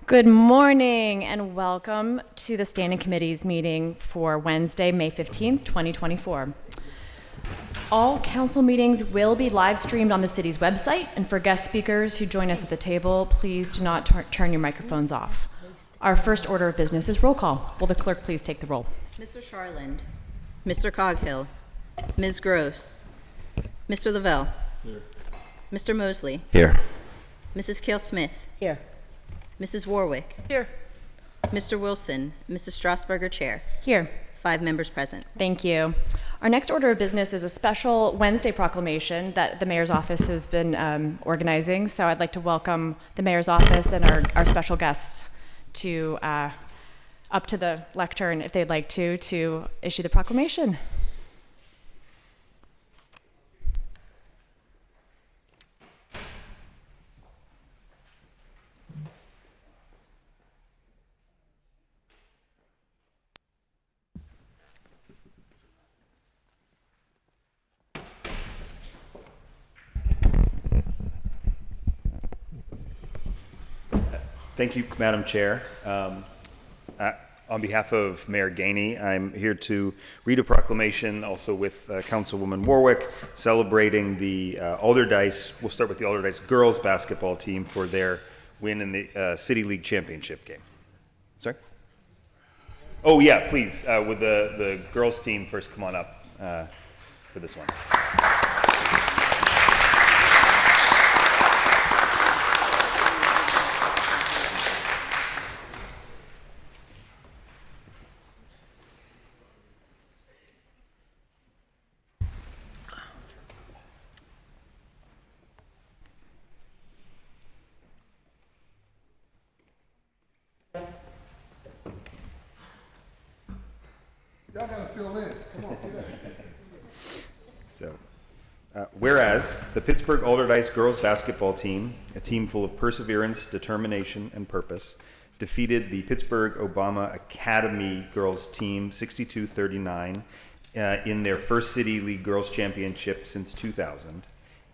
Good morning and welcome to the Standing Committee's meeting for Wednesday, May 15th, 2024. All council meetings will be live streamed on the city's website, and for guest speakers who join us at the table, please do not turn your microphones off. Our first order of business is roll call. Will the clerk please take the roll? Mr. Charland, Mr. Coghill, Ms. Gross, Mr. Lavelle, here. Mr. Mosley, here. Mrs. Kale-Smith, Here. Mrs. Warwick, Here. Mr. Wilson, Mrs. Strasburger, Chair. Here. 5 members present. Thank you. Our next order of business is a special Wednesday proclamation that the mayor's office has been organizing. So I'd like to welcome the mayor's office and our special guests to up to the lectern if they'd like to issue the proclamation. Thank you, Madam Chair. On behalf of Mayor Gainey, I'm here to read a proclamation also with Councilwoman Warwick celebrating the Alderdice, we'll start with the Alderdice girls basketball team for their win in the City League Championship game. Sorry? Oh yeah, please, would the girls team first come on up for this one. Y'all gotta fill in. Come on, get in. So, whereas the Pittsburgh Alderdice girls basketball team, a team full of perseverance, determination, and purpose, defeated the Pittsburgh Obama Academy girls team 62-39 in their first City League Girls Championship since 2000.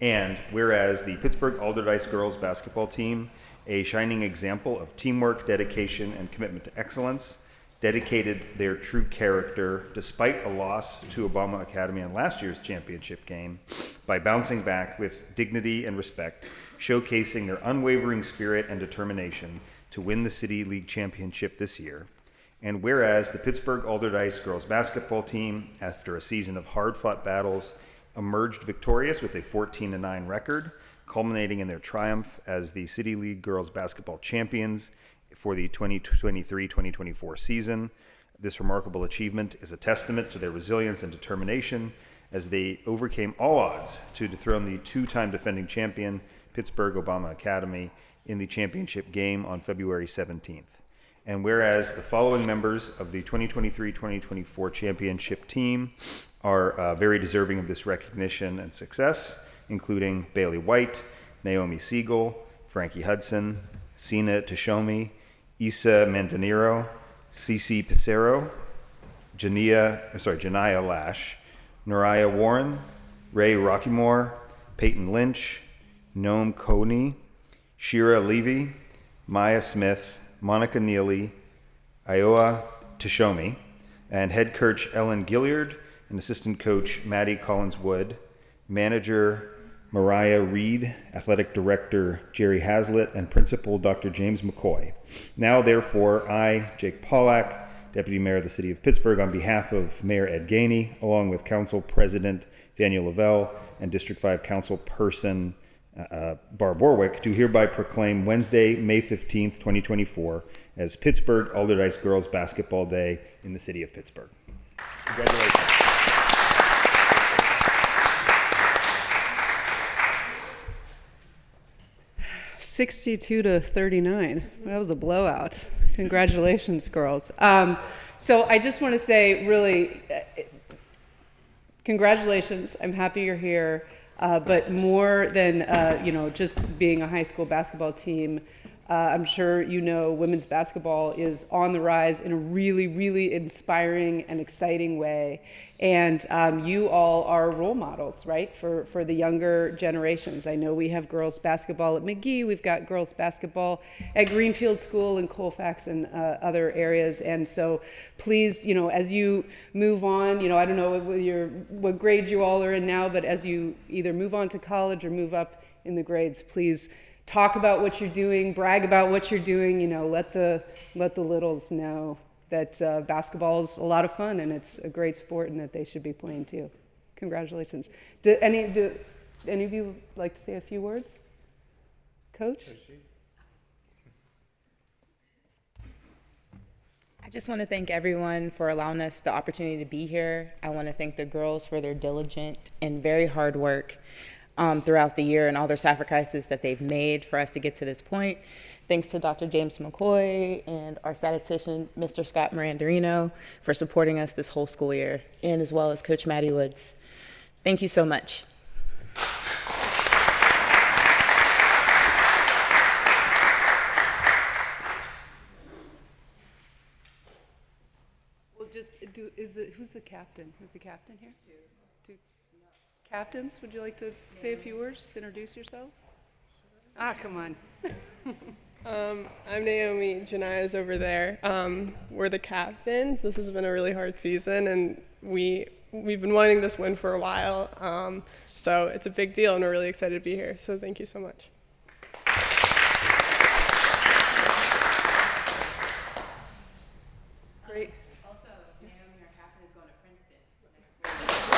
And whereas the Pittsburgh Alderdice girls basketball team, a shining example of teamwork, dedication, and commitment to excellence, dedicated their true character despite a loss to Obama Academy in last year's championship game by bouncing back with dignity and respect, showcasing their unwavering spirit and determination to win the City League Championship this year. And whereas the Pittsburgh Alderdice girls basketball team, after a season of hard-fought battles, emerged victorious with a 14-9 record, culminating in their triumph as the City League girls basketball champions for the 2023-2024 season. This remarkable achievement is a testament to their resilience and determination as they overcame all odds to dethrone the two-time defending champion Pittsburgh Obama Academy in the championship game on February 17th. And whereas the following members of the 2023-2024 championship team are very deserving of this recognition and success, including Bailey White, Naomi Siegel, Frankie Hudson, Sina Tashomi, Isa Mandanero, Cece Pissarro, Janiyah Lash, Noraya Warren, Ray Rockymore, Peyton Lynch, Noam Coney, Shira Levy, Maya Smith, Monica Neely, Iowa Tashomi, and head coach Ellen Gilliard and assistant coach Maddie Collins-Wood, manager Mariah Reed, athletic director Jerry Hazlitt, and principal Dr. James McCoy. Now, therefore, I, Jake Pollack, Deputy Mayor of the City of Pittsburgh, on behalf of Mayor Ed Gainey, along with Council President Daniel Lavelle and District 5 Council Person Barb Warwick, do hereby proclaim Wednesday, May 15th, 2024, as Pittsburgh Alderdice Girls Basketball Day in the City of Pittsburgh. Congratulations. 62-39. That was a blowout. Congratulations, girls. So I just want to say, really, congratulations. I'm happy you're here. But more than just being a high school basketball team, I'm sure you know women's basketball is on the rise in a really, really inspiring and exciting way. And you all are role models, right, for the younger generations. I know we have girls basketball at McGee. We've got girls basketball at Greenfield School and Colfax and other areas. And so please, as you move on, I don't know what grade you all are in now, but as you either move on to college or move up in the grades, please talk about what you're doing, brag about what you're doing, let the littles know that basketball is a lot of fun and it's a great sport and that they should be playing too. Congratulations. Do any of you like to say a few words? Coach? I just want to thank everyone for allowing us the opportunity to be here. I want to thank the girls for their diligent and very hard work throughout the year and all their sacrifices that they've made for us to get to this point. Thanks to Dr. James McCoy and our statistician, Mr. Scott Mirandarino, for supporting us this whole school year, and as well as Coach Maddie Woods. Thank you so much. Well, who's the captain? Is the captain here? Two captains, would you like to say a few words? Just introduce yourselves. Come on. I'm Naomi. Jania's over there. We're the captains. This has been a really hard season, and we've been wanting this win for a while. So it's a big deal, and we're really excited to be here. So thank you so much. Great. Also, Naomi, our captain, is going to Princeton next week.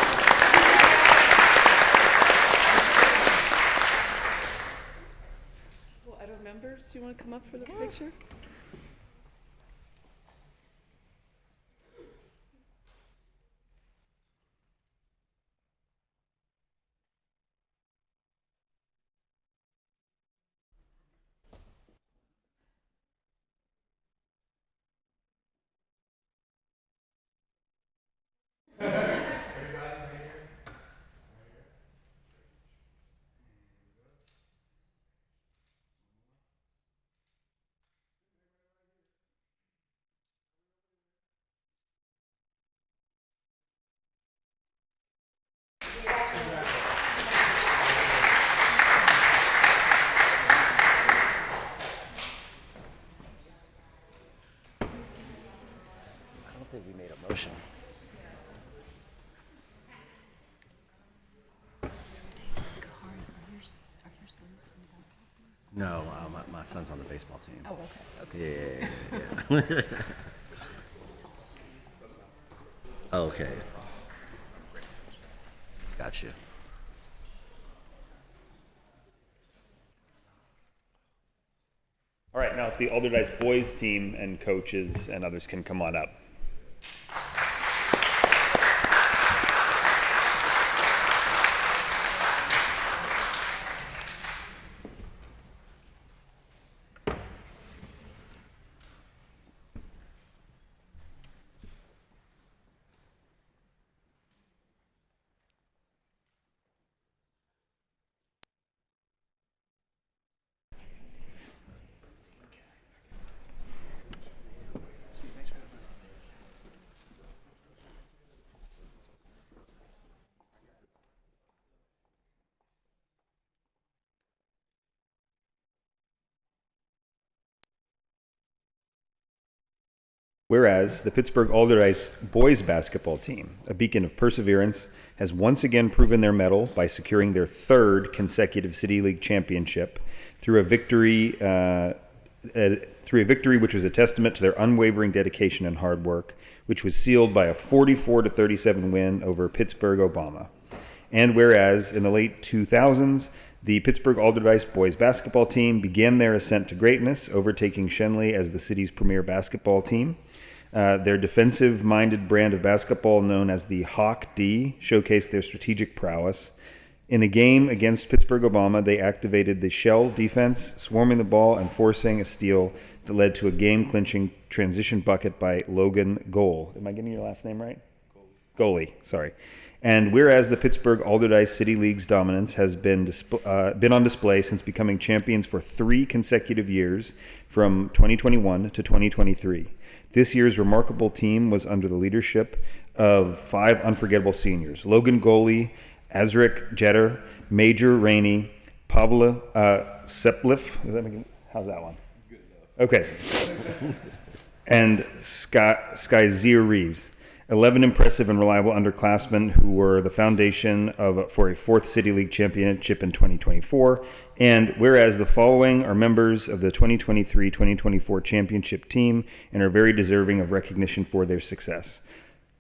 Well, other members, you want to come up for the picture? I don't think we made a motion. No, my son's on the baseball team. Oh, okay. Yeah. Okay. Got you. All right, now if the Alderdice boys team and coaches and others can come on up. Whereas the Pittsburgh Alderdice boys basketball team, a beacon of perseverance, has once again proven their mettle by securing their third consecutive City League championship through a victory which was a testament to their unwavering dedication and hard work, which was sealed by a 44-37 win over Pittsburgh Obama. And whereas in the late 2000s, the Pittsburgh Alderdice boys basketball team began their ascent to greatness, overtaking Shenley as the city's premier basketball team. Their defensive-minded brand of basketball, known as the Hawk D, showcased their strategic prowess. In a game against Pittsburgh Obama, they activated the shell defense, swarming the ball and forcing a steal that led to a game-clinching transition bucket by Logan Goal. Am I getting your last name right? Goalie, sorry. And whereas the Pittsburgh Alderdice City League's dominance has been on display since becoming champions for 3 consecutive years, from 2021 to 2023. This year's remarkable team was under the leadership of 5 unforgettable seniors: Logan Goalie, Azric Jeter, Major Rainey, Pavla Seplif. How's that one? Good enough. Okay. And Skyzir Reeves. 11 impressive and reliable underclassmen who were the foundation for a 4th City League championship in 2024. And whereas the following are members of the 2023-2024 championship team and are very deserving of recognition for their success: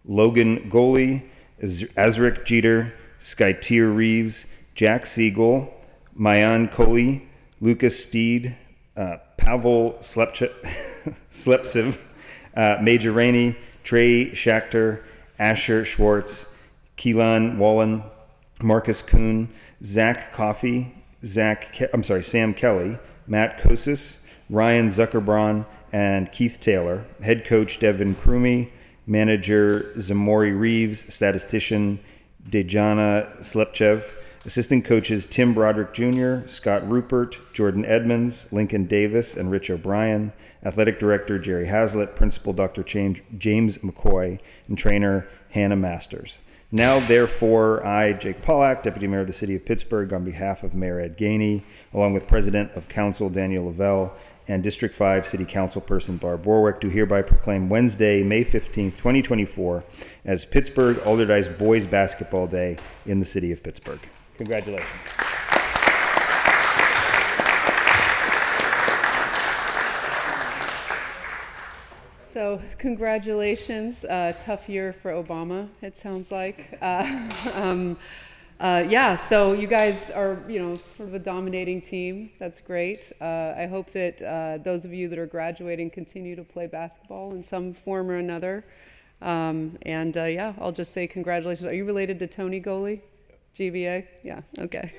Logan Goalie, Azric Jeter, Skytier Reeves, Jack Siegel, Mayan Kohli, Lucas Steed, Pavel Slepcev, Major Rainey, Trey Schachter, Asher Schwartz, Keelan Wallen, Marcus Kuhn, Zach Coffey, Sam Kelly, Matt Kosis, Ryan Zuckerbraun, and Keith Taylor. Head coach Devin Krumey, manager Zamori Reeves, statistician Dejana Slepchev, assistant coaches Tim Broderick Jr., Scott Rupert, Jordan Edmonds, Lincoln Davis, and Rich O'Brien, athletic director Jerry Hazlitt, principal Dr. James McCoy, and trainer Hannah Masters. Now, therefore, I, Jake Pollack, Deputy Mayor of the City of Pittsburgh, on behalf of Mayor Ed Gainey, along with President of Council Daniel Lavelle and District 5 City Council Person Barb Warwick, do hereby proclaim Wednesday, May 15th, 2024, as Pittsburgh Alderdice Boys Basketball Day in the City of Pittsburgh. Congratulations. So congratulations. Tough year for Obama, it sounds like. So you guys are, sort of a dominating team. That's great. I hope that those of you that are graduating continue to play basketball in some form or another. I'll just say congratulations. Are you related to Tony Goalie? GBA? Yeah, okay.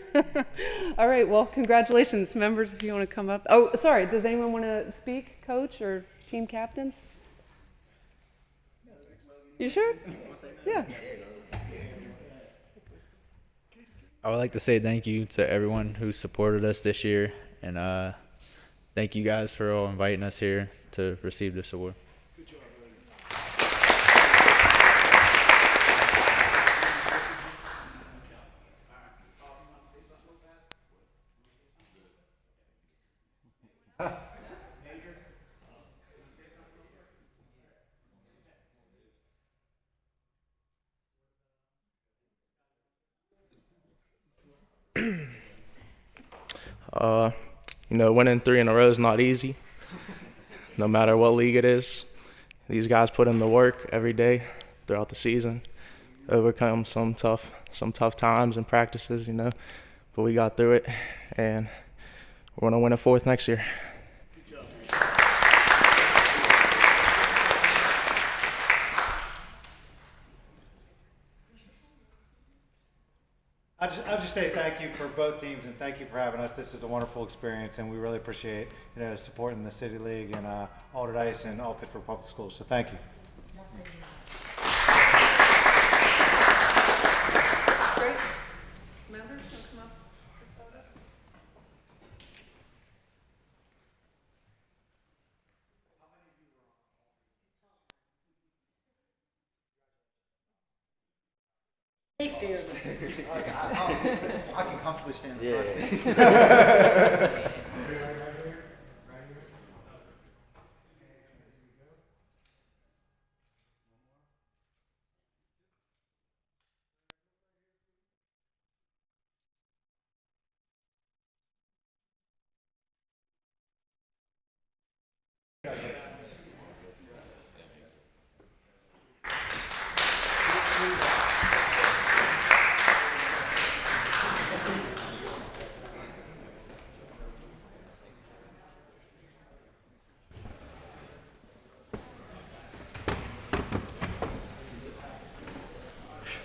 All right, well, congratulations. Members, if you want to come up. Oh, sorry, does anyone want to speak, coach or team captains? You sure? Yeah. I would like to say thank you to everyone who supported us this year, and thank you guys for all inviting us here to receive this award. Winning 3 in a row is not easy, no matter what league it is. These guys put in the work every day throughout the season, overcome some tough times and practices, but we got through it, and we're going to win a 4th next year. I'll just say thank you for both teams, and thank you for having us. This is a wonderful experience, and we really appreciate supporting the City League and Alderdice and all Pittsburgh Public Schools. So thank you. Great. Members, want to come up? I can comfortably stand in front of you.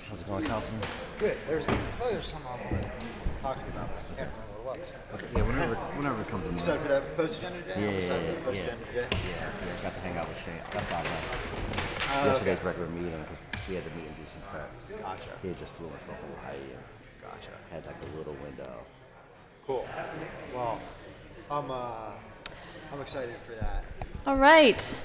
How's it going, Councilman? Good. There's something I want to talk to you about, but I can't remember what it was. Okay, yeah, whenever it comes to mind. Excited for that post agenda today? Yeah, I'm excited for the post yeah. agenda today. Yeah, got to hang out with Shane. That's why I left. yesterday's regular meeting because we had to meet and do some prep. Gotcha. He had just flew in from Hawaii and Gotcha. had like a little window. Cool. Well, I'm excited for that. All right. See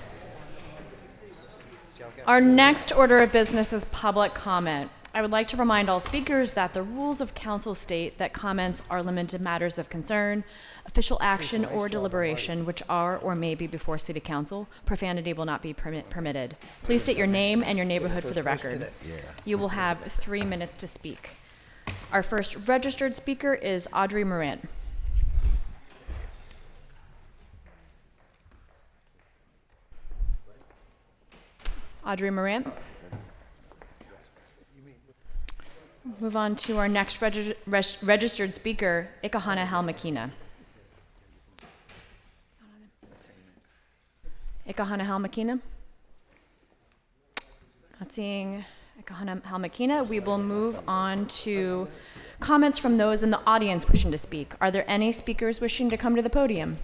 how it goes. Our next order of business is public comment. I would like to remind all speakers that the rules of council state that comments are limited to matters of concern, official action, or deliberation which are or may be before city council. Profanity will not be permitted. Please state your name and your neighborhood for the record. You will have 3 minutes to speak. Our first registered speaker is Audrey Morant. Audrey Morant. Move on to our next registered speaker, Ikahana Halmakina. Ikahana Halmakina. Not seeing Ikahana Halmakina. We will move on to comments from those in the audience wishing to speak. Are there any speakers wishing to come to the podium?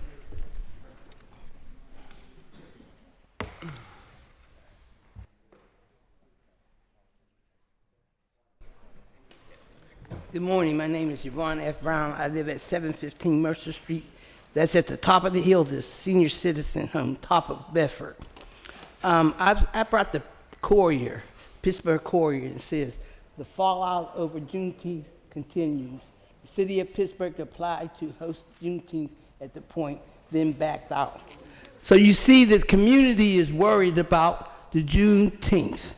Good morning. My name is Yvonne F. Brown. I live at 715 Mercer Street. That's at the top of the hill, the senior citizen home, top of Bedford. I brought the Courier, Pittsburgh Courier, and it says, the fallout over Juneteenth continues. The city of Pittsburgh applied to host Juneteenth at the point, then backed out. So you see the community is worried about the Juneteenth.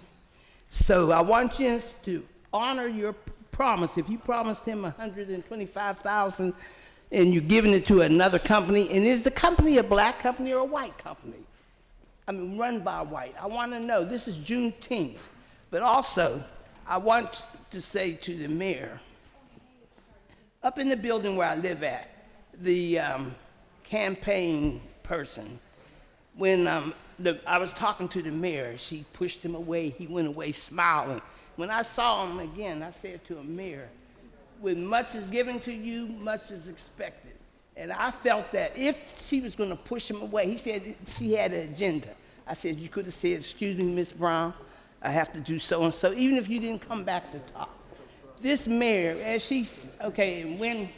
So I want you to honor your promise. If you promised him $125,000 and you're giving it to another company, and is the company a black company or a white company? I mean, run by white. I want to know. This is Juneteenth. But also, I want to say to the mayor, up in the building where I live at, the campaign person, when I was talking to the mayor, she pushed him away. He went away smiling. When I saw him again, I said to him, Mayor, when much is given to you, much is expected. And I felt that if she was going to push him away, he said she had an agenda. I said, you could have said, excuse me, Miss Brown, I have to do so-and-so, even if you didn't come back to talk. This mayor, as she's, okay, and when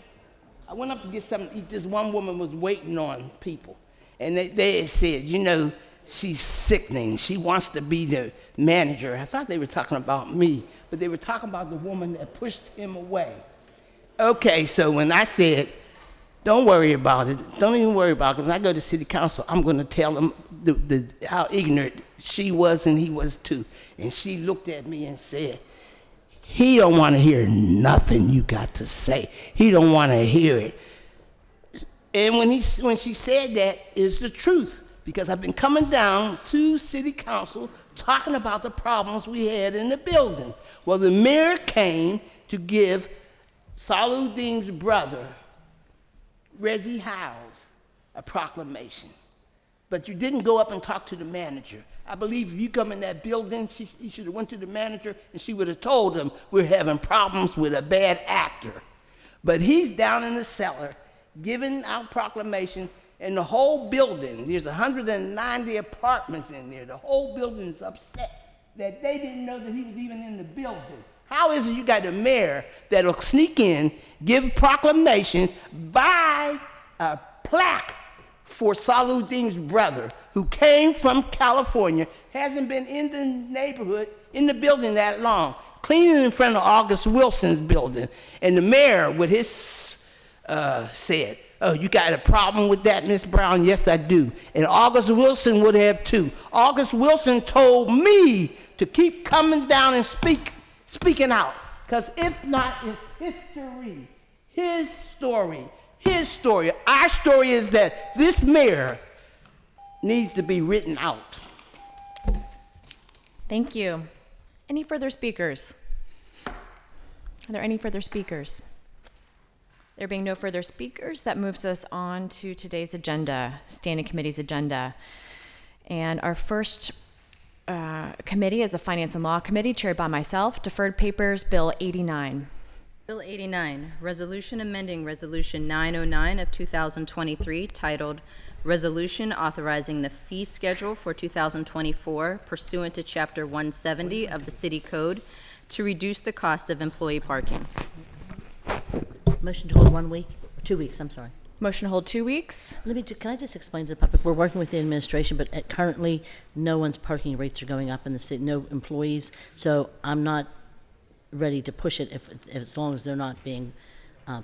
I went up to get something to eat, this one woman was waiting on people. And they had said, you know, she's sickening. She wants to be the manager. I thought they were talking about me, but they were talking about the woman that pushed him away. Okay, so when I said, don't worry about it, don't even worry about it, when I go to city council, I'm going to tell them how ignorant she was and he was too. And she looked at me and said, he don't want to hear nothing you got to say. He don't want to hear it. And when she said that, it's the truth. Because I've been coming down to city council talking about the problems we had in the building. Well, the mayor came to give Saluddin's brother, Reggie Howes, a proclamation. But you didn't go up and talk to the manager. I believe if you come in that building, you should have went to the manager and she would have told him we're having problems with a bad actor. But he's down in the cellar giving out proclamation. And the whole building, there's 190 apartments in there. The whole building is upset that they didn't know that he was even in the building. How is it you got a mayor that'll sneak in, give proclamations, buy a plaque for Saluddin's brother, who came from California, hasn't been in the neighborhood, in the building that long, cleaning in front of August Wilson's building. And the mayor, with his said, oh, you got a problem with that, Miss Brown? Yes, I do. And August Wilson would have too. August Wilson told me to keep coming down and speaking out. Because if not, it's history. His story. His story. Our story is that this mayor needs to be written out. Thank you. Any further speakers? Are there any further speakers? There being no further speakers, that moves us on to today's agenda, Standing Committee's agenda. And our first committee is the Finance and Law Committee, chaired by myself. Deferred Papers, Bill 89. Bill 89, Resolution amending Resolution 909 of 2023, titled Resolution authorizing the fee schedule for 2024 pursuant to Chapter 170 of the City Code to reduce the cost of employee parking. Motion to hold 1 week, or 2 weeks, I'm sorry. Motion to hold 2 weeks. Can I just explain to the public, we're working with the administration, but currently, no one's parking rates are going up in the city, no employees, so I'm not ready to push it as long as they're not being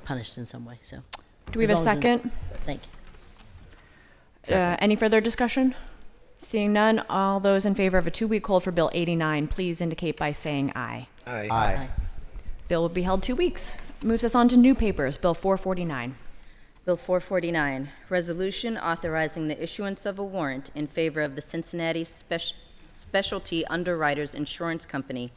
punished in some way, so. Do we have a second? Thank you. Any further discussion? Seeing none, all those in favor of a 2-week hold for Bill 89, please indicate by saying aye. Aye. Aye. Bill will be held 2 weeks. Moves us on to new papers, Bill 449. Bill 449, resolution authorizing the issuance of a warrant in favor of the Cincinnati Specialty Underwriters Insurance Company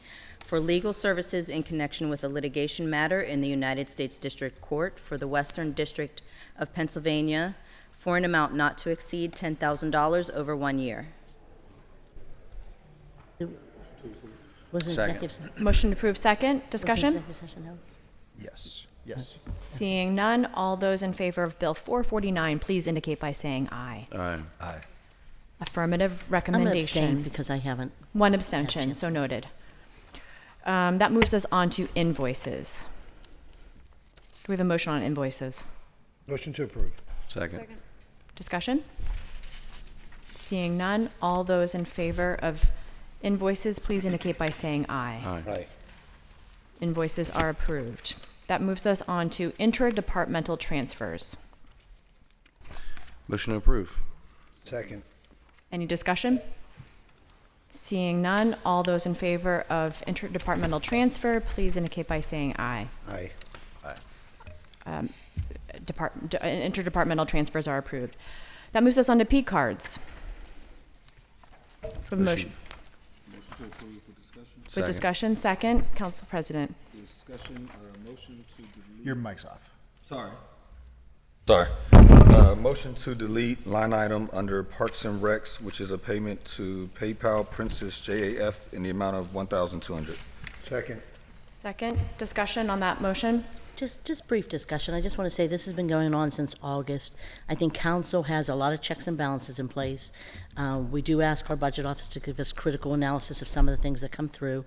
for legal services in connection with a litigation matter in the United States District Court for the Western District of Pennsylvania for an amount not to exceed $10,000 over 1 year. Was an Second. executive session? Motion to approve second. Was an Discussion? executive session held? Yes. Yes. Seeing none, all those in favor of Bill 449, please indicate by saying aye. Aye. Aye. Affirmative I'm going to abstain recommendation. because I haven't. One Had a abstention, chance. so noted. That moves us on to invoices. Do we have a motion on invoices? Motion to approve. Second. Discussion? Seeing none, all those in favor of invoices, please indicate by saying aye. Aye. Aye. Invoices are approved. That moves us on to interdepartmental transfers. Motion to approve. Second. Any discussion? Seeing none, all those in favor of interdepartmental transfer, please indicate by saying aye. Aye. Interdepartmental transfers are approved. That moves us on to P cards. With motion. With Second. discussion, second, Council President. Discussion or a motion to delete. Your mic's off. Sorry. Motion to delete line item under Parks and Recs, which is a payment to PayPal Princess JAF in the amount of $1,200. Second. Second, discussion on that motion. Just brief discussion. I just want to say this has been going on since August. I think council has a lot of checks and balances in place. We do ask our budget office to give us critical analysis of some of the things that come through.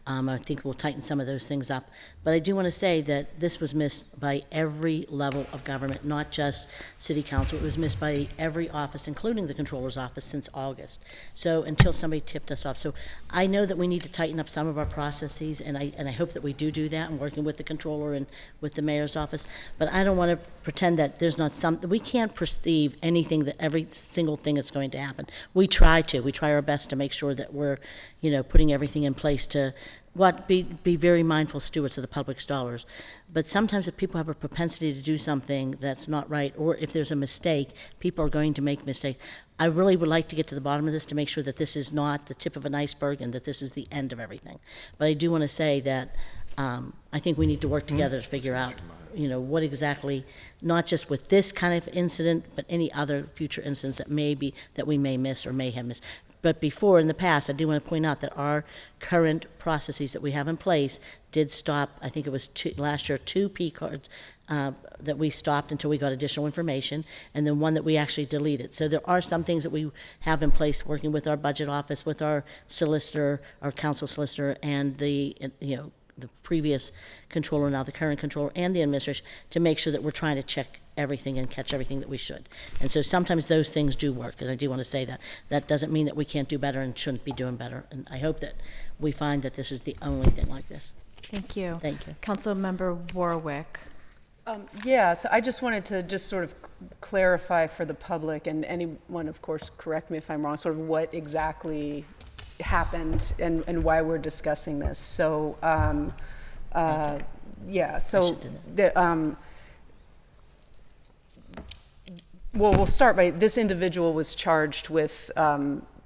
I think we'll tighten some of those things up. But I do want to say that this was missed by every level of government, not just city council. It was missed by every office, including the controller's office, since August. So until somebody tipped us off. So I know that we need to tighten up some of our processes, and I hope that we do that. I'm working with the controller and with the mayor's office. But I don't want to pretend that there's not we can't perceive anything, that every single thing that's going to happen. We try our best to make sure that we're, putting everything in place to be very mindful stewards of the public's dollars. But sometimes if people have a propensity to do something that's not right, or if there's a mistake, people are going to make mistakes. I really would like to get to the bottom of this to make sure that this is not the tip of an iceberg and that this is the end of everything. But I do want to say that I think we need to work together to figure out, what exactly, not just with this kind of incident, but any other future incidents that we may miss or may have missed. But before, in the past, I do want to point out that our current processes that we have in place did stop, I think it was last year, 2 P cards that we stopped until we got additional information, and then one that we actually deleted. So there are some things that we have in place, working with our budget office, with our solicitor, our council solicitor, and the previous controller, now the current controller, and the administration, to make sure that we're trying to check everything and catch everything that we should. And so sometimes those things do work, and I do want to say that. That doesn't mean that we can't do better and shouldn't be doing better. And I hope that we find that this is the only thing like this. Thank you. Thank you. Councilmember Warwick. Yeah, so I just wanted to just sort of clarify for the public, and anyone, of course, correct me if I'm wrong, sort of what exactly happened and why we're discussing this. So, we'll start by, this individual was charged with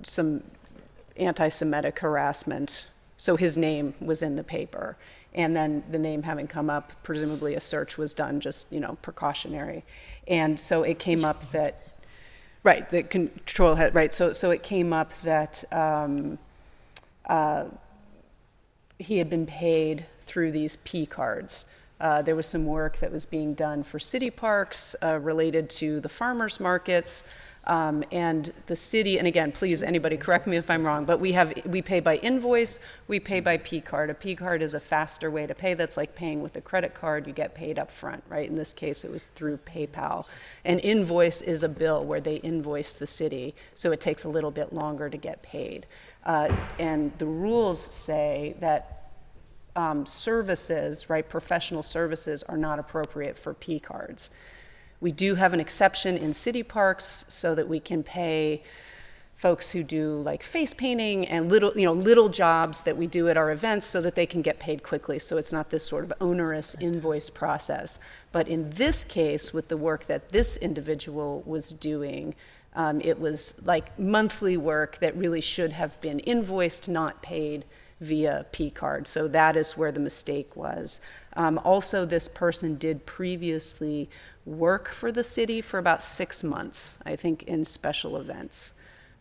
some anti-Semitic harassment, so his name was in the paper. And then the name having come up, presumably a search was done, just, precautionary. And so it came up that, right, the control had, right, so it came up that he had been paid through these P cards. There was some work that was being done for city parks related to the farmers markets. And the city, and again, please, anybody correct me if I'm wrong, but we pay by invoice, we pay by P-card. A P-card is a faster way to pay. That's like paying with a credit card. You get paid up front, right? In this case, it was through PayPal. An invoice is a bill where they invoice the city, so it takes a little bit longer to get paid. And the rules say that services, right, professional services are not appropriate for P-cards. We do have an exception in city parks so that we can pay folks who do like face painting and little jobs that we do at our events so that they can get paid quickly. So it's not this sort of onerous invoice process. But in this case, with the work that this individual was doing, it was like monthly work that really should have been invoiced, not paid via P-card. So that is where the mistake was. Also, this person did previously work for the city for about 6 months, I think, in special events.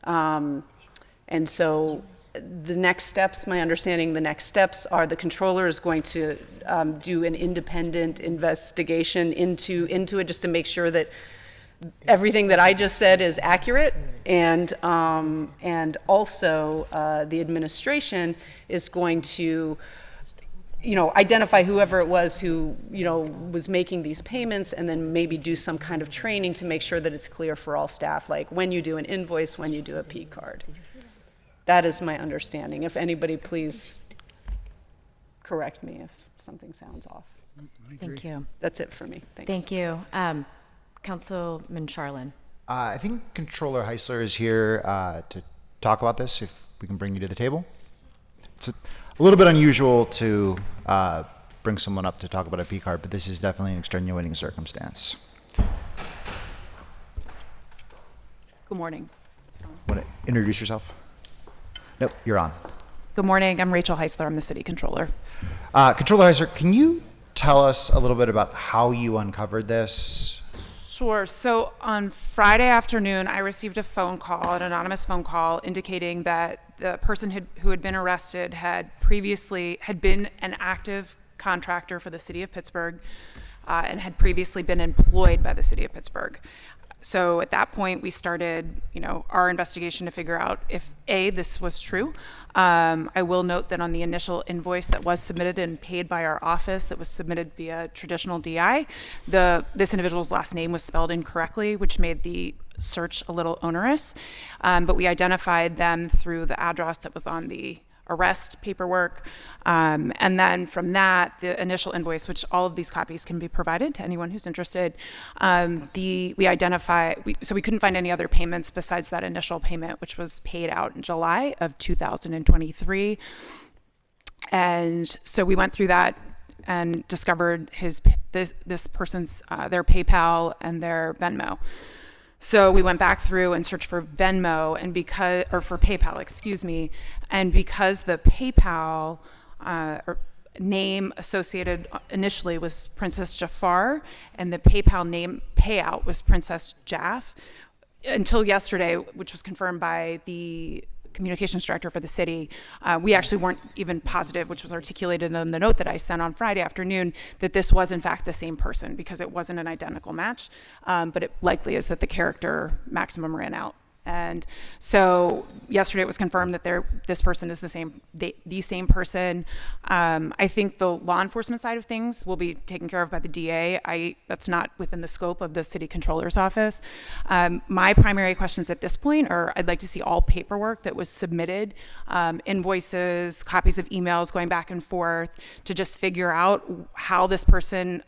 And so the next steps, my understanding, the next steps are the controller is going to do an independent investigation into it just to make sure that everything that I just said is accurate, and also the administration is going to identify whoever it was who, was making these payments, and then maybe do some kind of training to make sure that it's clear for all staff, like when you do an invoice, when you do a P-card. That is my understanding. If anybody, please correct me if something sounds off. Thank you. That's it for me. Thanks. Thank you. Councilman Charlin. I think Controller Heisler is here to talk about this, if we can bring you to the table. It's a little bit unusual to bring someone up to talk about a P-card, but this is definitely an extenuating circumstance. Good morning. Want to introduce yourself? Nope, you're on. Good morning. I'm Rachel Heisler. I'm the city controller. Controller Heisler, can you tell us a little bit about how you uncovered this? Sure. So on Friday afternoon, I received a phone call, an anonymous phone call, indicating that the person who had been arrested had been an active contractor for the city of Pittsburgh and had previously been employed by the city of Pittsburgh. So at that point, we started, our investigation to figure out if this was true. I will note that on the initial invoice that was submitted and paid by our office, that was submitted via traditional DI, this individual's last name was spelled incorrectly, which made the search a little onerous. But we identified them through the address that was on the arrest paperwork. And then from that, the initial invoice, which all of these copies can be provided to anyone who's interested, so we couldn't find any other payments besides that initial payment, which was paid out in July of 2023. And so we went through that and discovered this person's, their PayPal and their Venmo. So we went back through and searched for Venmo for PayPal, excuse me. And because the PayPal name associated initially was Princess Jafar and the PayPal name payout was Princess Jaff, until yesterday, which was confirmed by the communications director for the city, we actually weren't even positive, which was articulated in the note that I sent on Friday afternoon, that this was in fact the same person because it wasn't an identical match, but it likely is that the character maximum ran out. And so yesterday it was confirmed that this person is the same person. I think the law enforcement side of things will be taken care of by the DA. That's not within the scope of the city controller's office. My primary questions at this point are I'd like to see all paperwork that was submitted, invoices, copies of emails going back and forth to just figure out how this person,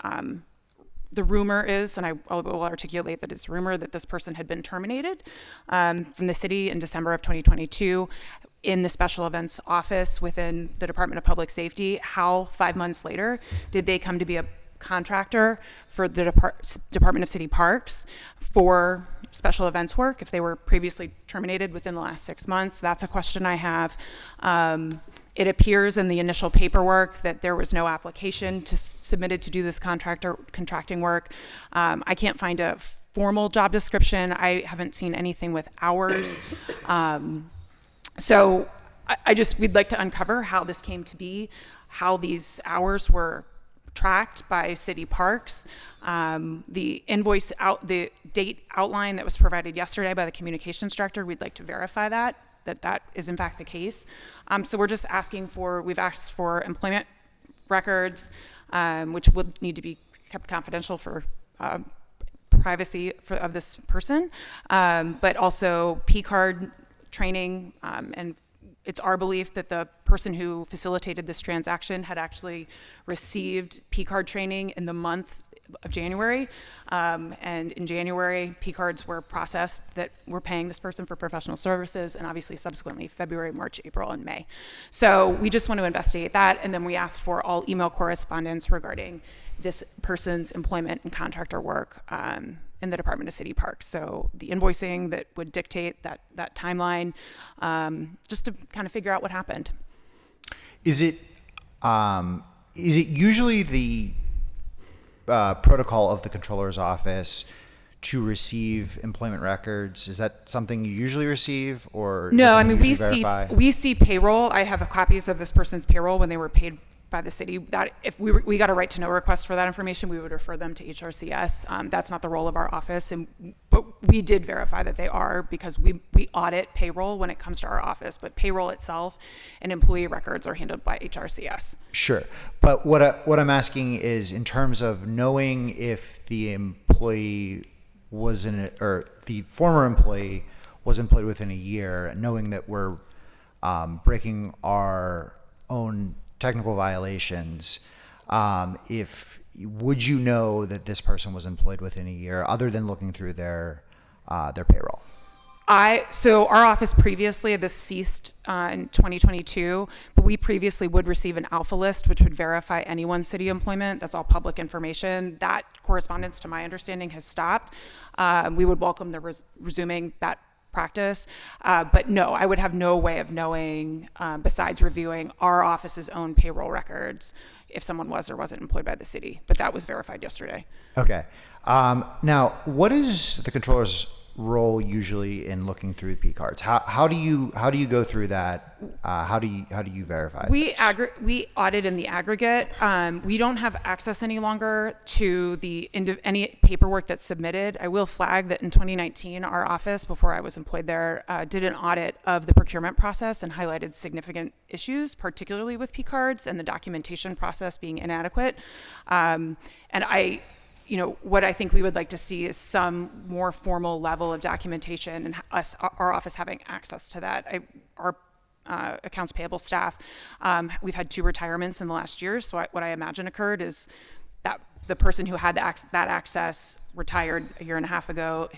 the rumor is, and I will articulate that it's rumor that this person had been terminated from the city in December of 2022 in the special events office within the Department of Public Safety. How 5 months later did they come to be a contractor for the Department of City Parks for special events work if they were previously terminated within the last 6 months? That's a question I have. It appears in the initial paperwork that there was no application submitted to do this contracting work. I can't find a formal job description. I haven't seen anything with hours. So we'd like to uncover how this came to be, how these hours were tracked by city parks. The date outline that was provided yesterday by the communications director, we'd like to verify that is in fact the case. So we're just we've asked for employment records, which would need to be kept confidential for privacy of this person, but also P-card training, and it's our belief that the person who facilitated this transaction had actually received P-card training in the month of January, and in January, P-cards were processed that were paying this person for professional services, and obviously subsequently February, March, April, and May. So we just want to investigate that, and then we asked for all email correspondence regarding this person's employment and contractor work in the Department of City Parks. So the invoicing that would dictate that timeline, just to kind of figure out what happened. Is it usually the protocol of the controller's office to receive employment records? Is that something you usually receive, or is no? that I mean, verify? we see payroll. I have copies of this person's payroll when they were paid by the city. That if we got a right to know request for that information, we would refer them to HRCS. That's not the role of our office, but we did verify that they are, because we audit payroll when it comes to our office. But payroll itself and employee records are handled by HRCS. Sure, but what I'm asking is in terms of knowing if the employee was or the former employee was employed within a year, knowing that we're breaking our own technical violations, would you know that this person was employed within a year, other than looking through their payroll? So our office previously, this ceased in 2022, but we previously would receive an alpha list, which would verify anyone's city employment. That's all public information. That correspondence, to my understanding, has stopped. We would welcome the resuming that practice, but no, I would have no way of knowing, besides reviewing our office's own payroll records, if someone was or wasn't employed by the city. But that was verified yesterday. Okay. Now, what is the controller's role usually in looking through P cards? How do you go through that? How do you verify? We audit in the aggregate. We don't have access any longer to any paperwork that's submitted. I will flag that in 2019, our office, before I was employed there, did an audit of the procurement process and highlighted significant issues, particularly with P cards and the documentation process being inadequate. What I think we would like to see is some more formal level of documentation, and our office having access to that. Our accounts payable staff, we've had 2 retirements in the last year, so what I imagine occurred is that the person who had that access retired a year and a half ago,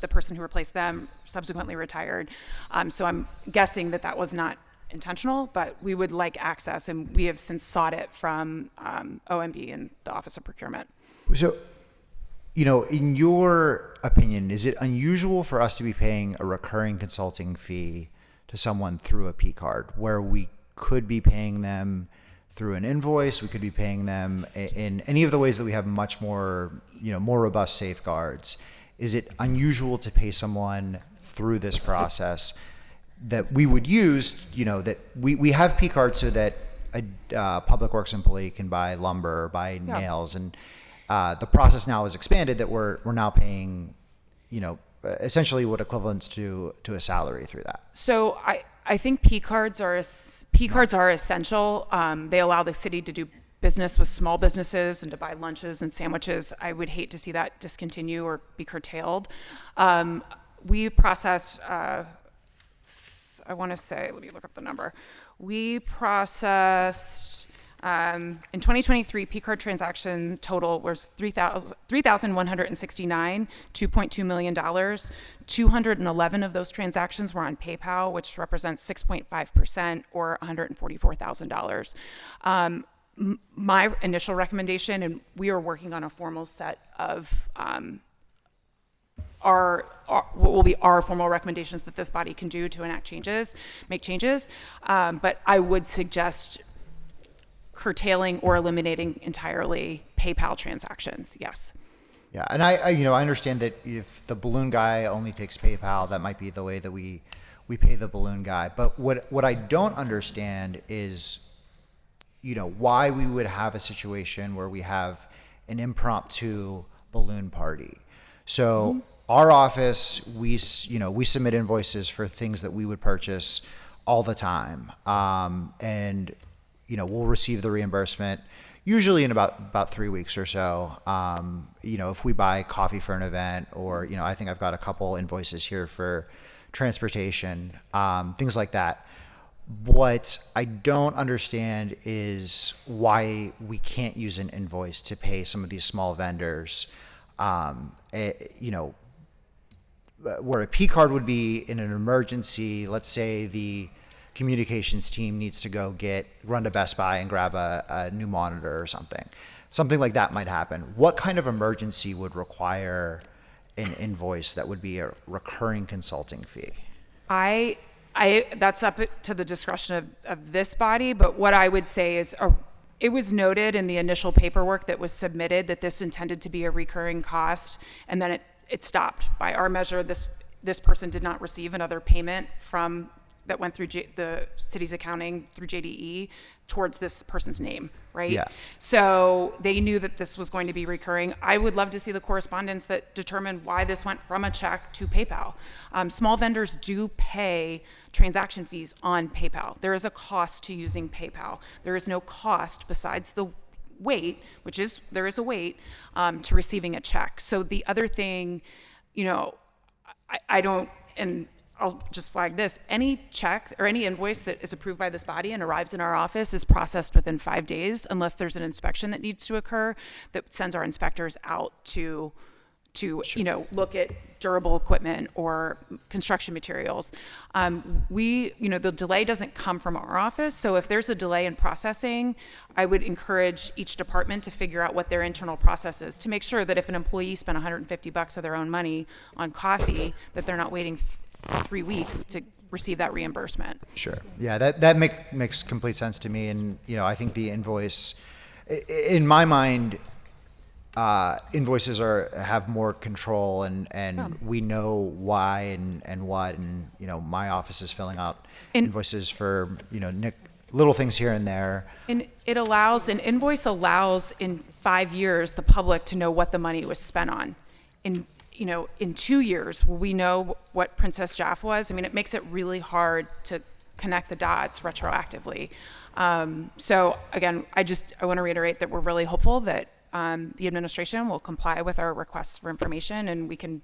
the person who replaced them subsequently retired. So I'm guessing that was not intentional, but we would like access, and we have since sought it from OMB and the Office of Procurement. So, in your opinion, is it unusual for us to be paying a recurring consulting fee to someone through a P card, where we could be paying them through an invoice, we could be paying them in any of the ways that we have much more, more robust safeguards? Is it unusual to pay someone through this process that we would use, that we have P cards so that a public works employee can buy lumber, buy nails, and the process now is expanded that we're now paying, essentially what equivalents to a salary through that. So I think P cards are essential. They allow the city to do business with small businesses and to buy lunches and sandwiches. I would hate to see that discontinue or be curtailed. We processed, I want to say, let me look up the number. We processed, in 2023, P-card transaction total was $3,169, $2.2 million. 211 of those transactions were on PayPal, which represents 6.5% or $144,000. My initial recommendation, and we are working on a formal set of what will be our formal recommendations that this body can do to make changes. But I would suggest curtailing or eliminating entirely PayPal transactions. Yes. Yeah, and I understand that if the balloon guy only takes PayPal, that might be the way that we pay the balloon guy. But what I don't understand is, why we would have a situation where we have an impromptu balloon party. So our office, we submit invoices for things that we would purchase all the time. And we'll receive the reimbursement usually in about 3 weeks or so. If we buy coffee for an event, or, I think I've got a couple invoices here for transportation, things like that. What I don't understand is why we can't use an invoice to pay some of these small vendors, where a P card would be in an emergency. Let's say the communications team needs to run to Best Buy and grab a new monitor or something like that might happen. What kind of emergency would require an invoice that would be a recurring consulting fee? That's up to the discretion of this body, but what I would say is it was noted in the initial paperwork that was submitted that this intended to be a recurring cost, and then it stopped. By our measure, this person did not receive another payment that went through the city's accounting through JDE towards this person's name, right? Yeah. So they knew that this was going to be recurring. I would love to see the correspondence that determined why this went from a check to PayPal. Small vendors do pay transaction fees on PayPal. There is a cost to using PayPal. There is no cost besides the wait, there is a wait to receiving a check. So the other thing, I don't, and I'll just flag this, any check or any invoice that is approved by this body and arrives in our office is processed within 5 days, unless there's an inspection that needs to occur that sends our inspectors out to look at durable equipment or construction materials. The delay doesn't come from our office. So if there's a delay in processing, I would encourage each department to figure out what their internal process is to make sure that if an employee spent $150 of their own money on coffee, that they're not waiting 3 weeks to receive that reimbursement. Sure. Yeah, that makes complete sense to me. And, I think the invoice, in my mind, invoices have more control, and we know why and what, and my office is filling out invoices for little things here and there. And an invoice allows in 5 years the public to know what the money was spent on. In 2 years, will we know what Princess Jaffa was? I mean, it makes it really hard to connect the dots retroactively. So again, I want to reiterate that we're really hopeful that the administration will comply with our requests for information, and we can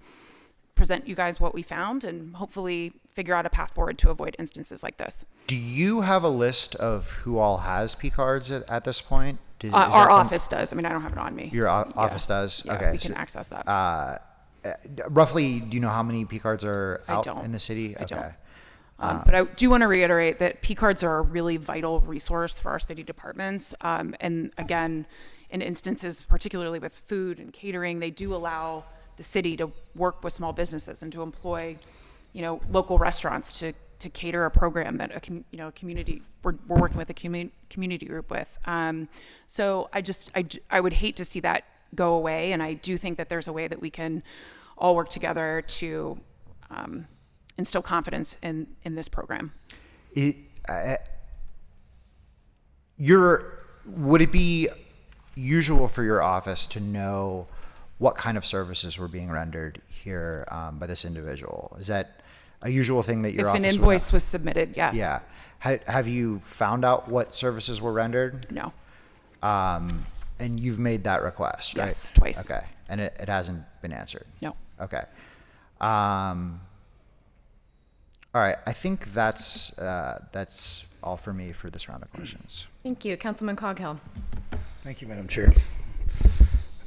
present you guys what we found and hopefully figure out a path forward to avoid instances like this. Do you have a list of who all has P cards at this point? Our office does. I mean, I don't have it on me. Your office does? Yeah, okay. We can access that. Roughly, do you know how many P cards are out in the city? I don't. But I do want to reiterate that P cards are a really vital resource for our city departments. And again, in instances, particularly with food and catering, they do allow the city to work with small businesses and to employ, local restaurants to cater a program that a community we're working with a community group with. So I would hate to see that go away, and I do think that there's a way that we can all work together to instill confidence in this program. Would it be usual for your office to know what kind of services were being rendered here by this individual? Is that a usual thing that your office would have? If an invoice was submitted, yes. Yeah. Have you found out what services were rendered? No. And you've made that request, right? Yes, twice. Okay. And it hasn't been answered? No. Okay. All right. I think that's all for me for this round of questions. Thank you. Councilman Coghill. Thank you, Madam Chair.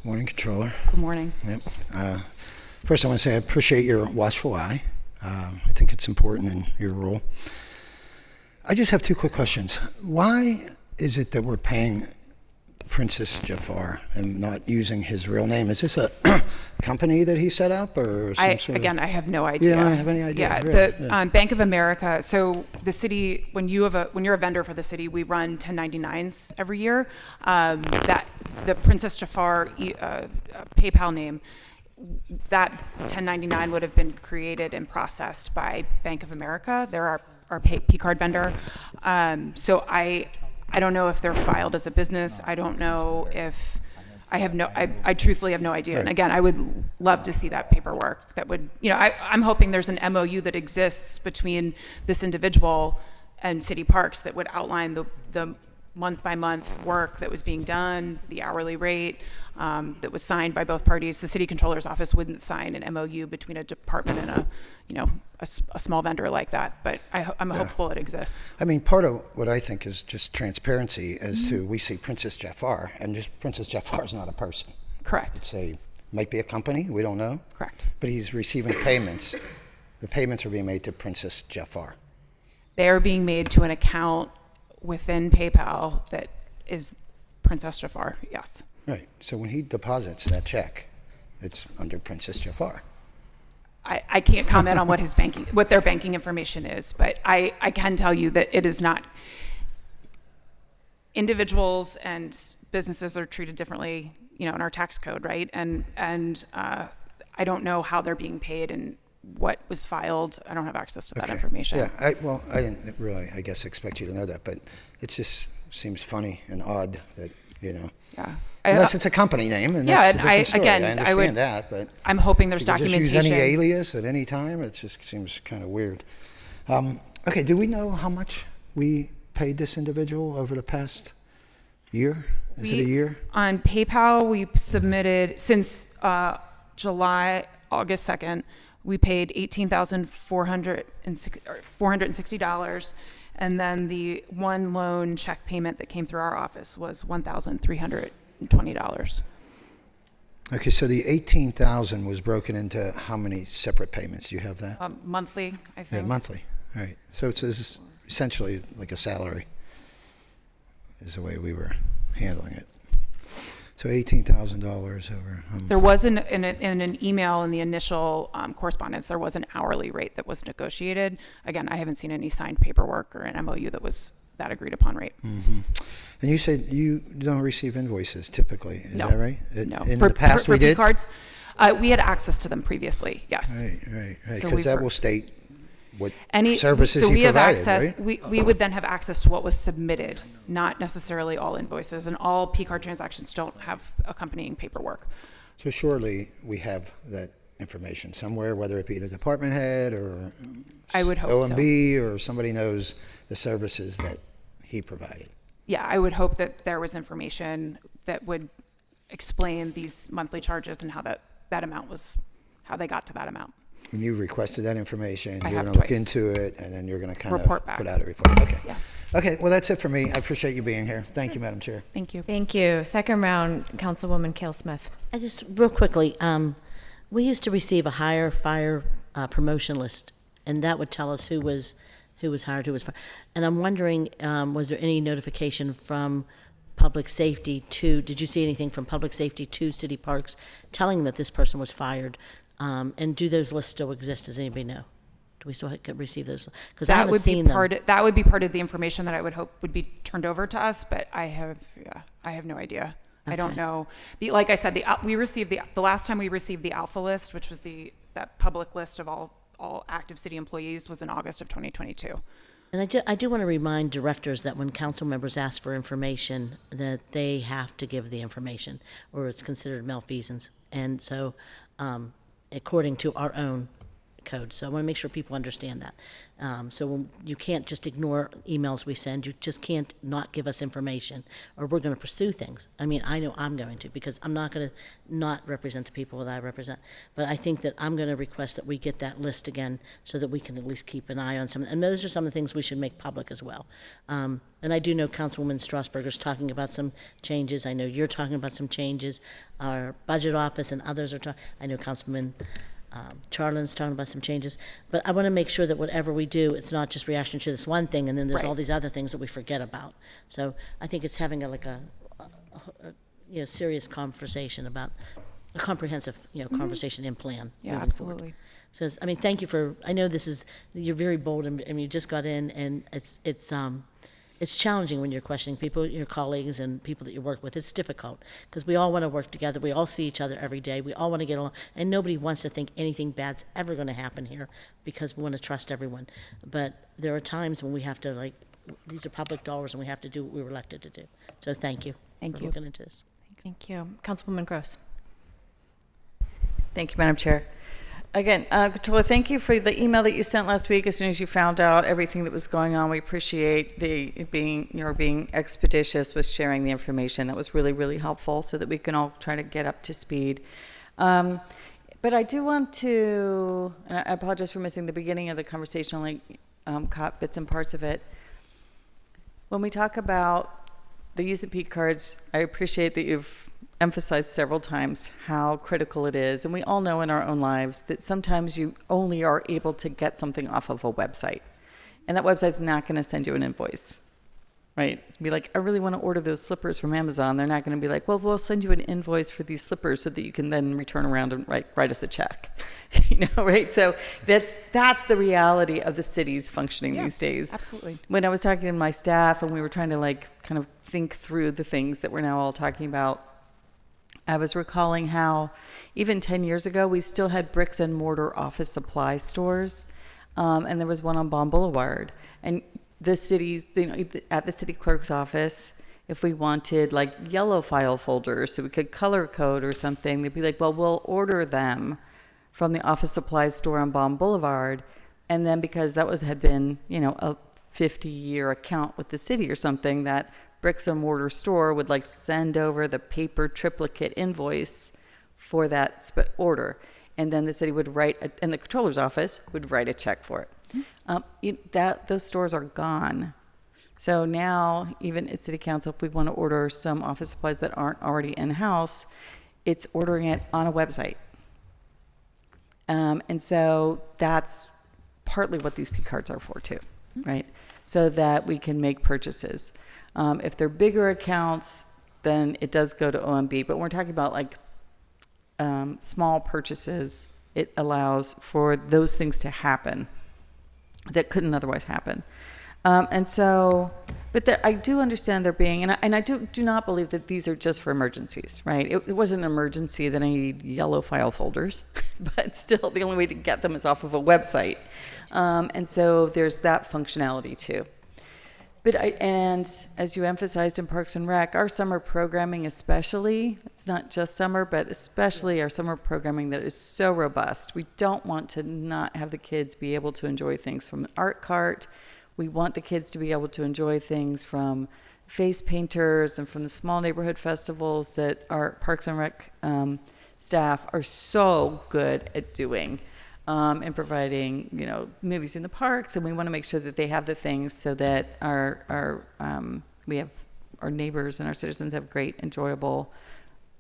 Morning, Controller. Good morning. Yep. First, I want to say I appreciate your watchful eye. I think it's important in your role. I just have two quick questions. Why is it that we're paying Princess Jafar and not using his real name? Is this a company that he set up, or some sort of... I have no idea. You don't have any idea? Yeah, Really? Bank of America. So the city, when you're a vendor for the city, we run 1099s every year. That the Princess Jafar PayPal name, that 1099 would have been created and processed by Bank of America. They're our P card vendor. So I I don't know if they're filed as a business. I don't know if, I truthfully have no idea. And Right. again, I would love to see that paperwork that would, I'm hoping there's an MOU that exists between this individual and City Parks that would outline the month-by-month work that was being done, the hourly rate that was signed by both parties. The city controller's office wouldn't sign an MOU between a department and a small vendor like that, but I'm hopeful it exists. I mean, part of what I think is just transparency as to, we see Princess Jafar, and just Princess Jafar is not a person. Correct. Might be a company, we don't know. Correct. But he's receiving payments. The payments are being made to Princess Jafar. They are being made to an account within PayPal that is Princess Jafar, yes. Right. So when he deposits that check, it's under Princess Jafar. I can't comment on what their banking information is, but I can tell you that it is not. Individuals and businesses are treated differently, in our tax code, right? And I don't know how they're being paid and what was filed. I don't have access to that information. Yeah. I didn't really, I guess, expect you to know that, but it just seems funny and odd that, Yeah. Unless it's a company name, and that's a different story. Again, I understand that, but I'm hoping there's if you documentation. just use any alias at any time, it just seems kind of weird. Okay, do we know how much we paid this individual over the past year? Is it a year? On PayPal, we submitted, since August 2nd, we paid $18,460, and then the one loan check payment that came through our office was $1,320. Okay, so the 18,000 was broken into how many separate payments? Do you have that? Monthly, I think. Yeah, monthly. All right. So it's essentially like a salary is the way we were handling it. So $18,000 over. There was in an email in the initial correspondence, there was an hourly rate that was negotiated. Again, I haven't seen any signed paperwork or an MOU that was that agreed upon rate. Mm-hmm. And you said you don't receive invoices typically, is that right? No. In the past we did? P-cards, we had access to them previously, yes. Right. So Because that will state what services so we he have provided, access, right? we would then have access to what was submitted, not necessarily all invoices, and all P-card transactions don't have accompanying paperwork. So surely we have that information somewhere, whether it be the department head or I would hope OMB or somebody knows the services that he provided. Yeah, I would hope that there was information that would explain these monthly charges and how that amount was, how they got to that amount. And you've requested that information, I you're have going to look twice. into it, and then you're going to kind Report of back. put out a report. Okay. Yeah. Okay, well, that's it for me. I appreciate you being here. Thank you, Madam Chair. Thank you. Thank you. Second round, Councilwoman Cale Smith. I just, real quickly, we used to receive a hire, fire promotion list, and that would tell us who was hired, who was fired. And I'm wondering, was there any notification from Public Safety did you see anything from Public Safety to City Parks telling that this person was fired? And do those lists still exist? Does anybody know? Do we still receive those? Because I haven't seen them. That would be part of the information that I would hope would be turned over to us, but I have no idea. I don't know. Like I said, we received the last time we received the Alpha list, which was that public list of all active city employees, was in August of 2022. And I do want to remind directors that when council members ask for information, that they have to give the information, or it's considered malfeasance. And so, according to our own code. So I want to make sure people understand that. So you can't just ignore emails we send. You just can't not give us information, or we're going to pursue things. I mean, I know I'm going to, because I'm not going to not represent the people that I represent. But I think that I'm going to request that we get that list again, so that we can at least keep an eye on some. And those are some of the things we should make public as well. And I do know Councilwoman Strasburger's talking about some changes. I know you're talking about some changes. Our budget office and others are talking. I know Councilman Charlin's talking about some changes, but I want to make sure that whatever we do, it's not just reaction to this one thing, and then there's all these other things that we forget about. So I think it's having a serious conversation about a comprehensive, conversation and plan. Yeah, moving absolutely. forward. So, I mean, thank you for. I know you're very bold, and you just got in, and it's challenging when you're questioning people, your colleagues, and people that you work with. It's difficult because we all want to work together. We all see each other every day. We all want to get along, and nobody wants to think anything bad's ever going to happen here because we want to trust everyone. But there are times when we have to these are public dollars and we have to do what we were elected to do. So thank you. Thank for you. looking into this. Thank you. Councilwoman Gross. Thank you, Madam Chair. Again, Controller, thank you for the email that you sent last week as soon as you found out everything that was going on. We appreciate your being expeditious with sharing the information. That was really, really helpful so that we can all try to get up to speed. But I do want to, and I apologize for missing the beginning of the conversation, only caught bits and parts of it. When we talk about the use of P cards, I appreciate that you've emphasized several times how critical it is. And we all know in our own lives that sometimes you only are able to get something off of a website. And that website's not going to send you an invoice, right? Be like, I really want to order those slippers from Amazon. They're not going to be like, well, we'll send you an invoice for these slippers so that you can then return around and write us a check. Right? So that's the reality of the city's functioning these days. Absolutely. When I was talking to my staff and we were trying to kind of think through the things that we're now all talking about, I was recalling how even 10 years ago, we still had bricks and mortar office supply stores. And there was one on Baum Boulevard. And the city's, at the city clerk's office, if we wanted yellow file folders so we could color code or something, they'd be like, well, we'll order them from the office supply store on Baum Boulevard. And then because that had been, a 50-year account with the city or something, that bricks and mortar store would send over the paper triplicate invoice for that order. And then the city would and the controller's office would write a check for it. Those stores are gone. So now, even at City Council, if we want to order some office supplies that aren't already in-house, it's ordering it on a website. And so that's partly what these P cards are for too, right? So that we can make purchases. If they're bigger accounts, then it does go to OMB. But when we're talking about small purchases, it allows for those things to happen that couldn't otherwise happen. But I do understand there being, and I do not believe that these are just for emergencies, right? It wasn't an emergency that I need yellow file folders, but still the only way to get them is off of a website. And so there's that functionality too. But and as you emphasized in Parks and Rec, our summer programming especially, it's not just summer, but especially our summer programming that is so robust. We don't want to not have the kids be able to enjoy things from an art cart. We want the kids to be able to enjoy things from face painters and from the small neighborhood festivals that our Parks and Rec staff are so good at doing. And providing, movies in the parks, and we want to make sure that they have the things so that our neighbors and our citizens have great, enjoyable,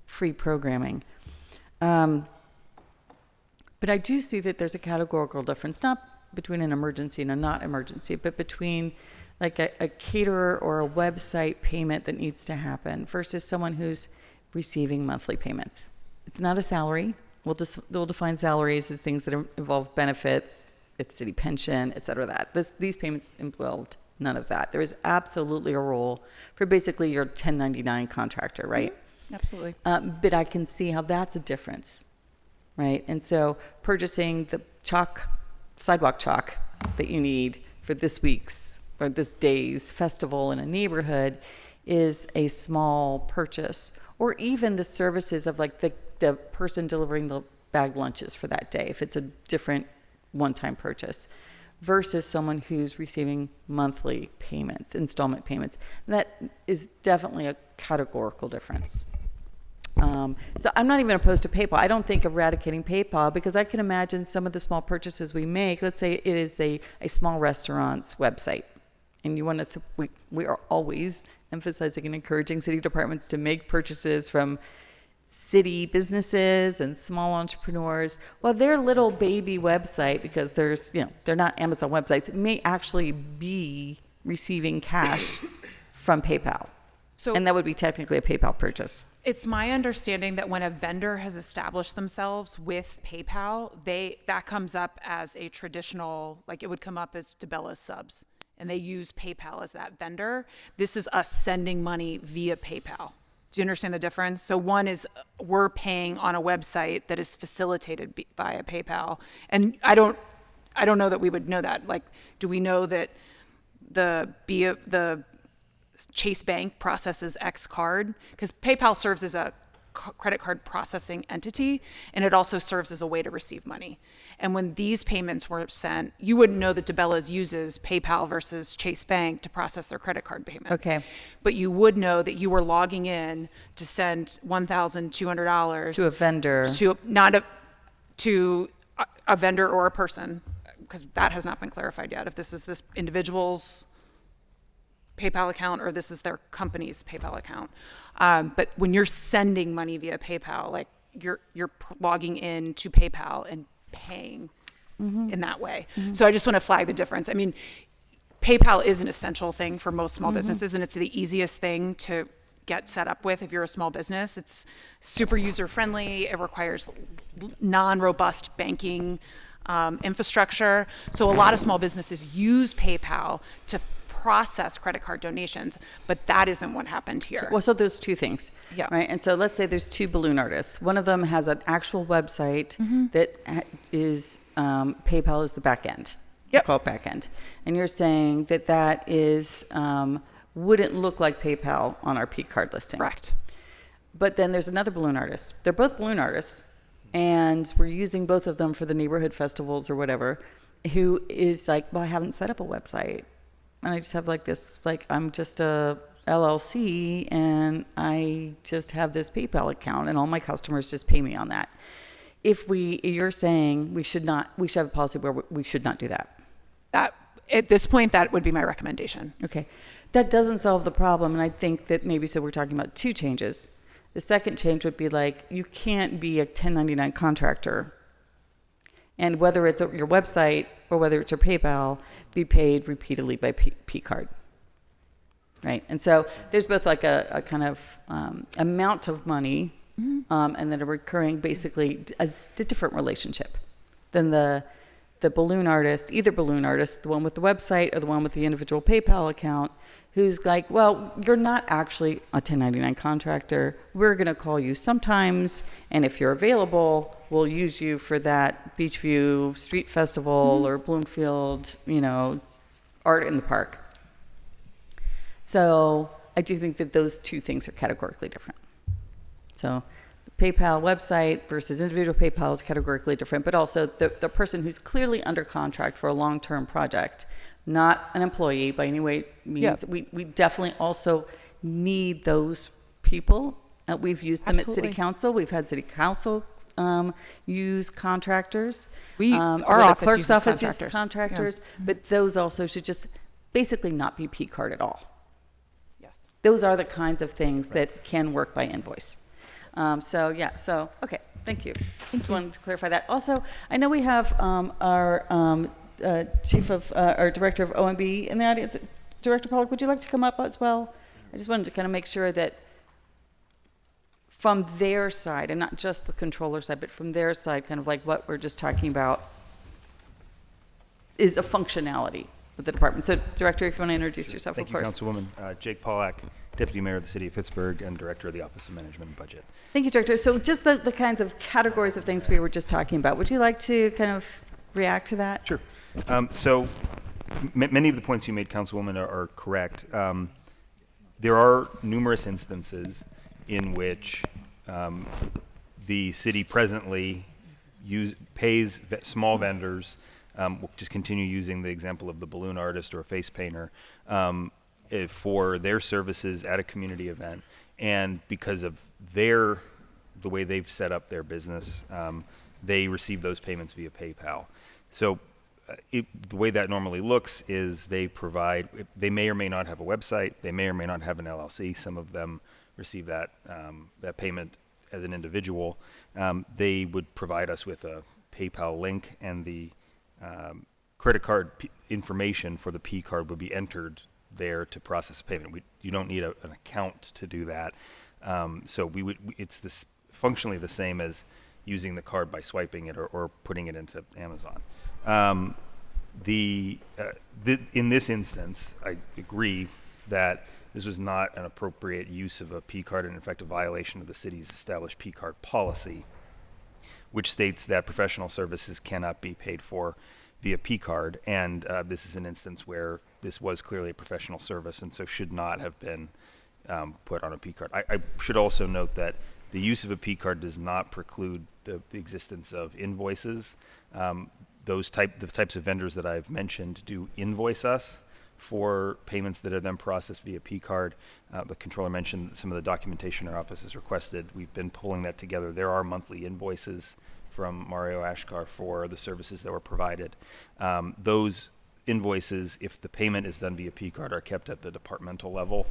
free programming. But I do see that there's a categorical difference, not between an emergency and a not emergency, but between a caterer or a website payment that needs to happen versus someone who's receiving monthly payments. It's not a salary. We'll define salaries as things that involve benefits, it's city pension, et cetera. These payments involved none of that. There is absolutely a role for basically your 1099 contractor, right? Mm-hmm. Absolutely. But I can see how that's a difference, right? And so purchasing the sidewalk chalk that you need for this week's or this day's festival in a neighborhood is a small purchase, or even the services of the person delivering the bagged lunches for that day, if it's a different one-time purchase, versus someone who's receiving monthly payments, installment payments. That is definitely a categorical difference. So I'm not even opposed to PayPal. I don't think eradicating PayPal, because I can imagine some of the small purchases we make. Let's say it is a small restaurant's website, and you want to, we are always emphasizing and encouraging city departments to make purchases from city businesses and small entrepreneurs. Well, their little baby website, because they're not Amazon websites, it may actually be receiving cash from PayPal. And that would be technically a PayPal purchase. It's my understanding that when a vendor has established themselves with PayPal, that comes up as a traditional, it would come up as DeBella's subs, and they use PayPal as that vendor. This is us sending money via PayPal. Do you understand the difference? So one is we're paying on a website that is facilitated via PayPal. And I don't know that we would know that. Do we know that the Chase Bank processes X card, because PayPal serves as a credit card processing entity, and it also serves as a way to receive money. And when these payments were sent, you wouldn't know that DeBellas uses PayPal versus Chase Bank to process their credit card payments. Okay. But you would know that you were logging in to send $1,200 To a vendor. To a vendor or a person, because that has not been clarified yet, if this is this individual's PayPal account or this is their company's PayPal account. But when you're sending money via PayPal, like you're logging in to PayPal and paying in that way. So I just want to flag the difference. I mean, PayPal is an essential thing for most small businesses, and it's the easiest thing to get set up with if you're a small business. It's super user friendly. It requires non-robust banking infrastructure. So a lot of small businesses use PayPal to process credit card donations, but that isn't what happened here. Well, so there's two things, Yeah. right? And so let's say there's two balloon artists. One of them has an actual website that is PayPal is the back end. Yep. Call it back end. And you're saying that that is wouldn't look like PayPal on our P card listing. Correct. But then there's another balloon artist. They're both balloon artists, and we're using both of them for the neighborhood festivals or whatever, who is like, well, I haven't set up a website. And I just have like this, like, I'm just a LLC and I just have this PayPal account and all my customers just pay me on that. You're saying we should have a policy where we should not do that. That, at this point, that would be my recommendation. Okay. That doesn't solve the problem. And I think that maybe, so we're talking about two changes. The second change would be like, you can't be a 1099 contractor. And whether it's your website or whether it's your PayPal, be paid repeatedly by P card, right? And so there's both like a kind of amount of money and then a recurring, basically a different relationship than the balloon artist, either balloon artist, the one with the website or the one with the individual PayPal account, who's like, well, you're not actually a 1099 contractor. We're going to call you sometimes, and if you're available, we'll use you for that Beachview Street Festival or Bloomfield, art in the park. So I do think that those two things are categorically different. So the PayPal website versus individual PayPal is categorically different, but also the person who's clearly under contract for a long-term project, not an employee by any way means. Yep. We definitely also need those people. We've used them Absolutely. at City Council. We've had City Council use contractors. Our the office clerk's uses office uses contractors. contractors, but those also should just basically not be P card at all. Yes. Those are the kinds of things that can work by invoice. Okay, thank you. Just wanted to clarify that. Also, I know we have our our director of OMB in the audience. Director Pollock, would you like to come up as well? I just wanted to kind of make sure that from their side, and not just the controller side, but from their side, kind of like what we're just talking about is a functionality with the department. So, Director, if you want to introduce yourself, Thank of you, course. Councilwoman. Jake Pollack, Deputy Mayor of the City of Pittsburgh and Director of the Office of Management and Budget. Thank you, Director. So just the kinds of categories of things we were just talking about. Would you like to kind of react to that? Sure. Many of the points you made, Councilwoman, are correct. There are numerous instances in which the city presently pays small vendors. We'll just continue using the example of the balloon artist or a face painter for their services at a community event. And because of the way they've set up their business, they receive those payments via PayPal. So the way that normally looks is they may or may not have a website, they may or may not have an LLC. Some of them receive that payment as an individual. They would provide us with a PayPal link, and the credit card information for the P card would be entered there to process payment. You don't need an account to do that. So it's functionally the same as using the card by swiping it or putting it into Amazon. In this instance, I agree that this was not an appropriate use of a P card and in fact a violation of the city's established P card policy, which states that professional services cannot be paid for via P card, and this is an instance where this was clearly a professional service, and so should not have been put on a P card. I should also note that the use of a P card does not preclude the existence of invoices. The types of vendors that I've mentioned do invoice us for payments that are then processed via P card. The controller mentioned some of the documentation our office has requested. We've been pulling that together. There are monthly invoices from Mario Ashkar for the services that were provided. Those invoices, if the payment is done via P card, are kept at the departmental level.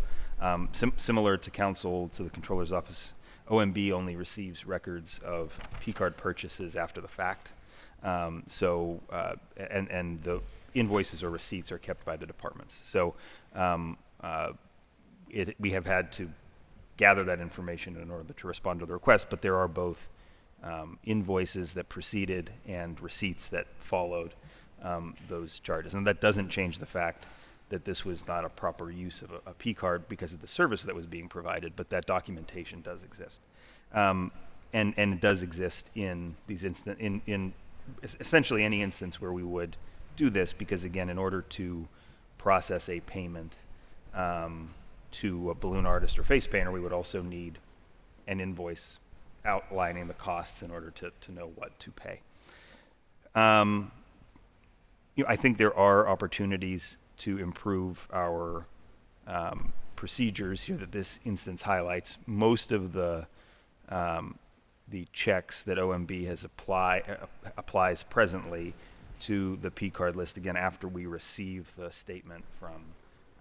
Similar to council, to the controller's office, OMB only receives records of P card purchases after the fact. And the invoices or receipts are kept by the departments. So we have had to gather that information in order to respond to the request, but there are both invoices that preceded and receipts that followed those charges. And that doesn't change the fact that this was not a proper use of a P card because of the service that was being provided, but that documentation does exist. And it does exist in these in essentially any instance where we would do this, because again, in order to process a payment to a balloon artist or face painter, we would also need an invoice outlining the costs in order to know what to pay. I think there are opportunities to improve our procedures here that this instance highlights. Most of the checks that OMB has applies presently to the P card list, again, after we receive the statement from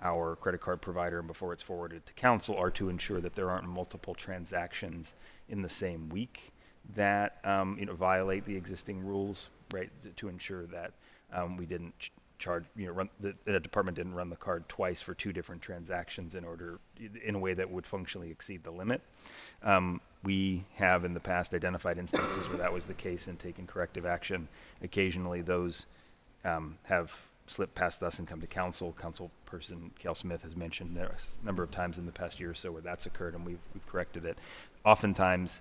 our credit card provider and before it's forwarded to council, are to ensure that there aren't multiple transactions in the same week that violate the existing rules, right? To ensure that we didn't charge, the department didn't run the card twice for two different transactions in a way that would functionally exceed the limit. We have in the past identified instances where that was the case and taken corrective action. Occasionally those have slipped past us and come to council. Councilperson Cal Smith has mentioned there a number of times in the past year or so where that's occurred, and we've corrected it. Oftentimes,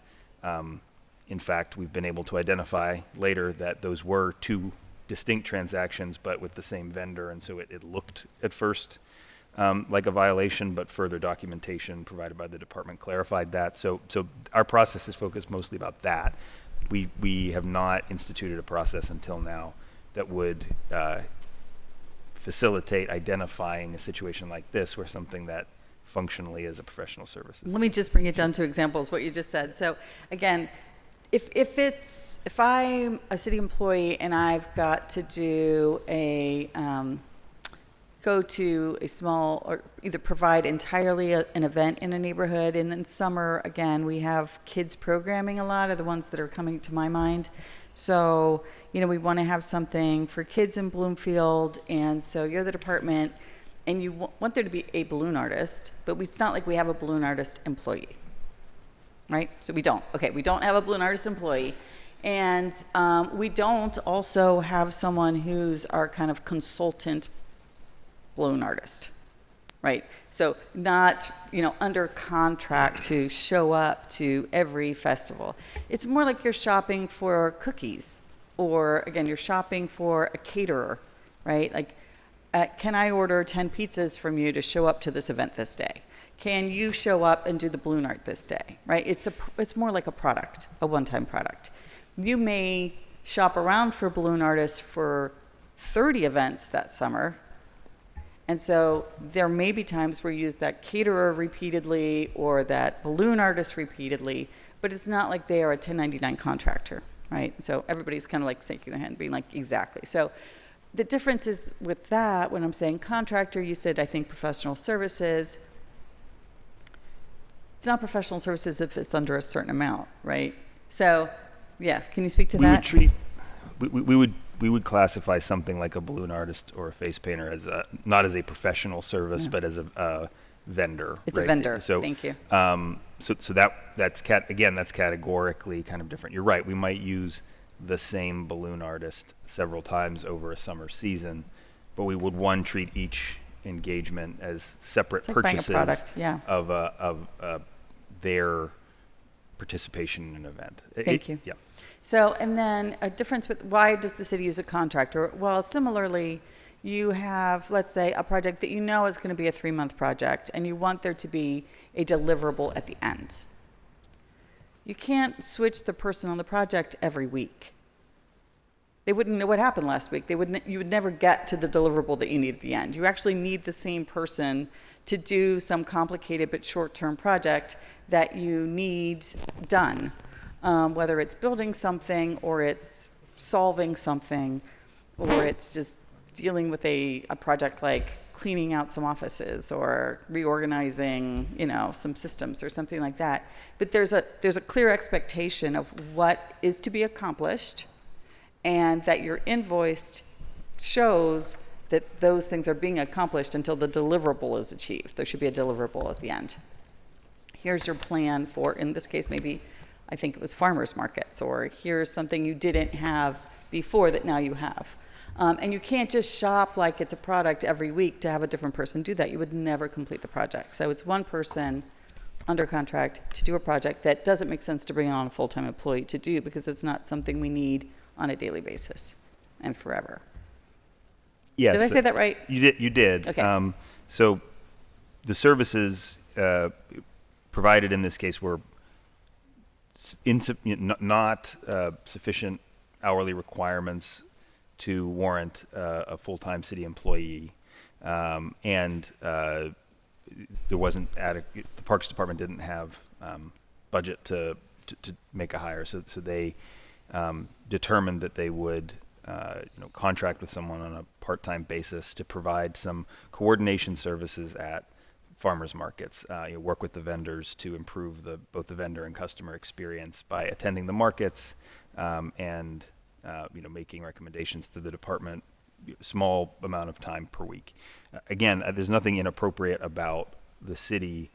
in fact, we've been able to identify later that those were two distinct transactions, but with the same vendor, and so it looked at first like a violation, but further documentation provided by the department clarified that. So our process is focused mostly about that. We have not instituted a process until now that would facilitate identifying a situation like this where something that functionally is a professional service. Let me just bring it down to examples, what you just said. So again, if I'm a city employee and I've got to do go to a small, or either provide entirely an event in a neighborhood, and then summer, again, we have kids programming a lot, are the ones that are coming to my mind. So, we want to have something for kids in Bloomfield, and so you're the department, and you want there to be a balloon artist, but it's not like we have a balloon artist employee, right? So we don't. Okay, we don't have a balloon artist employee, and we don't also have someone who's our kind of consultant balloon artist, right? So not, under contract to show up to every festival. It's more like you're shopping for cookies, or again, you're shopping for a caterer, right? Like, can I order 10 pizzas from you to show up to this event this day? Can you show up and do the balloon art this day, right? It's more like a product, a one-time product. You may shop around for balloon artists for 30 events that summer, and so there may be times where you use that caterer repeatedly or that balloon artist repeatedly, but it's not like they are a 1099 contractor, right? So everybody's kind of like shaking their head and being like, exactly. So the difference is with that, when I'm saying contractor, you said, I think, professional services. It's not professional services if it's under a certain amount, right? So, yeah, can you speak to that? We would classify something like a balloon artist or a face painter as not as a professional service, but as a vendor. It's right? a vendor. So, thank you. So that's categorically kind of different. You're right. We might use the same balloon artist several times over a summer season, but we would treat each engagement as separate purchases buying a product, yeah. of their participation in an event. Thank you. Yeah. So, and then a difference with why does the city use a contractor? Well, similarly, you have, let's say, a project that you know is going to be a 3-month project, and you want there to be a deliverable at the end. You can't switch the person on the project every week. They wouldn't know what happened last week. You would never get to the deliverable that you need at the end. You actually need the same person to do some complicated but short-term project that you need done. Whether it's building something, or it's solving something, or it's just dealing with a project like cleaning out some offices or reorganizing, some systems or something like that. But there's a clear expectation of what is to be accomplished, and that your invoiced shows that those things are being accomplished until the deliverable is achieved. There should be a deliverable at the end. Here's your plan for, in this case, maybe, I think it was farmers markets, or here's something you didn't have before that now you have. And you can't just shop like it's a product every week to have a different person do that. You would never complete the project. So it's one person under contract to do a project that doesn't make sense to bring on a full-time employee to do, because it's not something we need on a daily basis and forever. Yes. Did I say that right? You did. Okay. So the services provided in this case were not sufficient hourly requirements to warrant a full-time city employee, and there wasn't adequate. The Parks Department didn't have budget to make a hire, so they determined that they would contract with someone on a part-time basis to provide some coordination services at farmers markets. Work with the vendors to improve both the vendor and customer experience by attending the markets, and making recommendations to the department, small amount of time per week. Again, there's nothing inappropriate about the city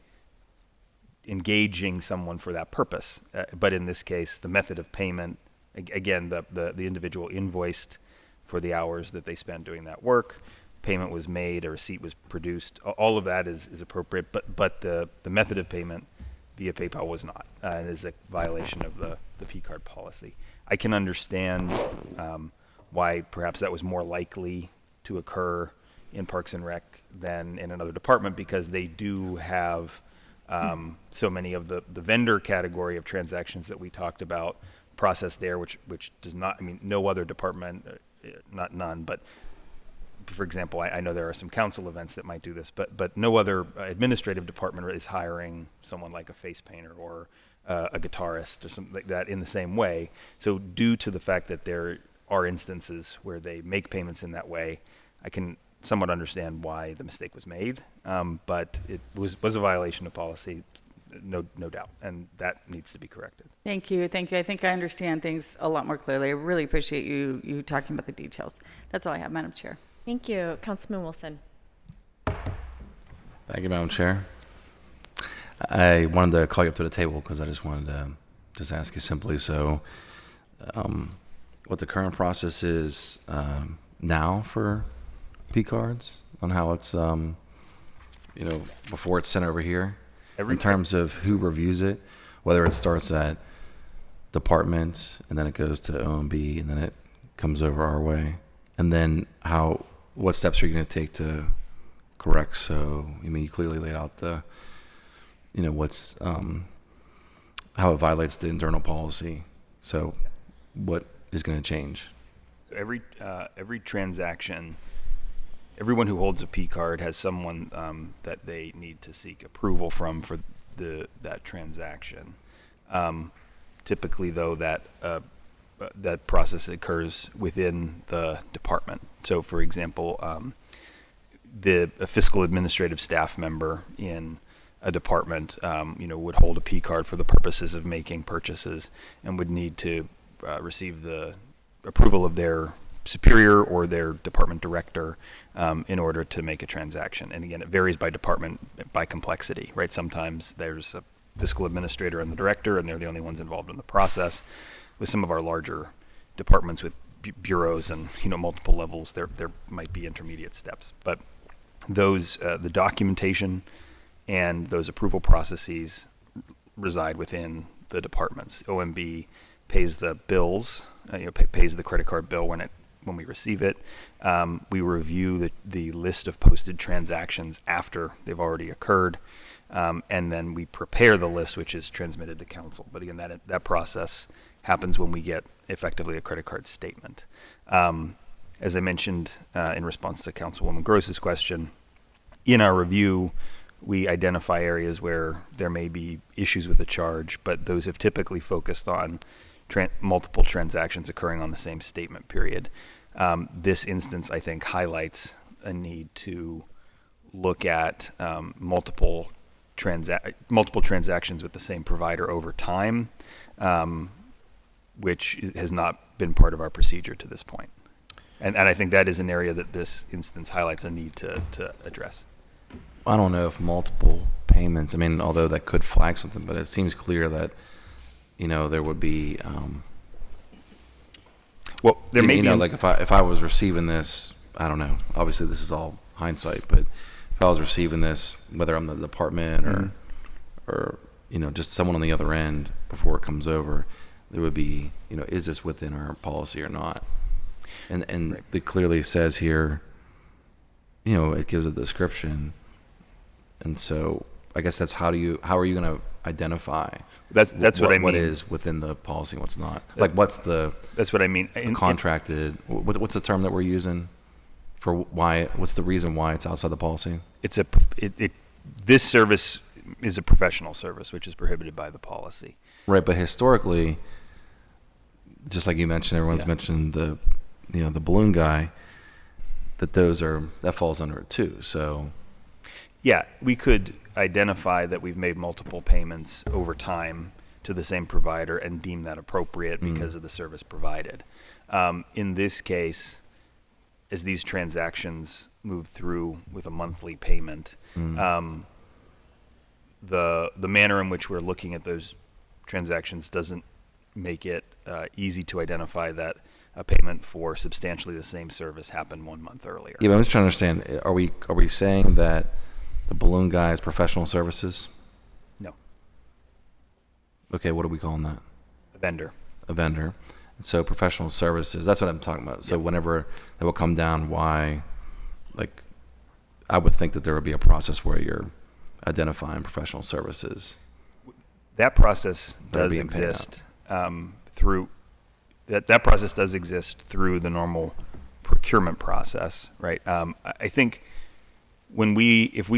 engaging someone for that purpose. But in this case, the method of payment, again, the individual invoiced for the hours that they spent doing that work. Payment was made, a receipt was produced. All of that is appropriate, but the method of payment via PayPal was not. It is a violation of the P card policy. I can understand why perhaps that was more likely to occur in Parks and Rec than in another department, because they do have so many of the vendor category of transactions that we talked about processed there, which does not, no other department, not none, but for example, I know there are some council events that might do this, but no other administrative department is hiring someone like a face painter or a guitarist or something like that in the same way. So due to the fact that there are instances where they make payments in that way, I can somewhat understand why the mistake was made, but it was a violation of policy, no doubt, and that needs to be corrected. Thank you. I think I understand things a lot more clearly. I really appreciate you talking about the details. That's all I have, Madam Chair. Thank you. Councilman Wilson. Thank you, Madam Chair. I wanted to call you up to the table because I just wanted to just ask you simply, so what the current process is now for P cards, on how it's, before it's sent over here, in terms of who reviews it, whether it starts at departments and then it goes to OMB and then it comes over our way, and then what steps are you going to take to correct? So, you clearly laid out what's, how it violates the internal policy. So what is going to change? So every transaction, everyone who holds a P card has someone that they need to seek approval from for that transaction. Typically, though, that process occurs within the department. So, for example, a fiscal administrative staff member in a department, would hold a P card for the purposes of making purchases and would need to receive the approval of their superior or their department director in order to make a transaction. And again, it varies by department, by complexity, right? Sometimes there's a fiscal administrator and the director, and they're the only ones involved in the process. With some of our larger departments with bureaus and multiple levels, there might be intermediate steps. But those the documentation and those approval processes reside within the departments. OMB pays the bills, pays the credit card bill when we receive it. We review the list of posted transactions after they've already occurred, and then we prepare the list, which is transmitted to council. But again, that process happens when we get effectively a credit card statement. As I mentioned in response to Councilwoman Gross's question, in our review, we identify areas where there may be issues with the charge, but those have typically focused on multiple transactions occurring on the same statement period. This instance, I think, highlights a need to look at multiple transactions with the same provider over time, which has not been part of our procedure to this point. And I think that is an area that this instance highlights a need to address. I don't know if multiple payments, I mean, although that could flag something, but it seems clear that, there would be, well, there may be, like if I was receiving this, I don't know, obviously this is all hindsight, but if I was receiving this, whether I'm the department or, just someone on the other end before it comes over, there would be, is this within our policy or not? And right. It clearly says here, it gives a description. And so I guess that's how are you going to identify that's what I mean. What is within the policy and what's not? Like that's what I mean. Contracted. What's the term that we're using for why? What's the reason why it's outside the policy? This service is a professional service, which is prohibited by the policy. Right, but historically, just like you mentioned, everyone's mentioned the balloon guy. That falls under it too. So. Yeah, we could identify that we've made multiple payments over time to the same provider and deem that appropriate because of the service provided. In this case, as these transactions move through with a monthly payment, the manner in which we're looking at those transactions doesn't make it easy to identify that a payment for substantially the same service happened 1 month earlier. Yeah, but I'm just trying to understand. Are we saying that the balloon guy is professional services? No. Okay, what are we calling that? A vendor. A vendor. And so professional services, that's what I'm talking about. So whenever that will come down, why, I would think that there would be a process where you're identifying professional services. That process does exist through the normal procurement process, right? I think if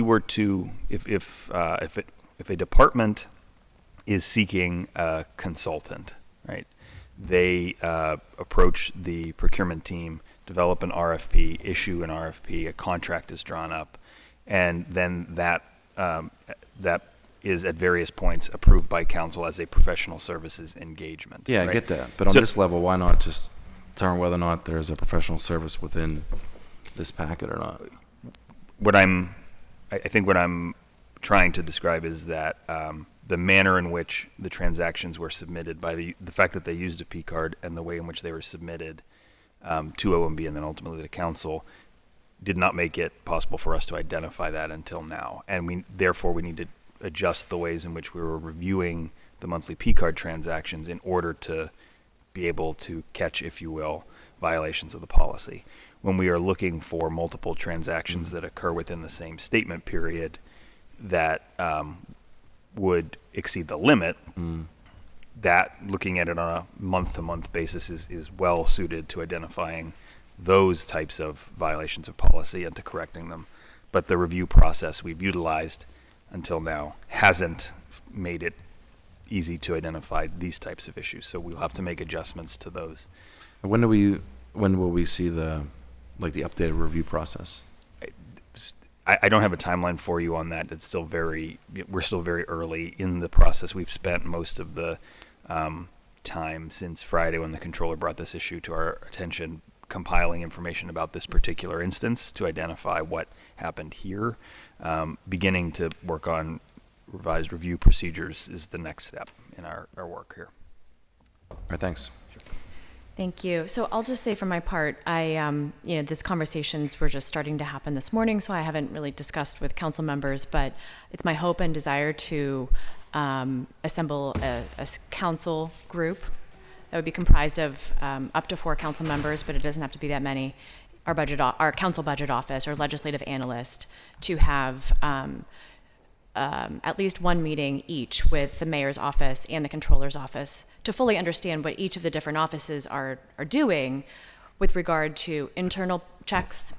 a department is seeking a consultant, right, they approach the procurement team, develop an RFP, issue an RFP, a contract is drawn up, and then that is at various points approved by council as a professional services engagement. Yeah, right? I get that. But on this level, why not just determine whether or not there's a professional service within this packet or not? I think what I'm trying to describe is that the manner in which the transactions were submitted, by the fact that they used a P card and the way in which they were submitted to OMB and then ultimately to council, did not make it possible for us to identify that until now. And therefore we need to adjust the ways in which we were reviewing the monthly P card transactions in order to be able to catch, if you will, violations of the policy. When we are looking for multiple transactions that occur within the same statement period that would exceed the limit, that looking at it on a month-to-month basis is well suited to identifying those types of violations of policy and to correcting them. But the review process we've utilized until now hasn't made it easy to identify these types of issues. So we'll have to make adjustments to those. When will we see the updated review process? I don't have a timeline for you on that. We're still very early in the process. We've spent most of the time since Friday when the controller brought this issue to our attention, compiling information about this particular instance to identify what happened here. Beginning to work on revised review procedures is the next step in our work here. All right, thanks. Sure. Thank you. So I'll just say for my part, these conversations were just starting to happen this morning, so I haven't really discussed with council members, but it's my hope and desire to assemble a council group that would be comprised of up to 4 council members, but it doesn't have to be that many, our council budget office or legislative analyst, to have at least one meeting each with the mayor's office and the controller's office to fully understand what each of the different offices are doing with regard to internal checks,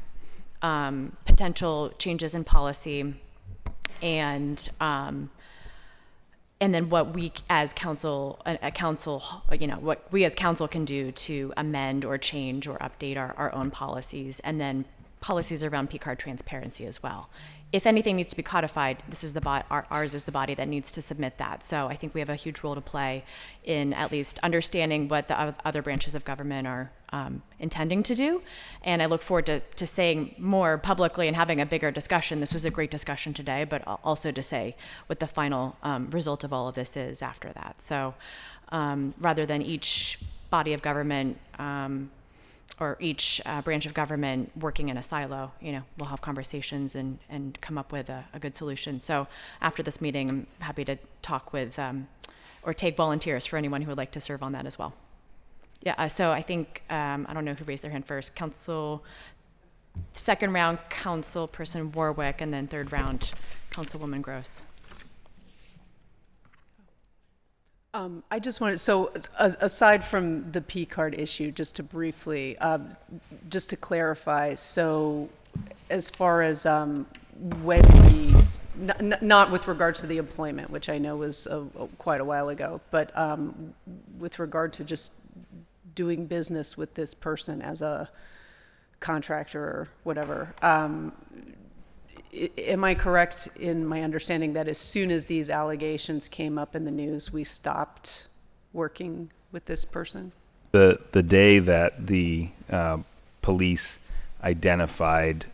potential changes in policy, and then what we as council, what we as council can do to amend or change or update our own policies, and then policies around P-card transparency as well. If anything needs to be codified, this is ours is the body that needs to submit that. So I think we have a huge role to play in at least understanding what the other branches of government are intending to do. And I look forward to saying more publicly and having a bigger discussion. This was a great discussion today, but also to say what the final result of all of this is after that. So rather than each body of government or each branch of government working in a silo, we'll have conversations and come up with a good solution. So after this meeting, I'm happy to talk with or take volunteers for anyone who would like to serve on that as well. Yeah, so I think, I don't know who raised their hand first, second round, Councilperson Warwick, and then third round, Councilwoman Gross. I just wanted, so aside from the P-card issue, just to briefly, just to clarify, so as far as when these, not with regards to the employment, which I know was quite a while ago, but with regard to just doing business with this person as a contractor or whatever, am I correct in my understanding that as soon as these allegations came up in the news, we stopped working with this person? The day that the police identified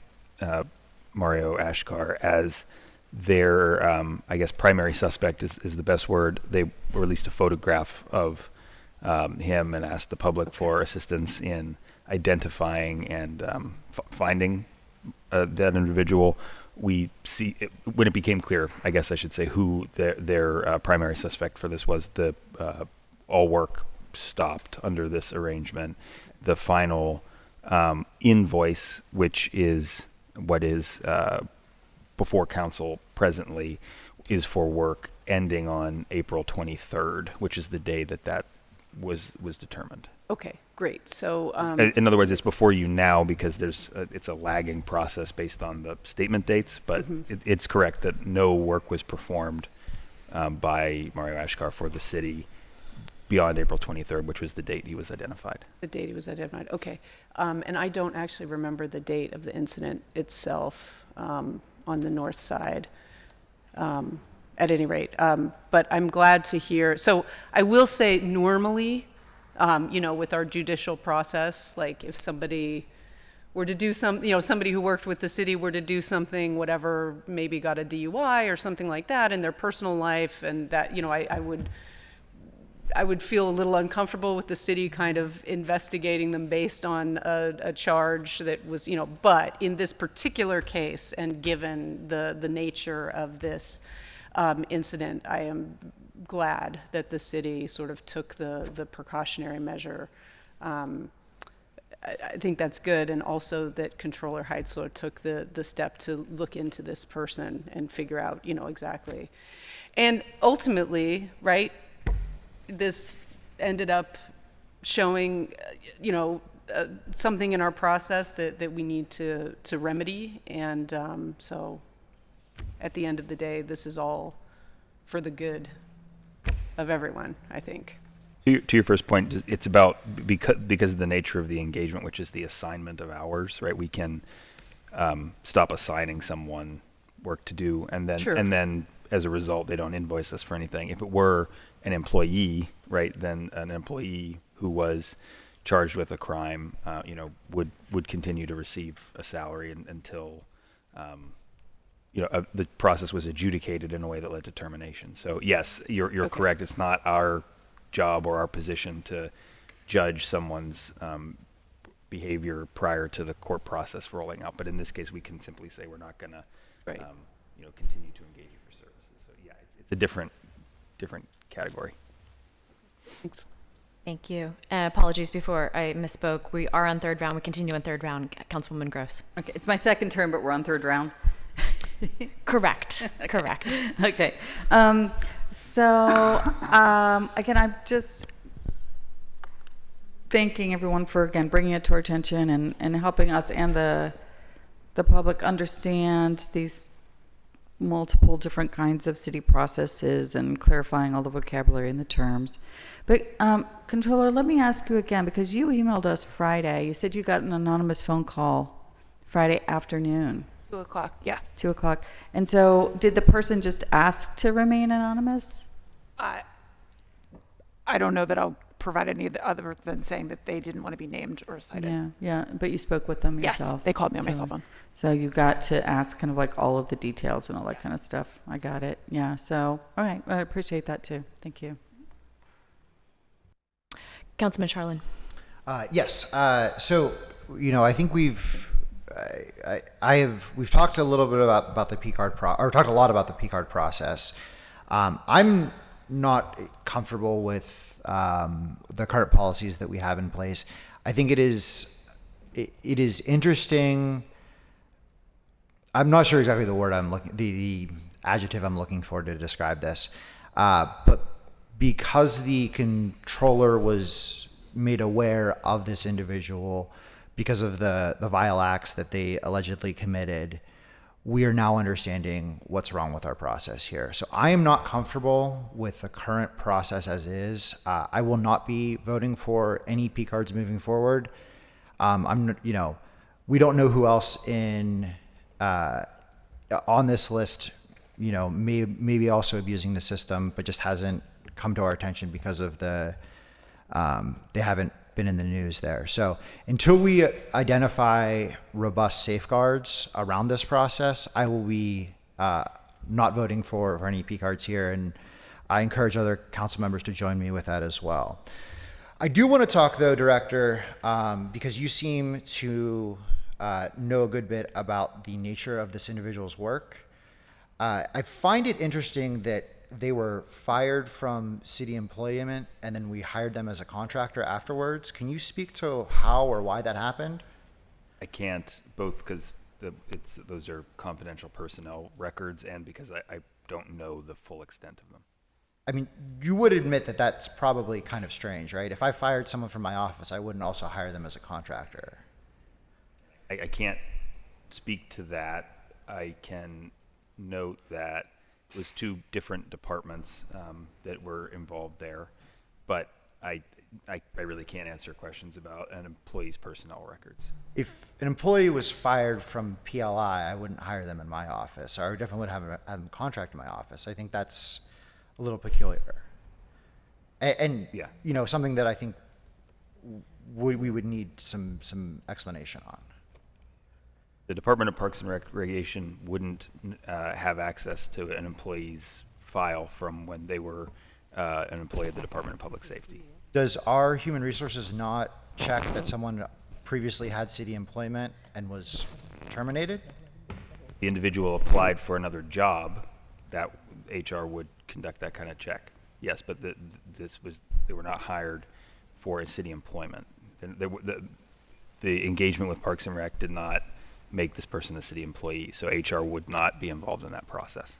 Mario Ashkar as their, I guess, primary suspect is the best word, they released a photograph of him and asked the public for assistance in identifying and finding that individual. We see when it became clear, I guess I should say, who their primary suspect for this was. All work stopped under this arrangement. The final invoice, which is what is before council presently, is for work ending on April 23rd, which is the day that was determined. Okay, great. So, in other words, it's before you now because it's a lagging process based on the statement dates. But it's correct that no work was performed by Mario Ashkar for the city beyond April 23rd, which was the date he was identified. The date he was identified. Okay, and I don't actually remember the date of the incident itself on the north side. At any rate, but I'm glad to hear. So I will say, normally, with our judicial process, like if somebody were to do somebody who worked with the city were to do something, whatever, maybe got a DUI or something like that in their personal life, and that, I would feel a little uncomfortable with the city kind of investigating them based on a charge that was, but in this particular case, and given the nature of this incident, I am glad that the city sort of took the precautionary measure. I think that's good, and also that Controller Heitzler took the step to look into this person and figure out, exactly. And ultimately, right, this ended up showing, something in our process that we need to remedy, and so at the end of the day, this is all for the good of everyone, I think. To your first point, it's about because of the nature of the engagement, which is the assignment of hours, right? We can stop assigning someone work to do, and then as a result, they don't invoice us for anything. If it were an employee, right, then an employee who was charged with a crime, would continue to receive a salary until the process was adjudicated in a way that led to termination. So yes, you're correct. It's not our job or our position to judge someone's behavior prior to the court process rolling out. But in this case, we can simply say we're not going to, continue to engage you for services. So yeah, it's a different category. Thanks. Thank you. Apologies before I misspoke. We are on third round. We continue on third round. Councilwoman Gross. Okay, it's my second term, but we're on third round. Correct. Correct. Okay. Again, I'm just thanking everyone for, again, bringing it to our attention and helping us and the public understand these multiple different kinds of city processes and clarifying all the vocabulary and the terms. But Controller, let me ask you again, because you emailed us Friday. You said you got an anonymous phone call Friday afternoon. 2 o'clock, yeah. 2 o'clock. And so did the person just ask to remain anonymous? I don't know that I'll provide any other than saying that they didn't want to be named or cited. Yeah. But you spoke with them Yes, yourself. they called me on my cell phone. So you got to ask kind of like all of the details and all that kind of stuff. I got it. Yeah. So, all right. I appreciate that too. Thank you. Councilman Charlin. Yes. So, I think we've talked a little bit about the P card talked a lot about the P card process. I'm not comfortable with the current policies that we have in place. I think it is interesting. I'm not sure exactly the adjective I'm looking for to describe this, but because the controller was made aware of this individual because of the vile acts that they allegedly committed, we are now understanding what's wrong with our process here. So I am not comfortable with the current process as is. I will not be voting for any P cards moving forward. We don't know who else on this list, maybe also abusing the system, but just hasn't come to our attention because of they haven't been in the news there. So until we identify robust safeguards around this process, I will be not voting for any P cards here, and I encourage other council members to join me with that as well. I do want to talk, though, Director, because you seem to know a good bit about the nature of this individual's work. I find it interesting that they were fired from city employment and then we hired them as a contractor afterwards. Can you speak to how or why that happened? I can't, both because those are confidential personnel records and because I don't know the full extent of them. I mean, you would admit that that's probably kind of strange, right? If I fired someone from my office, I wouldn't also hire them as a contractor. I can't speak to that. I can note that it was two different departments that were involved there, but I really can't answer questions about an employee's personnel records. If an employee was fired from PLI, I wouldn't hire them in my office, or I definitely would have them contract in my office. I think that's a little peculiar. And yeah. Something that I think we would need some explanation on. The Department of Parks and Recreation wouldn't have access to an employee's file from when they were an employee of the Department of Public Safety. Does our human resources not check that someone previously had city employment and was terminated? The individual applied for another job, that HR would conduct that kind of check. Yes, but they were not hired for a city employment. The engagement with Parks and Rec did not make this person a city employee, so HR would not be involved in that process.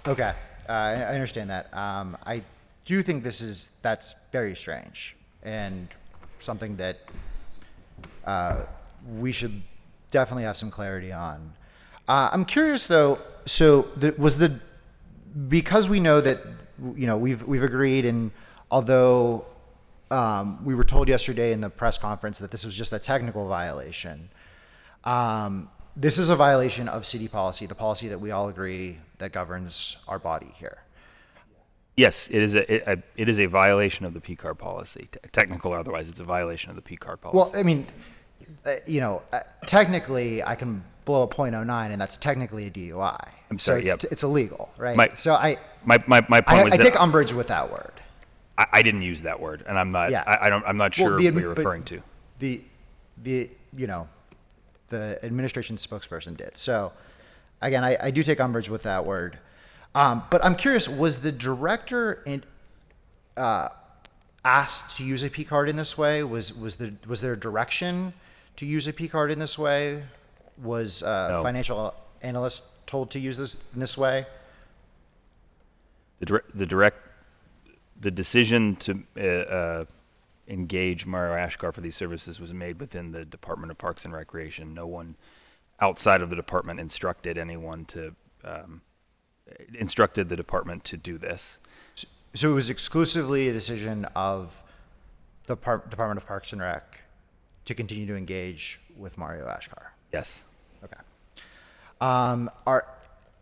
Okay, I understand that. I do think that's very strange and something that we should definitely have some clarity on. I'm curious though. So because we know that we've agreed, and although we were told yesterday in the press conference that this was just a technical violation. This is a violation of city policy, the policy that we all agree that governs our body here. Yes, it is a violation of the P card policy. Technical or otherwise, it's a violation of the P card policy. Well, I mean, technically, I can blow a .09, and that's technically a DUI. I'm sorry. So it's illegal, right? My point was I take umbrage with that word. I didn't use that word, and I'm not. Yeah. I'm not sure what you're referring to. The administration spokesperson did. So, again, I do take umbrage with that word. But I'm curious, was the director asked to use a P card in this way? Was there a direction to use a P card in this way? Was No. financial analyst told to use this in this way? The decision to engage Mario Ashkar for these services was made within the Department of Parks and Recreation. No one outside of the department instructed anyone to instructed the department to do this. So it was exclusively a decision of the Department of Parks and Rec to continue to engage with Mario Ashkar? Yes. Okay. Are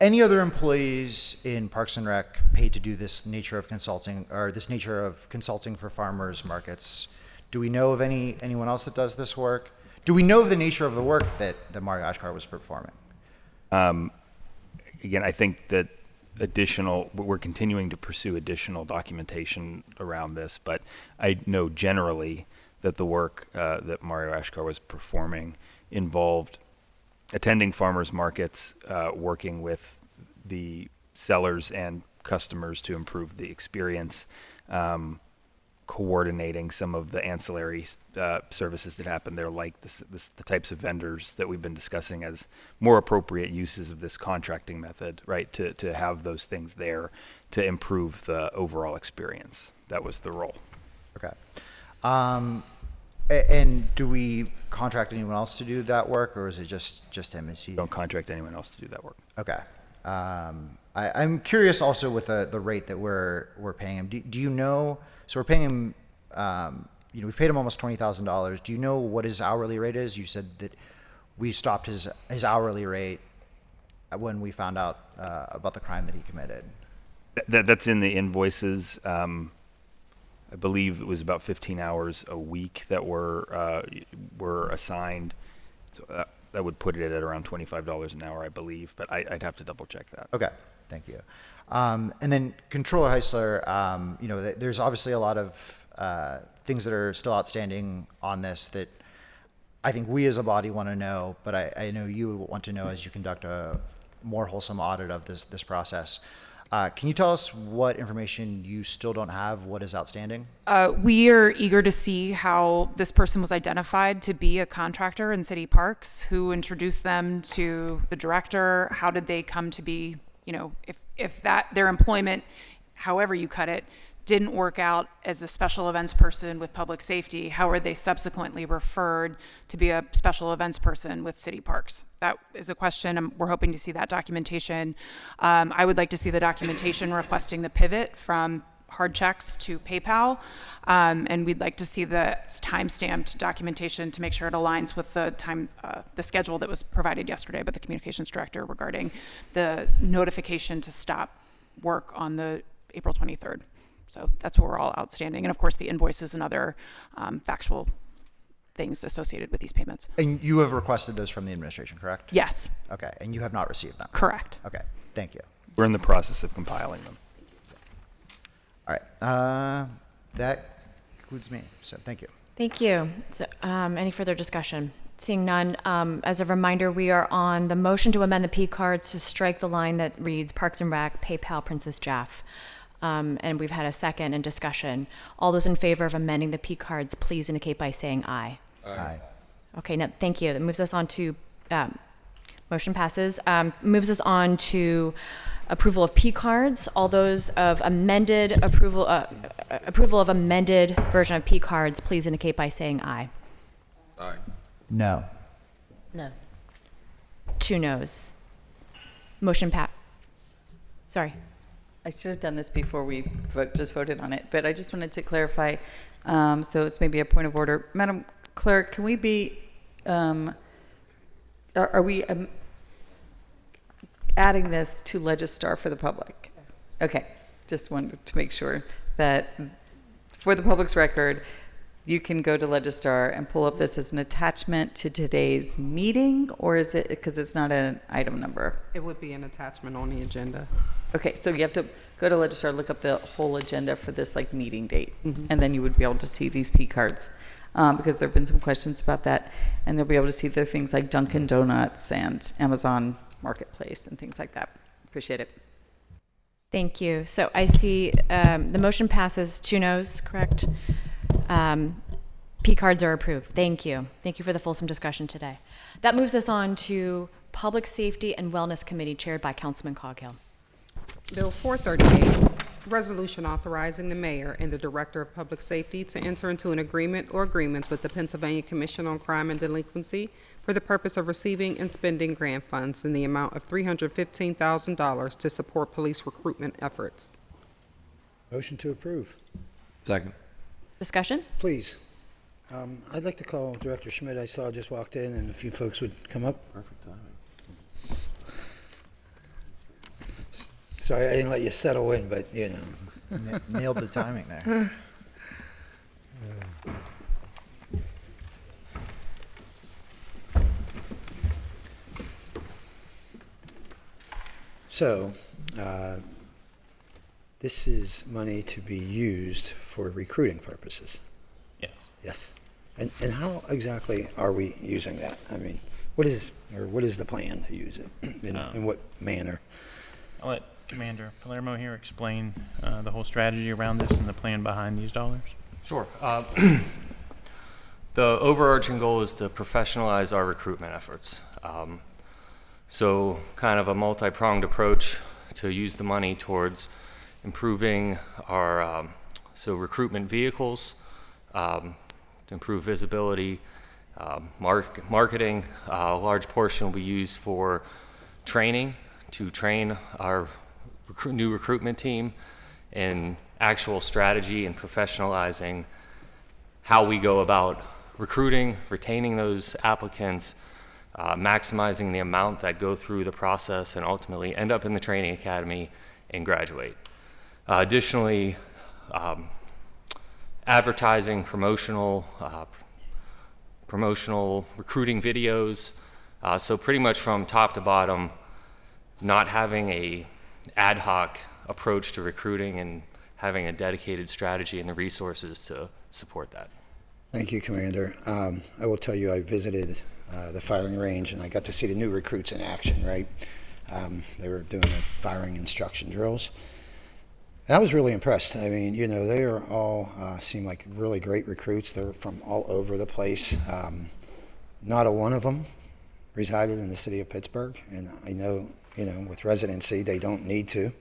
any other employees in Parks and Rec paid to do this nature of consulting, or this nature of consulting for farmers markets? Do we know of anyone else that does this work? Do we know the nature of the work that Mario Ashkar was performing? Again, I think that we're continuing to pursue additional documentation around this, but I know generally that the work that Mario Ashkar was performing involved attending farmers markets, working with the sellers and customers to improve the experience, coordinating some of the ancillary services that happen there, like the types of vendors that we've been discussing as more appropriate uses of this contracting method, right? To have those things there to improve the overall experience. That was the role. Okay. And do we contract anyone else to do that work, or is it just him? Is he? Don't contract anyone else to do that work. Okay. I'm curious also with the rate that we're paying him. Do you know? So we're paying him. We've paid him almost $20,000. Do you know what his hourly rate is? You said that we stopped his hourly rate when we found out about the crime that he committed. That's in the invoices. I believe it was about 15 hours a week that were assigned. So that would put it at around $25 an hour, I believe. But I'd have to double check that. Okay, thank you. And then Controller Heisler, there's obviously a lot of things that are still outstanding on this that I think we as a body want to know, but I know you want to know as you conduct a more wholesome audit of this process. Can you tell us what information you still don't have? What is outstanding? We are eager to see how this person was identified to be a contractor in city parks, who introduced them to the director. How did they come to be, if their employment, however you cut it, didn't work out as a special events person with public safety, how are they subsequently referred to be a special events person with city parks? That is a question. We're hoping to see that documentation. I would like to see the documentation requesting the pivot from hard checks to PayPal. And we'd like to see the time-stamped documentation to make sure it aligns with the the schedule that was provided yesterday by the communications director regarding the notification to stop work on the April 23rd. So that's what we're all outstanding. And of course, the invoices and other factual things associated with these payments. And you have requested those from the administration, correct? Yes. Okay, and you have not received them? Correct. Okay, thank you. We're in the process of compiling them. All right, that concludes me, so thank you. Thank you. So, any further discussion? Seeing none, as a reminder, we are on the motion to amend the P cards to strike the line that reads Parks and Rec, PayPal, Princess Jeff. And we've had a second in discussion. All those in favor of amending the P cards, please indicate by saying aye. Aye. Okay, no, thank you. That moves us on to, motion passes. Moves us on to approval of P cards. All those of amended approval of amended version of P cards, please indicate by saying aye. Aye. No. No. 2 noes. Motion sorry. I should have done this before we just voted on it, but I just wanted to clarify. So it's maybe a point of order. Madam Clerk, can we be, are we adding this to Legistar for the public? Yes. Okay, just wanted to make sure that for the public's record, you can go to Legistar and pull up this as an attachment to today's meeting, or is it because it's not an item number? It would be an attachment on the agenda. Okay, so you have to go to Legistar, look up the whole agenda for this meeting date, and then you would be able to see these P cards, because there have been some questions about that, and they'll be able to see the things like Dunkin' Donuts and Amazon Marketplace and things like that. Appreciate it. Thank you. So I see the motion passes 2 noes, correct? P cards are approved. Thank you. Thank you for the fulsome discussion today. That moves us on to Public Safety and Wellness Committee chaired by Councilman Coghill. Bill 438, resolution authorizing the mayor and the director of public safety to enter into an agreement or agreements with the Pennsylvania Commission on Crime and Delinquency for the purpose of receiving and spending grant funds in the amount of $315,000 to support police recruitment efforts. Motion to approve. Second. Discussion? Please. I'd like to call Director Schmidt. I saw just walked in, and a few folks would come up. Perfect timing. Sorry, I didn't let you settle in, but, you know. Nailed the timing there. So, this is money to be used for recruiting purposes. Yes. Yes. And how exactly are we using that? I mean, what is the plan to use it? In what manner? I'll let Commander Palermo here explain the whole strategy around this and the plan behind these dollars. Sure. The overarching goal is to professionalize our recruitment efforts. So kind of a multi-pronged approach to use the money towards improving our recruitment vehicles, to improve visibility, marketing. A large portion will be used for training, to train our new recruitment team in actual strategy and professionalizing how we go about recruiting, retaining those applicants, maximizing the amount that go through the process and ultimately end up in the training academy and graduate. Additionally, advertising, promotional recruiting videos. So pretty much from top to bottom, not having a ad hoc approach to recruiting and having a dedicated strategy and the resources to support that. Thank you, Commander. I will tell you, I visited the firing range and I got to see the new recruits in action, right? They were doing the firing instruction drills. And I was really impressed. I mean, you know, they are all seem like really great recruits. They're from all over the place. Not a one of them resided in the city of Pittsburgh, and I know, you know, with residency, they don't need to.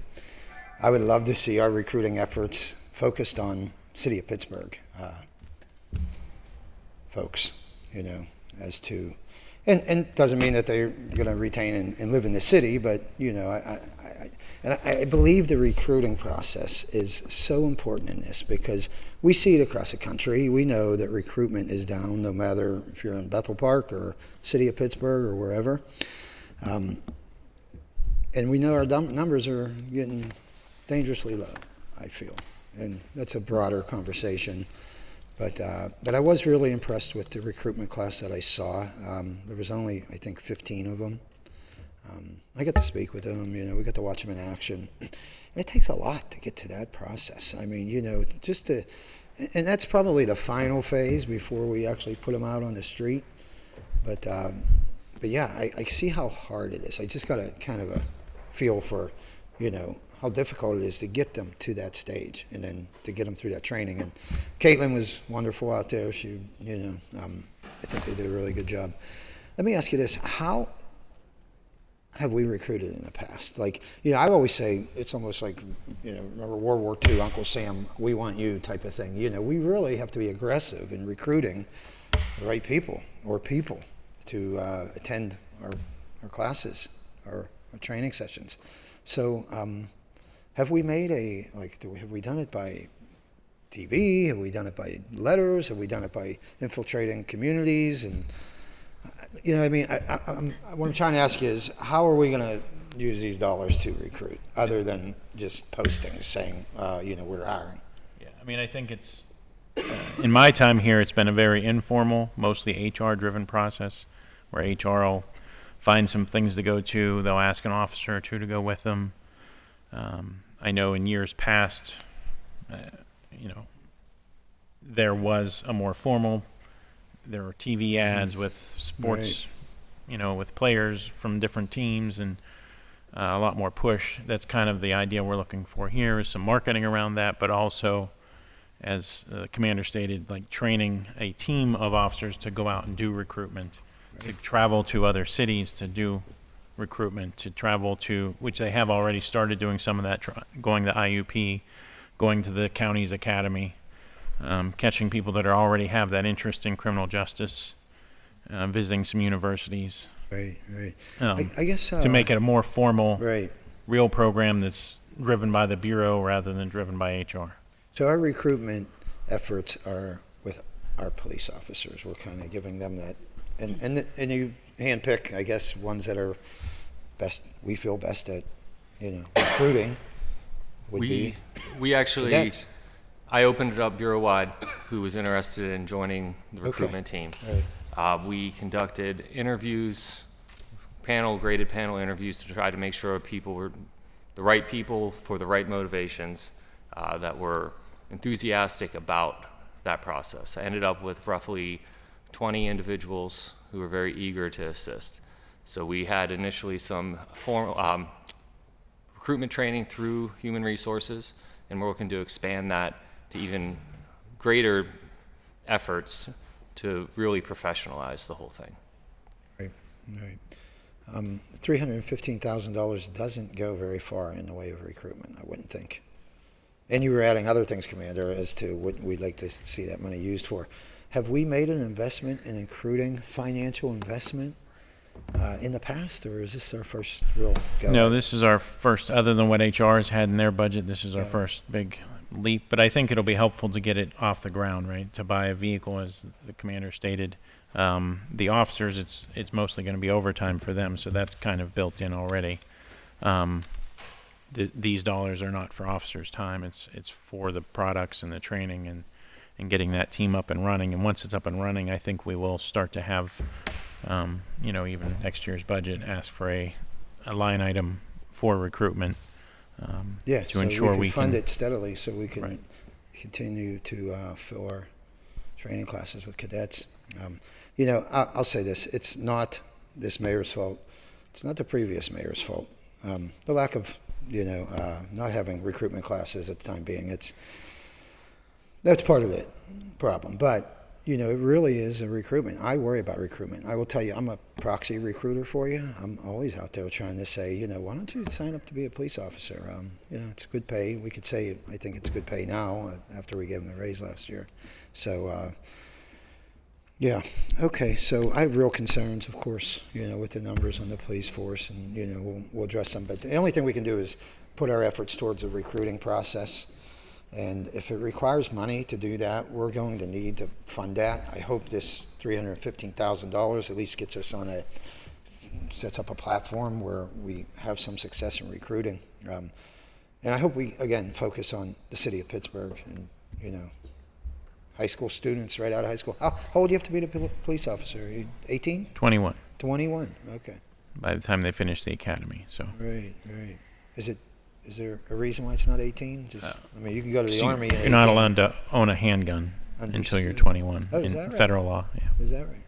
I would love to see our recruiting efforts focused on city of Pittsburgh folks, you know, as to, and doesn't mean that they're going to retain and live in the city, but, you know, I believe the recruiting process is so important in this because we see it across the country. We know that recruitment is down no matter if you're in Bethel Park or city of Pittsburgh or wherever. And we know our numbers are getting dangerously low, I feel. And that's a broader conversation. But I was really impressed with the recruitment class that I saw. There was only, I think, 15 of them. I got to speak with them, you know, we got to watch them in action. And it takes a lot to get to that process. I mean, you know, just to, and that's probably the final phase before we actually put them out on the street. But yeah, I see how hard it is. I just got a kind of a feel for, you know, how difficult it is to get them to that stage and then to get them through that training. And Caitlin was wonderful out there. She, you know, I think they did a really good job. Let me ask you this. How have we recruited in the past? Like, you know, I always say it's almost like, you know, remember World War II, Uncle Sam, we want you type of thing. You know, we really have to be aggressive in recruiting the right people or people to attend our classes or our training sessions. So have we made have we done it by TV? Have we done it by letters? Have we done it by infiltrating communities? And you know, I mean, what I'm trying to ask you is, how are we going to use these dollars to recruit, other than just postings saying, you know, we're hiring? Yeah, I mean, I think it's, in my time here, it's been a very informal, mostly HR-driven process, where HR will find some things to go to. They'll ask an officer or two to go with them. I know in years past, you know, there was a more formal. There were TV ads with sports, you know, with players from different teams, and a lot more push. That's kind of the idea we're looking for here, is some marketing around that, but also as the commander stated, like training a team of officers to go out and do recruitment, to travel to other cities to do recruitment, to travel to, which they have already started doing some of that, going to IUP, going to the county's academy, catching people that already have that interest in criminal justice, visiting some universities. Right, right. I guess to make it a more formal, right, real program that's driven by the Bureau rather than driven by HR. So our recruitment efforts are with our police officers. We're kind of giving them that, and you handpick, I guess, ones that are best. We feel best at, recruiting. We actually, cadets. I opened it up bureau-wide, who was interested in joining the recruitment team. Right. We conducted interviews, graded panel interviews to try to make sure people were the right people for the right motivations, that were enthusiastic about that process. I ended up with roughly 20 individuals who were very eager to assist. So we had initially some formal recruitment training through Human Resources, and we're looking to expand that to even greater efforts to really professionalize the whole thing. Right, right. $315,000 doesn't go very far in the way of recruitment, I wouldn't think. And you were adding other things, Commander, as to what we'd like to see that money used for. Have we made an investment in recruiting, financial investment, in the past, or is this our first real go? No, this is our first, other than what HR has had in their budget, this is our first big leap. But I think it'll be helpful to get it off the ground, right? To buy a vehicle, as the commander stated. The officers, it's mostly going to be overtime for them, so that's kind of built in already. These dollars are not for officers' time. It's for the products and the training and getting that team up and running. And once it's up and running, I think we will start to have, even next year's budget ask for a line item for recruitment. Yeah, to ensure we can fund it steadily, so we can continue to fill our training classes with cadets. I'll say this: it's not this mayor's fault. It's not the previous mayor's fault. The lack of, not having recruitment classes at the time being, that's part of the problem. But, it really is a recruitment. I worry about recruitment. I will tell you, I'm a proxy recruiter for you. I'm always out there trying to say, why don't you sign up to be a police officer? It's good pay. We could say, I think it's good pay now after we gave them a raise last year. So, yeah. Okay. So I have real concerns, of course, with the numbers on the police force, and, we'll address them. But the only thing we can do is put our efforts towards a recruiting process. And if it requires money to do that, we're going to need to fund that. I hope this $315,000 at least gets us sets up a platform where we have some success in recruiting. And I hope we, again, focus on the city of Pittsburgh and, high school students right out of high school. How old do you have to be to be a police officer? Are you 18? 21. 21, okay. By the time they finish the academy, so. Right. Is there a reason why it's not 18? You can go to the Army at 18. You're not allowed to own a handgun until you're 21 is in that right? federal law. Yeah. Is that right?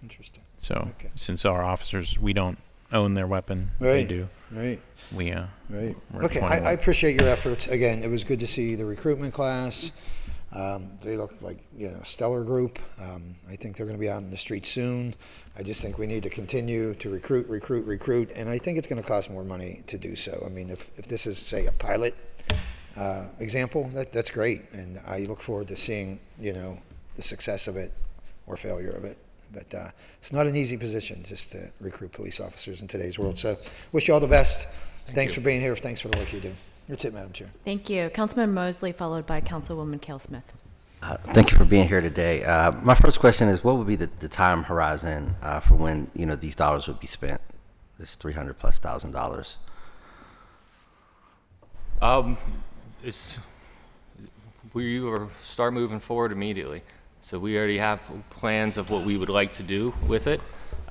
Interesting. So, since our officers, we don't own their weapon, they do. Right. We, right. we're Okay, 21. I appreciate your efforts. Again, it was good to see the recruitment class. They look like, a stellar group. I think they're going to be out in the street soon. I just think we need to continue to recruit, and I think it's going to cost more money to do so. I mean, if this is, say, a pilot example, that's great, and I look forward to seeing, the success of it or failure of it. But it's not an easy position just to recruit police officers in today's world. So wish you all the best. Thanks for being here. Thanks for the work you do. That's it, Madam Chair. Thank you. Councilman Mosley, followed by Councilwoman Cale Smith. Thank you for being here today. My first question is, what would be the time horizon for when these dollars would be spent? This $300,000+. We will start moving forward immediately. So we already have plans of what we would like to do with it.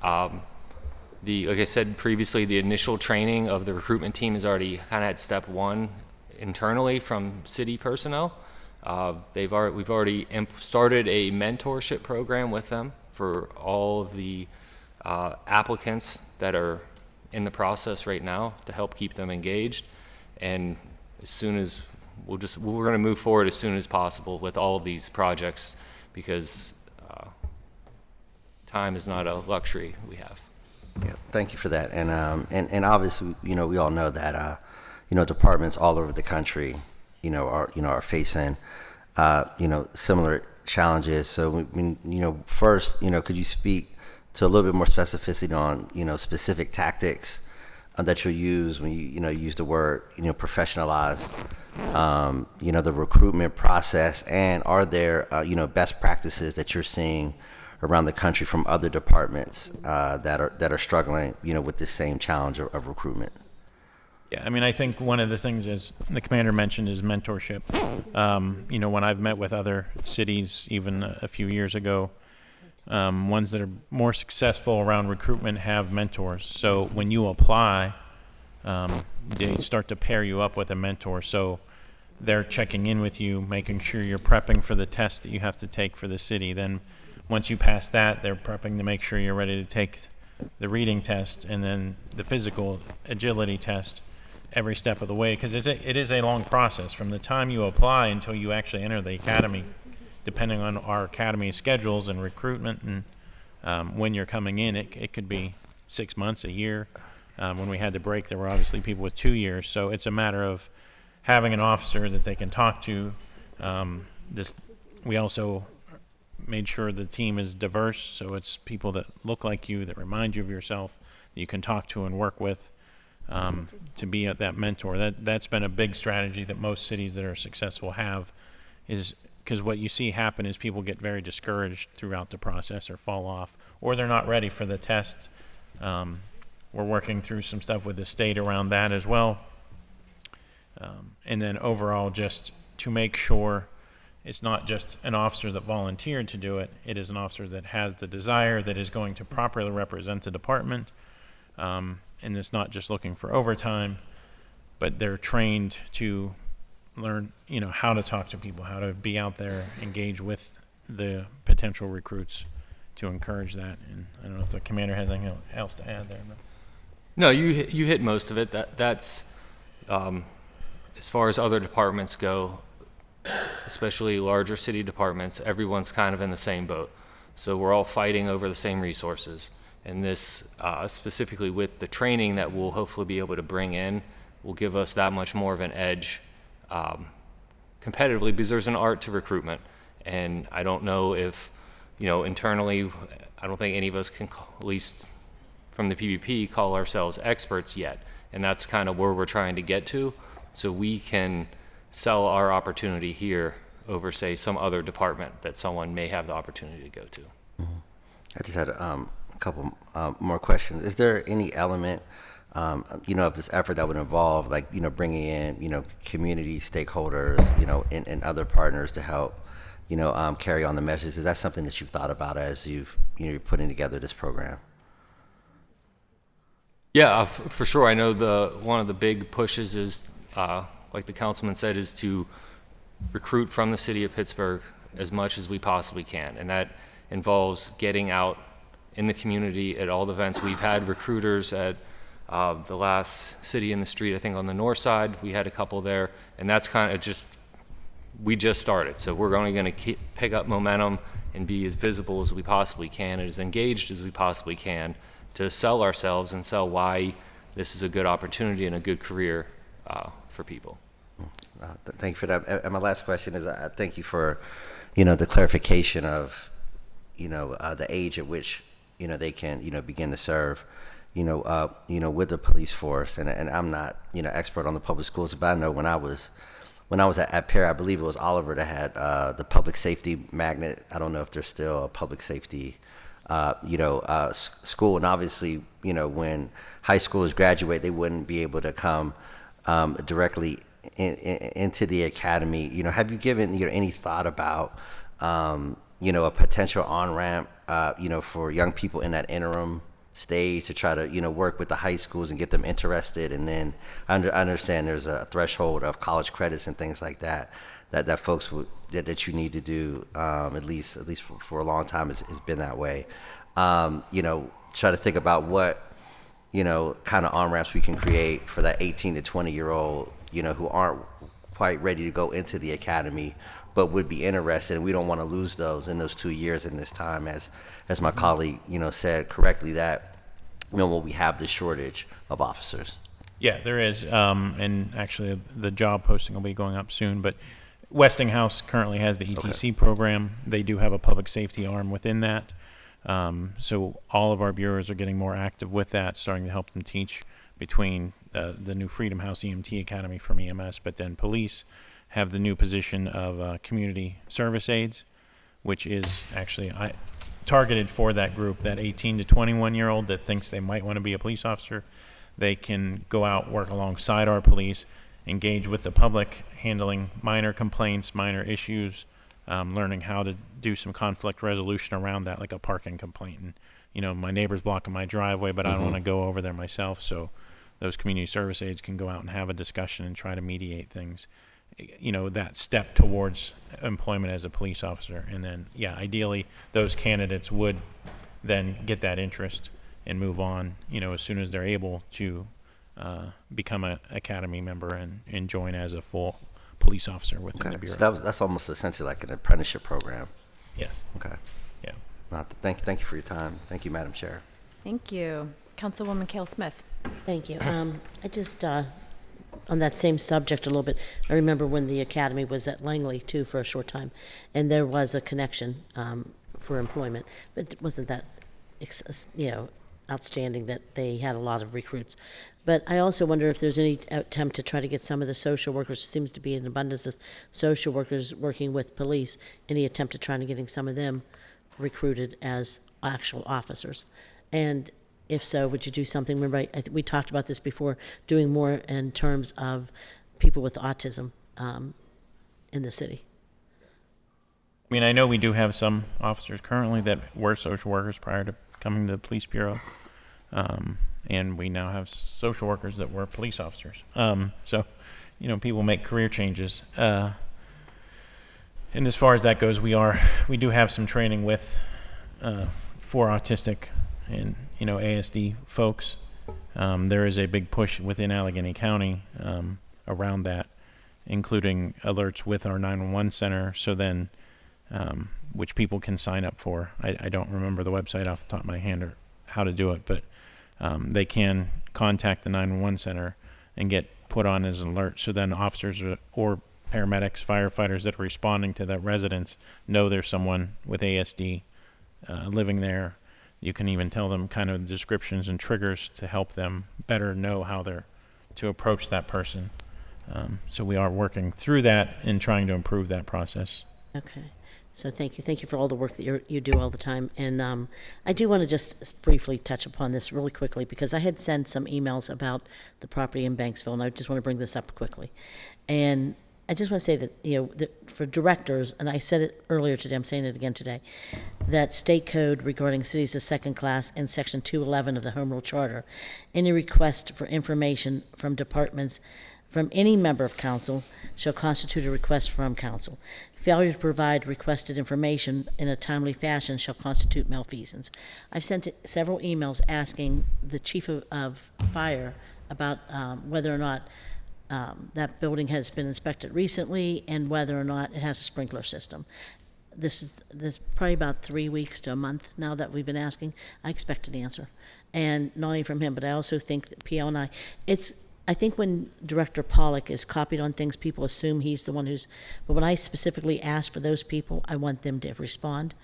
Like I said previously, the initial training of the recruitment team is already kind of at step one internally from city personnel. We've already started a mentorship program with them for all of the applicants that are in the process right now to help keep them engaged. And as soon as we're going to move forward as soon as possible with all of these projects because time is not a luxury we have. Yeah, thank you for that. And obviously, we all know that, departments all over the country, are facing, similar challenges. So, first, could you speak to a little bit more specificity on, specific tactics that you'll use when you use the word, professionalize, the recruitment process, and are there, best practices that you're seeing around the country from other departments that are struggling, with this same challenge of recruitment? Yeah, I mean, I think one of the things, as the commander mentioned, is mentorship. When I've met with other cities, even a few years ago, ones that are more successful around recruitment have mentors. So when you apply, they start to pair you up with a mentor. So they're checking in with you, making sure you're prepping for the test that you have to take for the city. Then once you pass that, they're prepping to make sure you're ready to take the reading test and then the physical agility test every step of the way, because it is a long process from the time you apply until you actually enter the academy, depending on our academy schedules and recruitment and when you're coming in. It could be 6 months, a year. When we had to break, there were obviously people with 2 years. So it's a matter of having an officer that they can talk to. We also made sure the team is diverse, so it's people that look like you, that remind you of yourself, that you can talk to and work with, to be that mentor. That's been a big strategy that most cities that are successful have, is because what you see happen is people get very discouraged throughout the process or fall off, or they're not ready for the test. We're working through some stuff with the state around that as well. And then overall, just to make sure it's not just an officer that volunteered to do it, it is an officer that has the desire, that is going to properly represent the department, and it's not just looking for overtime, but they're trained to learn, how to talk to people, how to be out there, engage with the potential recruits to encourage that. And I don't know if the commander has anything else to add there. But. No, you hit most of it. That's as far as other departments go, especially larger city departments, everyone's kind of in the same boat. So we're all fighting over the same resources. And this, specifically with the training that we'll hopefully be able to bring in, will give us that much more of an edge competitively, because there's an art to recruitment. And I don't know if, internally, I don't think any of us can, at least from the PVP, call ourselves experts yet. And that's kind of where we're trying to get to, so we can sell our opportunity here over, say, some other department that someone may have the opportunity to go to. Mm-hmm. I just had a couple more questions. Is there any element, of this effort that would involve, like, bringing in, community stakeholders, and other partners to help, carry on the message? Is that something that you've thought about as you're putting together this program? Yeah, for sure. I know one of the big pushes is, like the councilman said, is to recruit from the city of Pittsburgh as much as we possibly can. And that involves getting out in the community at all the events. We've had recruiters at the last City in the Street, I think on the north side, we had a couple there. And that's kind of we just started. So we're only going to pick up momentum and be as visible as we possibly can and as engaged as we possibly can to sell ourselves and sell why this is a good opportunity and a good career for people. Thank you for that. And my last question is, thank you for, the clarification of, the age at which, they can, begin to serve, with the police force. And I'm not, expert on the public schools, but I know when I was at Perry, I believe it was Oliver that had the public safety magnet. I don't know if there's still a public safety school. And obviously, when high schoolers graduate, they wouldn't be able to come directly into the academy. Have you given any thought about a potential on-ramp for young people in that interim stage to try to work with the high schools and get them interested? And then I understand there's a threshold of college credits and things like that folks that you need to do, at least for a long time has been that way. Try to think about what kind of on-ramps we can create for that 18 to 20-year-old, who aren't quite ready to go into the academy, but would be interested, and we don't want to lose those in those 2 years in this time, as my colleague, said correctly, that, when we have this shortage of officers. Yeah, there is, and actually the job posting will be going up soon, but Westinghouse currently has the ETC program. They do have a public safety arm within that. So all of our bureaus are getting more active with that, starting to help them teach between the new Freedom House EMT Academy from EMS, but then police have the new position of community service aides, which is actually targeted for that group, that 18 to 21-year-old that thinks they might want to be a police officer. They can go out, work alongside our police, engage with the public, handling minor complaints, minor issues, learning how to do some conflict resolution around that, like a parking complaint. And, my neighbor's blocking my driveway, but I don't want to go over there myself. So those community service aides can go out and have a discussion and try to mediate things. That step towards employment as a police officer. And then, ideally, those candidates would then get that interest and move on, as soon as they're able to become an academy member and join as a full police officer within the bureau. So that's almost essentially like an apprenticeship program. Yes. Okay. Yeah. Thank you for your time. Thank you, Madam Chair. Thank you. Councilwoman Cale Smith. Thank you. I just, on that same subject a little bit, I remember when the academy was at Langley, too, for a short time, and there was a connection for employment, but it wasn't that, outstanding that they had a lot of recruits. But I also wonder if there's any attempt to try to get some of the social workers, seems to be an abundance of social workers working with police, any attempt to trying to getting some of them recruited as actual officers. And if so, would you do something? Remember, we talked about this before, doing more in terms of people with autism in the city. I mean, I know we do have some officers currently that were social workers prior to coming to the police bureau. And we now have social workers that were police officers. So, people make career changes. And as far as that goes, we do have some training with, for autistic and, ASD folks. There is a big push within Allegheny County, around that, including alerts with our 911 center. So then, which people can sign up for. I don't remember the website off the top of my hand or how to do it, but they can contact the 911 center and get put on as an alert. So then officers or paramedics, firefighters that are responding to that residence know there's someone with ASD living there. You can even tell them kind of descriptions and triggers to help them better know how to approach that person. So we are working through that and trying to improve that process. Okay. So thank you. Thank you for all the work that you do all the time. And I do want to just briefly touch upon this really quickly because I had sent some emails about the property in Banksville, and I just want to bring this up quickly. And I just want to say that, that for directors, and I said it earlier today, I'm saying it again today, that state code regarding cities of second class in Section 211 of the Home Rule Charter, any request for information from departments from any member of council shall constitute a request from council. Failure to provide requested information in a timely fashion shall constitute malfeasance. I've sent several emails asking the chief of fire about whether or not that building has been inspected recently and whether or not it has a sprinkler system. This is probably about 3 weeks to a month now that we've been asking. I expect an answer, and not only from him, but I also think that PL and I think when Director Pollock is copied on things, people assume he's the one but when I specifically ask for those people, I want them to respond.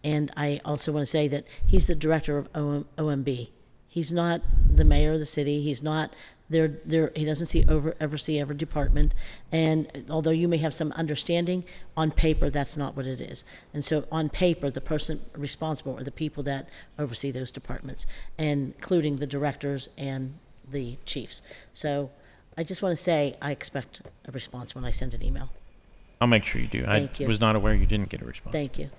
And I also want to say that he's the director of OMB. He's not the mayor of the city. He's not there. He doesn't oversee every department. And although you may have some understanding, on paper, that's not what it is. And so on paper, the person responsible are the people that oversee those departments, including the directors and the chiefs. So I just want to say I expect a response when I send an email. I'll make sure you do. Thank I you. was not aware you didn't get a response. Thank you.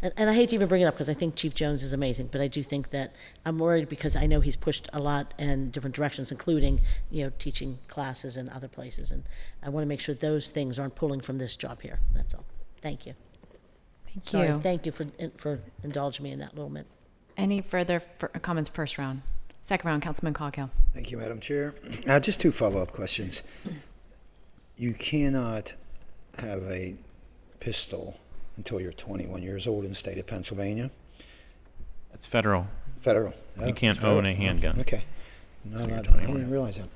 And I hate to even bring it up because I think Chief Jones is amazing, but I do think that I'm worried because I know he's pushed a lot in different directions, including, teaching classes in other places. And I want to make sure those things aren't pulling from this job here. That's all. Thank you. Thank you. Thank you for indulging me in that little bit. Any further comments first round? Second round, Councilman Coghill. Thank you, Madam Chair. Just two follow-up questions. you cannot have a pistol until you're 21 years old in the state of Pennsylvania. That's federal. Federal. You can't own a handgun. Okay. No, I didn't realize that.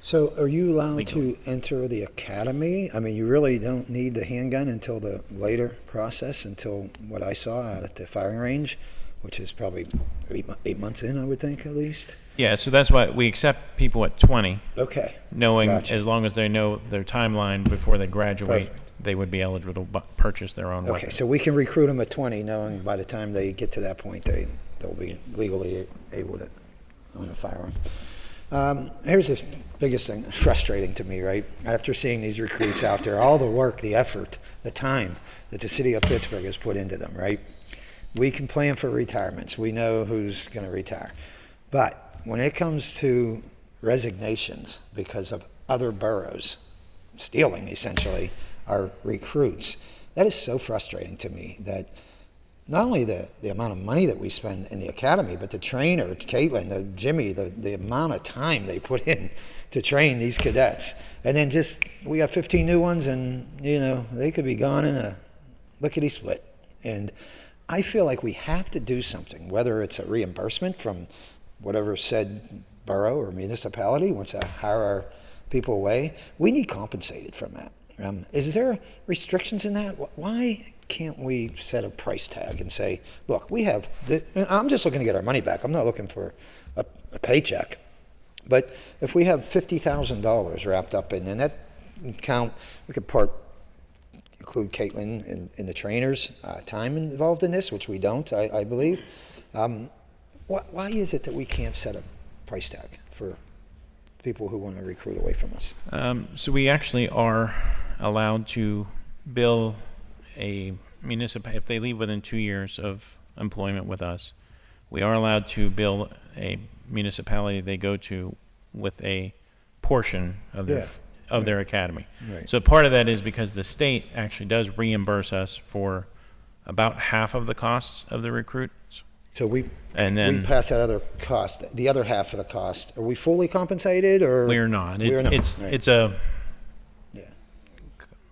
So are you allowed to enter the academy? I mean, you really don't need the handgun until the later process, until what I saw out at the firing range, which is probably 8 months in, I would think, at least. Yeah, so that's why we accept people at 20. Okay. Knowing Gotcha. as long as they know their timeline before they graduate, Perfect. they would be eligible to purchase their own Okay, weapon. so we can recruit them at 20, knowing by the time they get to that point, they'll be legally able to own a firearm. Here's the biggest thing, frustrating to me, right? After seeing these recruits out there, all the work, the effort, the time that the city of Pittsburgh has put into them, right? We can plan for retirements. We know who's going to retire. But when it comes to resignations because of other boroughs stealing, essentially, our recruits, that is so frustrating to me that not only the amount of money that we spend in the academy, but the trainer, Caitlin, Jimmy, the amount of time they put in to train these cadets. And then we got 15 new ones and, they could be gone in a lickety-split. And I feel like we have to do something, whether it's a reimbursement from whatever said borough or municipality wants to hire our people away. We need compensated from that. Is there restrictions in that? Why can't we set a price tag and say, look, I'm just looking to get our money back. I'm not looking for a paycheck. But if we have $50,000 wrapped up in that count, we could include Caitlin and the trainers' time involved in this, which we don't, I believe. Why is it that we can't set a price tag for people who want to recruit away from us? So we actually are allowed to bill a municipality, if they leave within 2 years of employment with us, we are allowed to bill a municipality they go to with a portion of their academy. Right. So part of that is because the state actually does reimburse us for about half of the costs of the recruits. So we pass that other cost, the other half of the cost. Are we fully compensated, or we're not? Right. It's a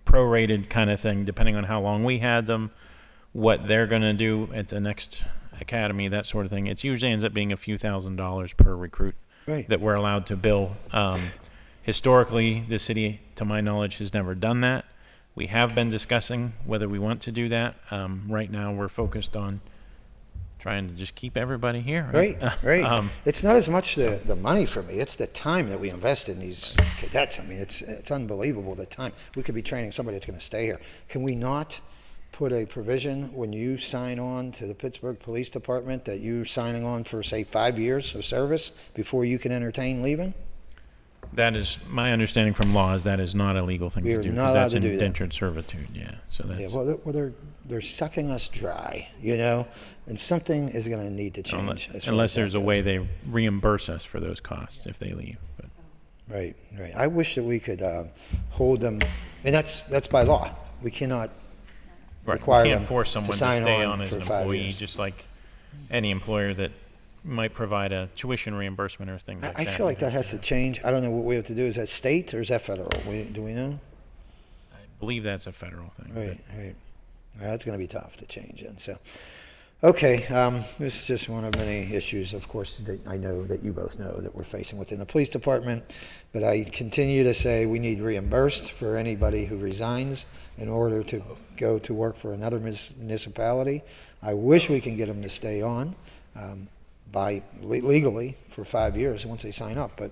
prorated kind of thing, depending on how long we had them, what they're going to do at the next academy, that sort of thing. It usually ends up being a few $1,000s per recruit that we're allowed to bill. Historically, the city, to my knowledge, has never done that. We have been discussing whether we want to do that. Right now, we're focused on trying to just keep everybody here. Right. It's not as much the money for me, it's the time that we invest in these cadets. I mean, it's unbelievable, the time. We could be training somebody that's going to stay here. Can we not put a provision when you sign on to the Pittsburgh Police Department that you're signing on for, say, 5 years of service before you can entertain leaving? That is my understanding from law, is that is not a legal thing to do. Not allowed to do that. That's indentured servitude, yeah. So that's They're sucking us dry, and something is going to need to change. Unless there's a way they reimburse us for those costs if they leave. But. Right. I wish that we could hold them, and that's by law. We cannot require them You can't force someone to sign stay on as for an 5 employee, years. just like any employer that might provide a tuition reimbursement or things like that. I feel like that has to change. I don't know what we have to do. Is that state or is that federal? Do we know? I believe that's a federal thing. Right. That's going to be tough to change then. So, okay, this is just one of many issues, of course, that I know that you both know that we're facing within the police department. But I continue to say we need reimbursed for anybody who resigns in order to go to work for another municipality. I wish we can get them to stay on legally for 5 years once they sign up, but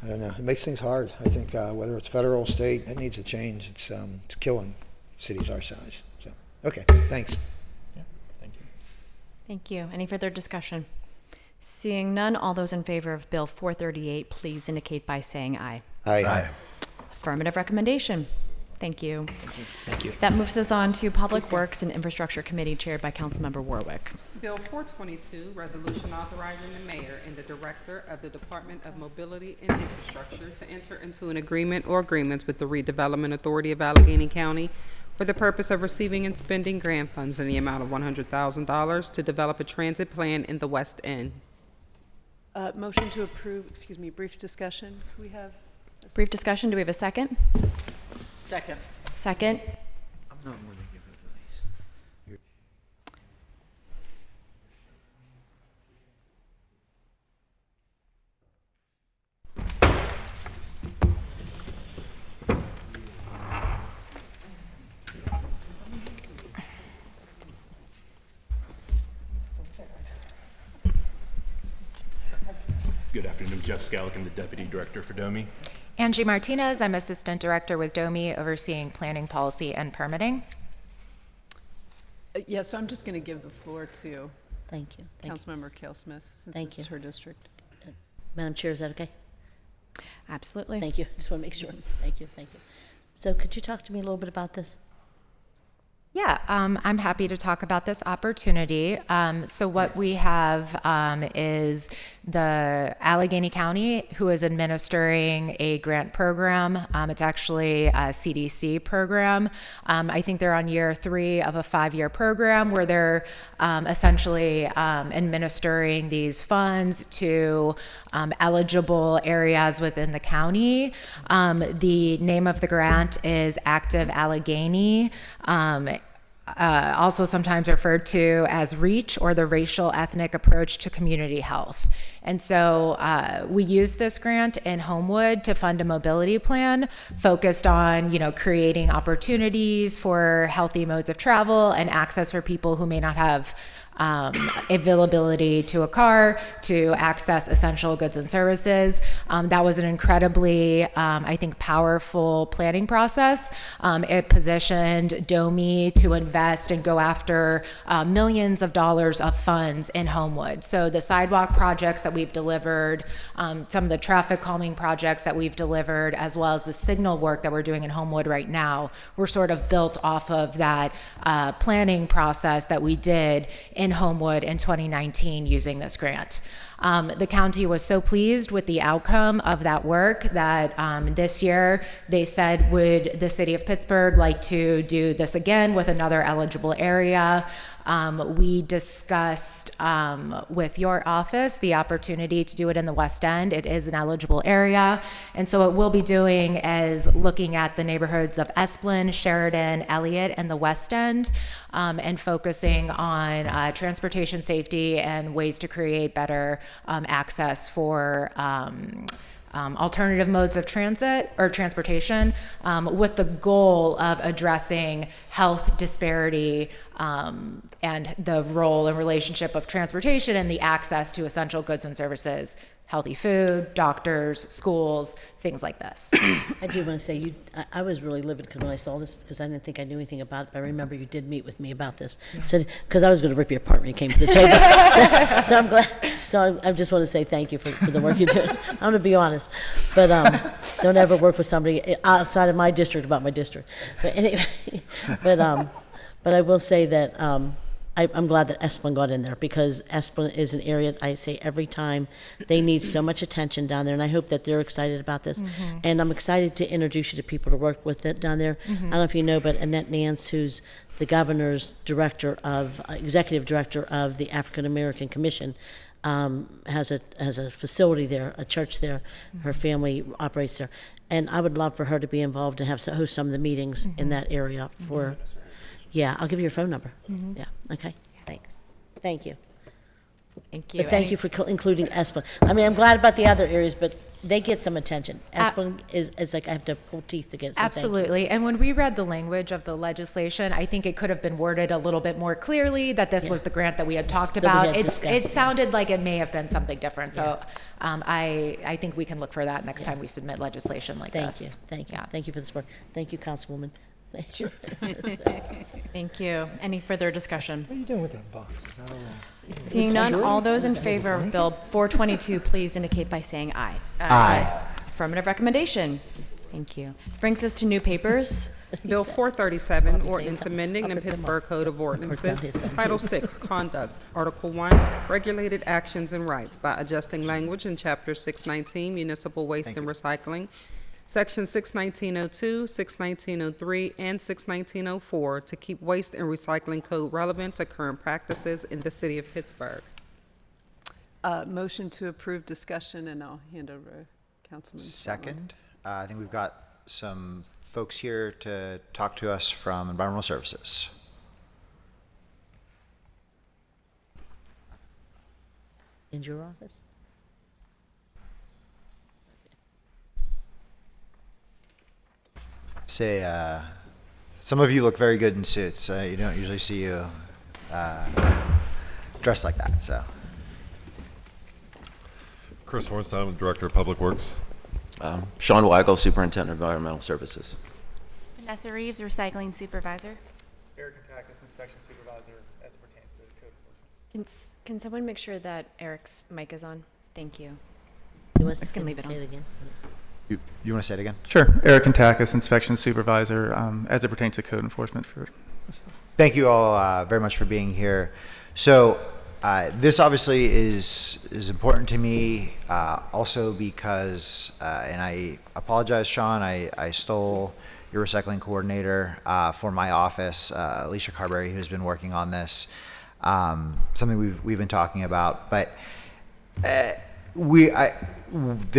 I don't know. It makes things hard. I think whether it's federal, state, it needs to change. It's killing cities our size. So, okay, thanks. Yeah, thank you. Thank you. Any further discussion? Seeing none, all those in favor of Bill 438, please indicate by saying aye. Aye. Affirmative recommendation. Thank you. Thank you. That moves us on to Public Works and Infrastructure Committee chaired by Councilmember Warwick. Bill 422, resolution authorizing the mayor and the director of the Department of Mobility and Infrastructure to enter into an agreement or agreements with the Redevelopment Authority of Allegheny County for the purpose of receiving and spending grant funds in the amount of $100,000 to develop a transit plan in the West End. Motion to approve, brief discussion. We have brief discussion. Do we have a second? Second. Second. I'm not going to give it release. Good afternoon, Jeff Scallican, the Deputy Director for DOMI. Angie Martinez, I'm Assistant Director with DOMI, overseeing planning, policy, and permitting. Yeah, so I'm just going to give the floor to Thank you. Councilmember Cale Smith, since Thank this is you. her district. Madam Chair, is that okay? Absolutely. Thank you. Just want to make sure. Thank you. Thank you. So could you talk to me a little bit about this? Yeah, I'm happy to talk about this opportunity. So what we have is the Allegheny County, who is administering a grant program. It's actually a CDC program. I think they're on year 3 of a 5-year program where they're essentially administering these funds to eligible areas within the county. The name of the grant is Active Allegheny. Also sometimes referred to as REACH, or the Racial Ethnic Approach to Community Health. And so we use this grant in Homewood to fund a mobility plan focused on, creating opportunities for healthy modes of travel and access for people who may not have availability to a car to access essential goods and services. That was an incredibly, I think, powerful planning process. It positioned DOMI to invest and go after millions of dollars of funds in Homewood. So the sidewalk projects that we've delivered, some of the traffic calming projects that we've delivered, as well as the signal work that we're doing in Homewood right now, were sort of built off of that planning process that we did in Homewood in 2019 using this grant. The county was so pleased with the outcome of that work that this year they said, would the city of Pittsburgh like to do this again with another eligible area? We discussed with your office the opportunity to do it in the West End. It is an eligible area. And so what we'll be doing is looking at the neighborhoods of Esplin, Sheridan, Elliott, and the West End, and focusing on transportation safety and ways to create better access for alternative modes of transit or transportation, with the goal of addressing health disparity and the role and relationship of transportation and the access to essential goods and services, healthy food, doctors, schools, things like this. I do want to say, I was really livid when I saw this, because I didn't think I knew anything about it, but I remember you did meet with me about this. So, because I was going to rip you apart when you came to the table. so I'm glad. So I just want to say thank you for the work you do. I'm going to be honest, but don't ever work with somebody outside of my district about my district. But anyway, but I will say that I'm glad that Esplin got in there, because Esplin is an area that I say every time they need so much attention down there, and I hope that they're excited about this. Mm-hmm. And I'm excited to introduce you to people to work with it down there. Mhm. I don't know if you know, but Annette Nance, who's the governor's executive director of the African American Commission, has a facility there, a church there. Her family operates there, and I would love for her to be involved and host some of the meetings in that area for. Yeah, I'll give you your phone number. Mhm. Yeah, okay, thanks. Thank you. Thank you. But thank you for including Esplin. I mean, I'm glad about the other areas, but they get some attention. Esplin is like I have to pull teeth to get some. Absolutely. And when we read the language of the legislation, I think it could have been worded a little bit more clearly that this was the grant that we had talked That we about. had It discussed. sounded like it may have been something different. So I think we can look for that next time we submit legislation like Thank this. you, thank you. Yeah. Thank you for the support. Thank you, Councilwoman. Thank you. Thank you. Any further discussion? What are you doing with that box? Is that all? Seeing none, all those in favor of Bill 422, please indicate by saying aye. Aye. Affirmative recommendation. Thank you. Brings us to new papers. Bill 437, ordinance amending the Pittsburgh Code of Ordinances, Title 6, Conduct, Article 1, Regulated Actions and Rights, by adjusting language in Chapter 619, Municipal Waste and Recycling, Section 61902, 61903, and 61904 to keep waste and recycling code relevant to current practices in the city of Pittsburgh. Motion to approve discussion, and I'll hand over to Councilman. Second. I think we've got some folks here to talk to us from Environmental Services. In your office? Say, some of you look very good in suits. You don't usually see you dressed like that, so. Chris Hornstein, I'm the Director of Public Works. Sean Weigel, Superintendent of Environmental Services. Vanessa Reeves, Recycling Supervisor. Eric Katakis, Inspection Supervisor, as it pertains to the code enforcement. Can someone make sure that Eric's mic is on? Thank you. You want I can leave it say on. it again? You want to say it again? Sure. Eric Katakis, Inspection Supervisor, as it pertains to code enforcement for this stuff. Thank you all very much for being here. So this obviously is important to me, also because, and I apologize, Sean, I stole your recycling coordinator for my office, Alicia Carberry, who's been working on this, something we've been talking about. But the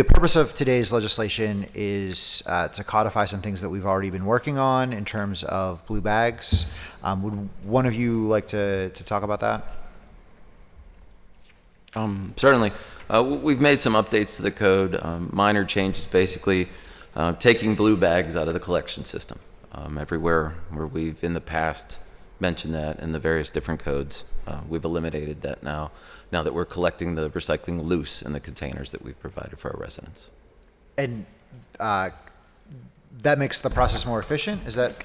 purpose of today's legislation is to codify some things that we've already been working on in terms of blue bags. Would one of you like to talk about that? Certainly. We've made some updates to the code, minor changes, basically taking blue bags out of the collection system. Everywhere where we've in the past mentioned that in the various different codes, we've eliminated that now that we're collecting the recycling loose in the containers that we've provided for our residents. And that makes the process more efficient? Is that?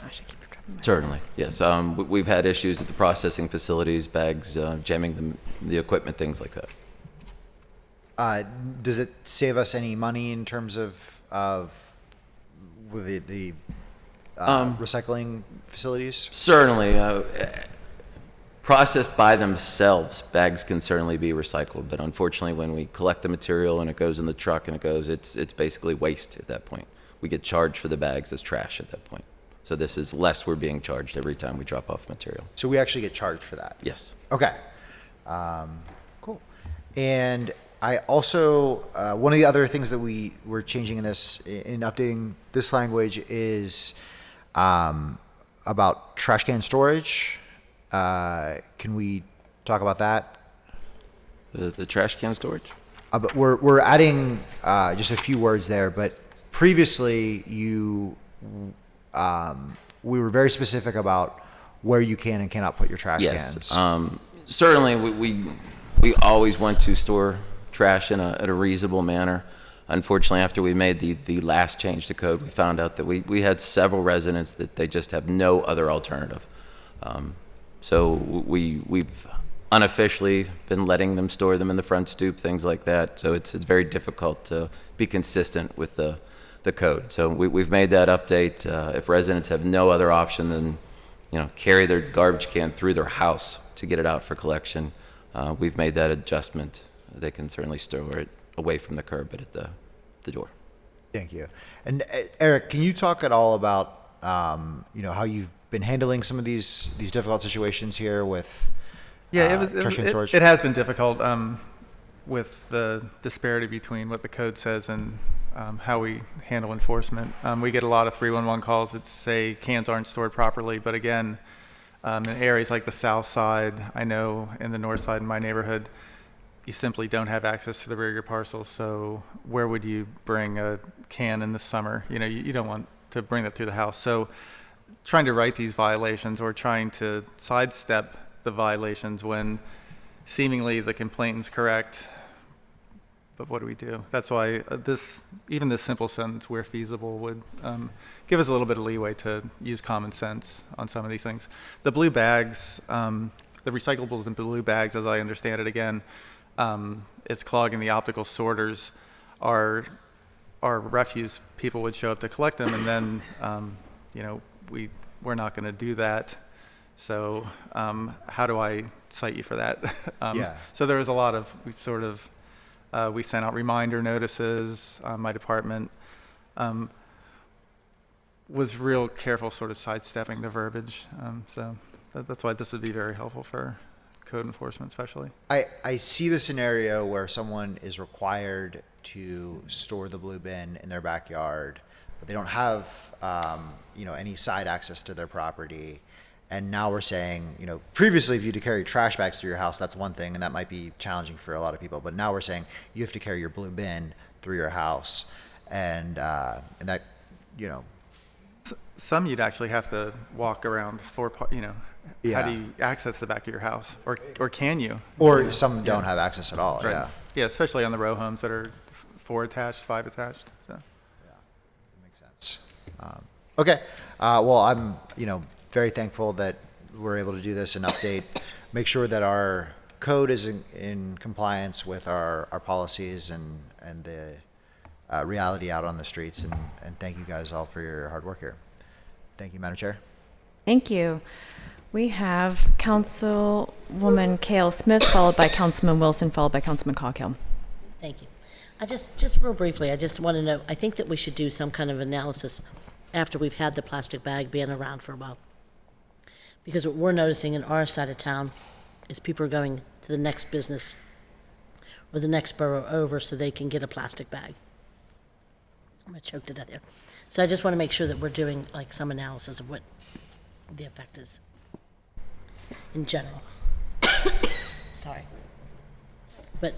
Certainly, yes. We've had issues at the processing facilities, bags jamming the equipment, things like that. Does it save us any money in terms of with the recycling facilities? Certainly. Processed by themselves, bags can certainly be recycled, but unfortunately when we collect the material and it goes in the truck and it's basically waste at that point. We get charged for the bags as trash at that point. So this is less we're being charged every time we drop off material. So we actually get charged for that? Yes. Okay. Cool. And I also, one of the other things that we're changing in updating this language is about trash can storage. Can we talk about that? The trash can storage? But we're adding just a few words there, but previously we were very specific about where you can and cannot put your trash cans. Certainly we always want to store trash in a reasonable manner. Unfortunately, after we made the last change to code, we found out that we had several residents that they just have no other alternative. So we've unofficially been letting them store them in the front stoop, things like that. So it's very difficult to be consistent with the code. So we've made that update. If residents have no other option than carry their garbage can through their house to get it out for collection, we've made that adjustment. They can certainly store it away from the curb, but at the door. Thank you. And Eric, can you talk at all about how you've been handling some of these difficult situations here with trash can storage? It has been difficult with the disparity between what the code says and how we handle enforcement. We get a lot of 311 calls that say cans aren't stored properly, but again, in areas like the south side, I know in the north side in my neighborhood, you simply don't have access to the rear of your parcel. So where would you bring a can in the summer? You don't want to bring that through the house. So trying to write these violations or trying to sidestep the violations when seemingly the complainant's correct, but what do we do? That's why even this simple sentence, where feasible, would give us a little bit of leeway to use common sense on some of these things. The blue bags, the recyclables in blue bags, as I understand it, again, it's clogging the optical sorters. Our refuse people would show up to collect them, and then we're not going to do that. So how do I cite you for that? So there was a lot of we sent out reminder notices. My department was real careful, sort of sidestepping the verbiage. So that's why this would be very helpful for code enforcement, especially. I see the scenario where someone is required to store the blue bin in their backyard, but they don't have, any side access to their property. And now we're saying, previously if you had to carry trash bags through your house, that's one thing, and that might be challenging for a lot of people. But now we're saying you have to carry your blue bin through your house, and that, Some you'd actually have to walk around Yeah. how do you access the back of your house? Or can you? Or some don't have access at all, Right. yeah. Yeah, especially on the row homes that are 4 attached, 5 attached, so. Makes sense. Okay, well, I'm, very thankful that we're able to do this and update, make sure that our code is in compliance with our policies and the reality out on the streets, and thank you guys all for your hard work here. Thank you, Madam Chair. Thank you. We have Councilwoman Cale Smith, followed by Councilman Wilson, followed by Councilman Coghill. Thank you. I just real briefly, I just want to know, I think that we should do some kind of analysis after we've had the plastic bag being around for a while. Because what we're noticing in our side of town is people are going to the next business or the next borough over so they can get a plastic bag. I'm going to choke to death here. So I just want to make sure that we're doing like some analysis of what the effect is in general. Sorry. But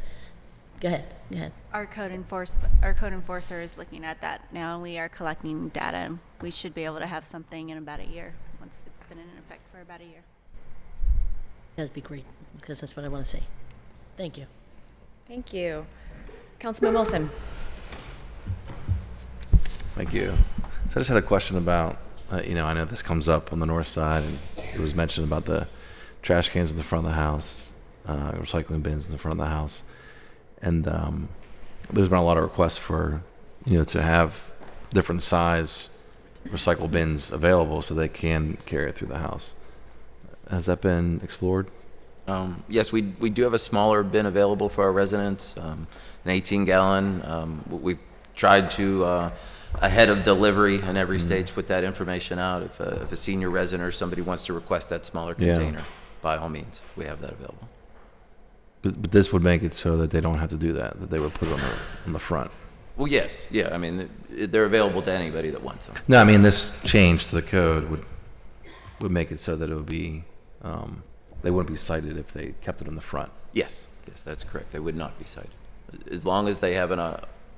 go ahead. Our code enforcer is looking at that now, and we are collecting data, and we should be able to have something in about a year, once it's been in effect for about a year. That'd be great, because that's what I want to see. Thank you. Thank you. Councilman Wilson. Thank you. So I just had a question about, I know this comes up on the north side, and it was mentioned about the trash cans in the front of the house, recycling bins in the front of the house. And there's been a lot of requests for, to have different size recycle bins available so they can carry it through the house. Has that been explored? Yes, we do have a smaller bin available for our residents, an 18-gallon. We've tried to, ahead of delivery in every stage, put that information out. If a senior resident or somebody wants to request that smaller container, by all means, we have that available. But this would make it so that they don't have to do that they would put it on the front. Well, yes, yeah. I mean, they're available to anybody that wants them. No, I mean, this change to the code would make it so that it would be, they wouldn't be cited if they kept it in the front. Yes, that's correct. They would not be cited. As long as they have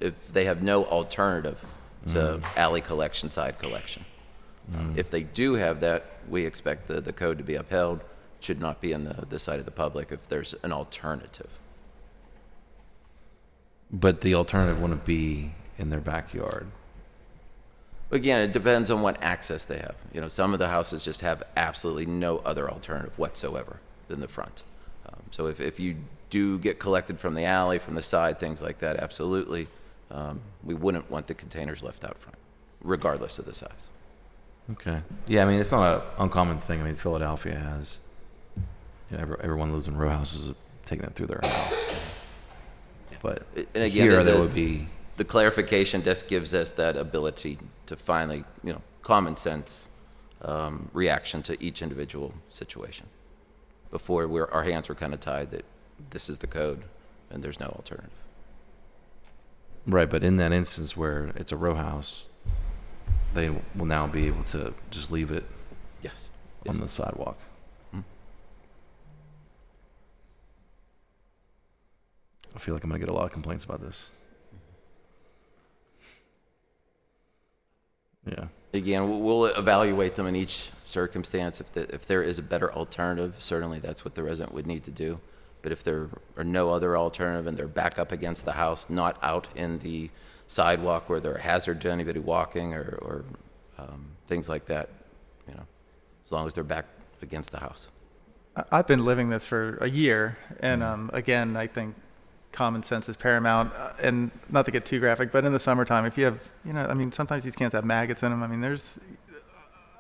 if they have no alternative to alley collection, side collection. If they do have that, we expect the code to be upheld. It should not be in the sight of the public if there's an alternative. But the alternative wouldn't be in their backyard. Again, it depends on what access they have. Some of the houses just have absolutely no other alternative whatsoever than the front. So if you do get collected from the alley, from the side, things like that, absolutely, we wouldn't want the containers left out front, regardless of the size. Okay. Yeah, I mean, it's not an uncommon thing. I mean, Philadelphia has, everyone lives in row houses, taking it through their house. But and again, here there would be... The clarification just gives us that ability to finally, common sense reaction to each individual situation. Before, our hands were kind of tied that this is the code and there's no alternative. Right, but in that instance where it's a row house, they will now be able to just leave it on the sidewalk. I feel like I'm going to get a lot of complaints about this. Yeah. Again, we'll evaluate them in each circumstance. If there is a better alternative, certainly that's what the resident would need to do. But if there are no other alternative and they're back up against the house, not out in the sidewalk where they're a hazard to anybody walking or things like that, as long as they're back against the house. I've been living this for a year, and again, I think common sense is paramount. And not to get too graphic, but in the summertime, if you have, sometimes these cans have maggots in them. I mean,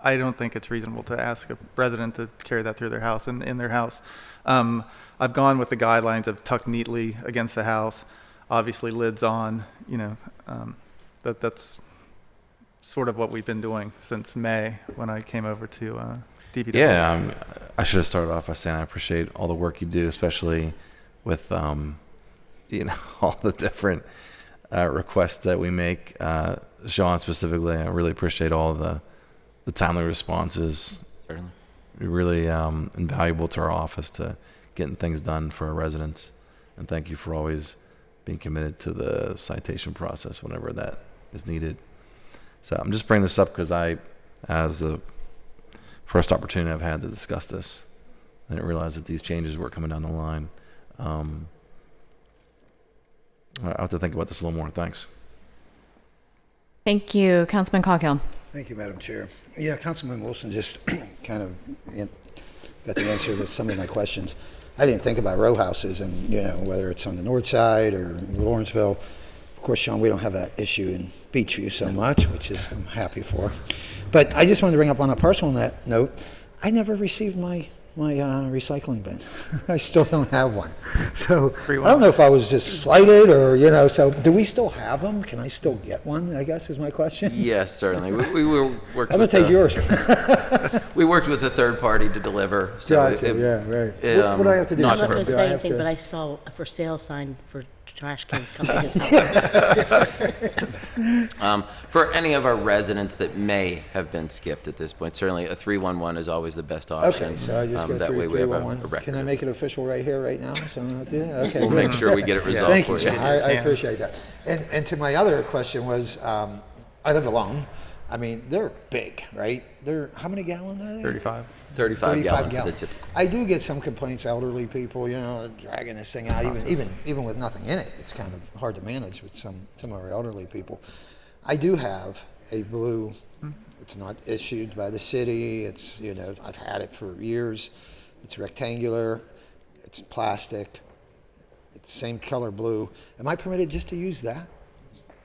I don't think it's reasonable to ask a resident to carry that through their house and in their house. I've gone with the guidelines of tucked neatly against the house, obviously lids on, that's sort of what we've been doing since May when I came over to DPW. Yeah, I should have started off by saying I appreciate all the work you do, especially with, all the different requests that we make. Sean specifically, I really appreciate all the timely responses. Certainly. Really invaluable to our office to getting things done for our residents. And thank you for always being committed to the citation process whenever that is needed. So I'm just bringing this up because as the first opportunity I've had to discuss this, I didn't realize that these changes were coming down the line. I'll have to think about this a little more. Thanks. Thank you, Councilman Coghill. Thank you, Madam Chair. Yeah, Councilman Wilson just kind of got the answer to some of my questions. I didn't think about row houses and, whether it's on the north side or Lawrenceville. Of course, Sean, we don't have that issue in Beachview so much, which is I'm happy for. But I just wanted to bring up on a personal note, I never received my recycling bin. I still don't have one. So I don't know if I was just slighted or, so do we still have them? Can I still get one, I guess is my question? Yes, certainly. We worked I'm going to take yours. We worked with a third party to deliver. So Gotcha, right. What do I have to do? Not I'm not going to perfect. say anything, but I saw a for sale sign for trash cans coming to his house. For any of our residents that may have been skipped at this point, certainly a 311 is always the best option. Okay, so I just go that through way we have a 311. record. Can I make it official right here, right now? So okay, We'll good. make sure we get it resolved Thank for you, you. Sean. I appreciate that. And to my other question was, I live alone. I mean, they're big, right? They're how many gallon are they? 35. 35 gallon for the typical. I do get some complaints, elderly people, dragging this thing out, even with nothing in it. It's kind of hard to manage with some of our elderly people. I do have a blue. It's not issued by the city. It's I've had it for years. It's rectangular. It's plastic. It's same color blue. Am I permitted just to use that?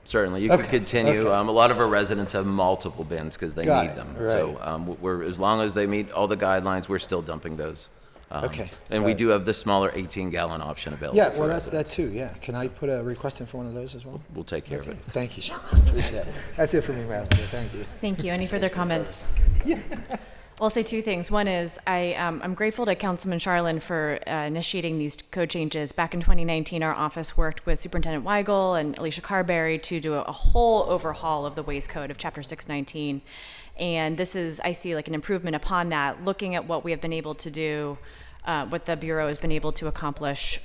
Certainly, you can Okay, continue. okay. A lot of our residents have multiple bins because they Got need it, them. right. So we're as long as they meet all the guidelines, we're still dumping those. Okay, And we right. do have the smaller 18-gallon option available. Yeah, for well, that's residents. that too. Yeah, can I put a request in for one of those as well? We'll take care of it. Thank you, Sean. Appreciate it. That's it for me, Madam Chair. Thank you. Thank you. Any further comments? I'll say two things. One is I'm grateful to Councilman Charlin for initiating these code changes. Back in 2019, our office worked with Superintendent Weigel and Alicia Carberry to do a whole overhaul of the Waste Code of Chapter 619. And this is, I see, like an improvement upon that, looking at what we have been able to do, what the Bureau has been able to accomplish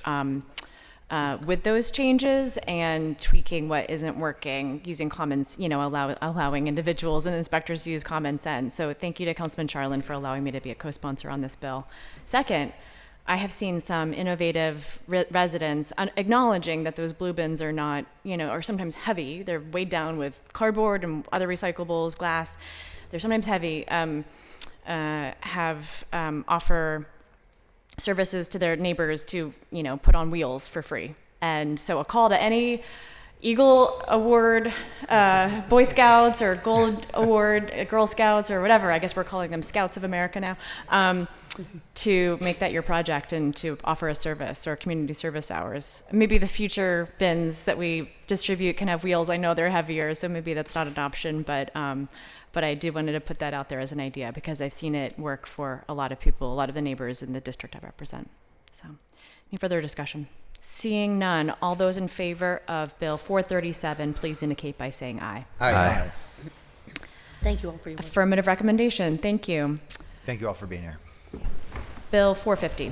with those changes and tweaking what isn't working, using commons, allowing individuals and inspectors to use common sense. So thank you to Councilman Charlin for allowing me to be a co-sponsor on this bill. Second, I have seen some innovative residents acknowledging that those blue bins are not, are sometimes heavy. They're weighed down with cardboard and other recyclables, glass. They're sometimes heavy. Offer services to their neighbors to, put on wheels for free. And so a call to any Eagle Award, Boy Scouts or Gold Award, Girl Scouts or whatever, I guess we're calling them Scouts of America now, to make that your project and to offer a service or community service hours. Maybe the future bins that we distribute can have wheels. I know they're heavier, so maybe that's not an option, but I did wanted to put that out there as an idea because I've seen it work for a lot of people, a lot of the neighbors in the district I represent. So, any further discussion? Seeing none, all those in favor of Bill 437, please indicate by saying aye. Aye. Thank you all for your work. Affirmative recommendation. Thank you. Thank you all for being here. Bill 450.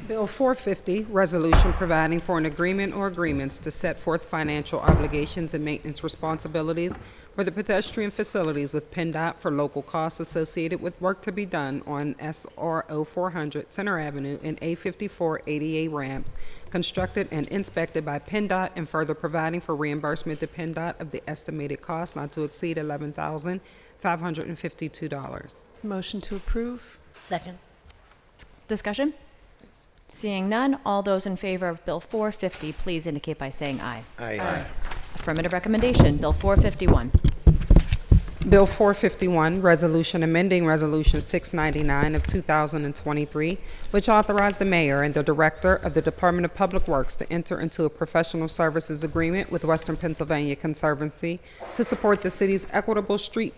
Bill 450, resolution providing for an agreement or agreements to set forth financial obligations and maintenance responsibilities for the pedestrian facilities with PennDOT for local costs associated with work to be done on SRO 400 Center Avenue and A54 ADA ramps constructed and inspected by PennDOT and further providing for reimbursement to PennDOT of the estimated cost not to exceed $11,552. Motion to approve. Second. Discussion? Seeing none, all those in favor of Bill 450, please indicate by saying aye. Aye. Affirmative recommendation. Bill 451. Bill 451, resolution amending Resolution 699 of 2023, which authorized the mayor and the director of the Department of Public Works to enter into a professional services agreement with Western Pennsylvania Conservancy to support the city's equitable street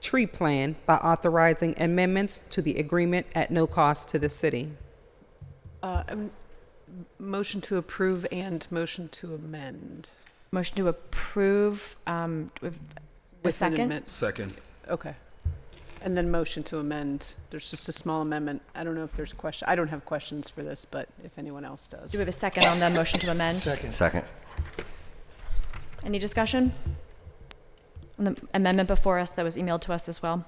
tree plan by authorizing amendments to the agreement at no cost to the city. Motion to approve and motion to amend. Motion to approve. With an second? amendment. Second. Okay. And then motion to amend. There's just a small amendment. I don't know if there's a question. I don't have questions for this, but if anyone else does. Do we have a second on the motion to amend? Second. Any discussion? On the amendment before us that was emailed to us as well?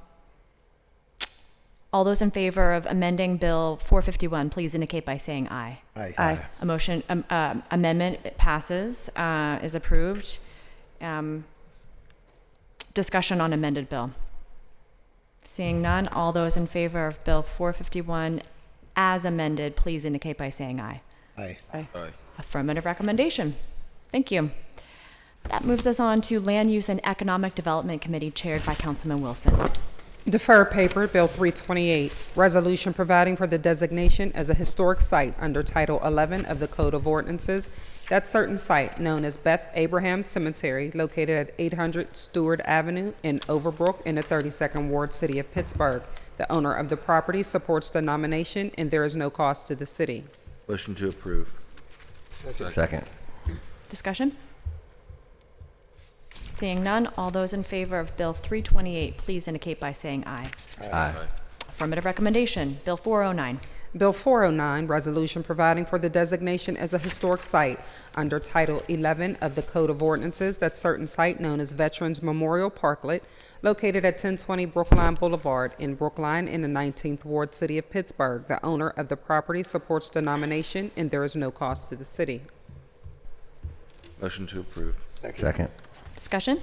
All those in favor of amending Bill 451, please indicate by saying aye. Aye. Aye. A motion, amendment passes, is approved. Discussion on amended bill. Seeing none, all those in favor of Bill 451 as amended, please indicate by saying aye. Aye. Aye. Aye. Affirmative recommendation. Thank you. That moves us on to Land Use and Economic Development Committee chaired by Councilman Wilson. Deferred paper, Bill 328, resolution providing for the designation as a historic site under Title 11 of the Code of Ordinances, that certain site known as Beth Abraham Cemetery located at 800 Stewart Avenue in Overbrook in the 32nd Ward, City of Pittsburgh. The owner of the property supports the nomination and there is no cost to the city. Motion to approve. Second. Discussion? Seeing none, all those in favor of Bill 328, please indicate by saying aye. Aye. Affirmative recommendation. Bill 409. Bill 409, resolution providing for the designation as a historic site under Title 11 of the Code of Ordinances, that certain site known as Veterans Memorial Parklet, located at 1020 Brookline Boulevard in Brookline in the 19th Ward, City of Pittsburgh. The owner of the property supports the nomination and there is no cost to the city. Motion to approve. Second. Discussion?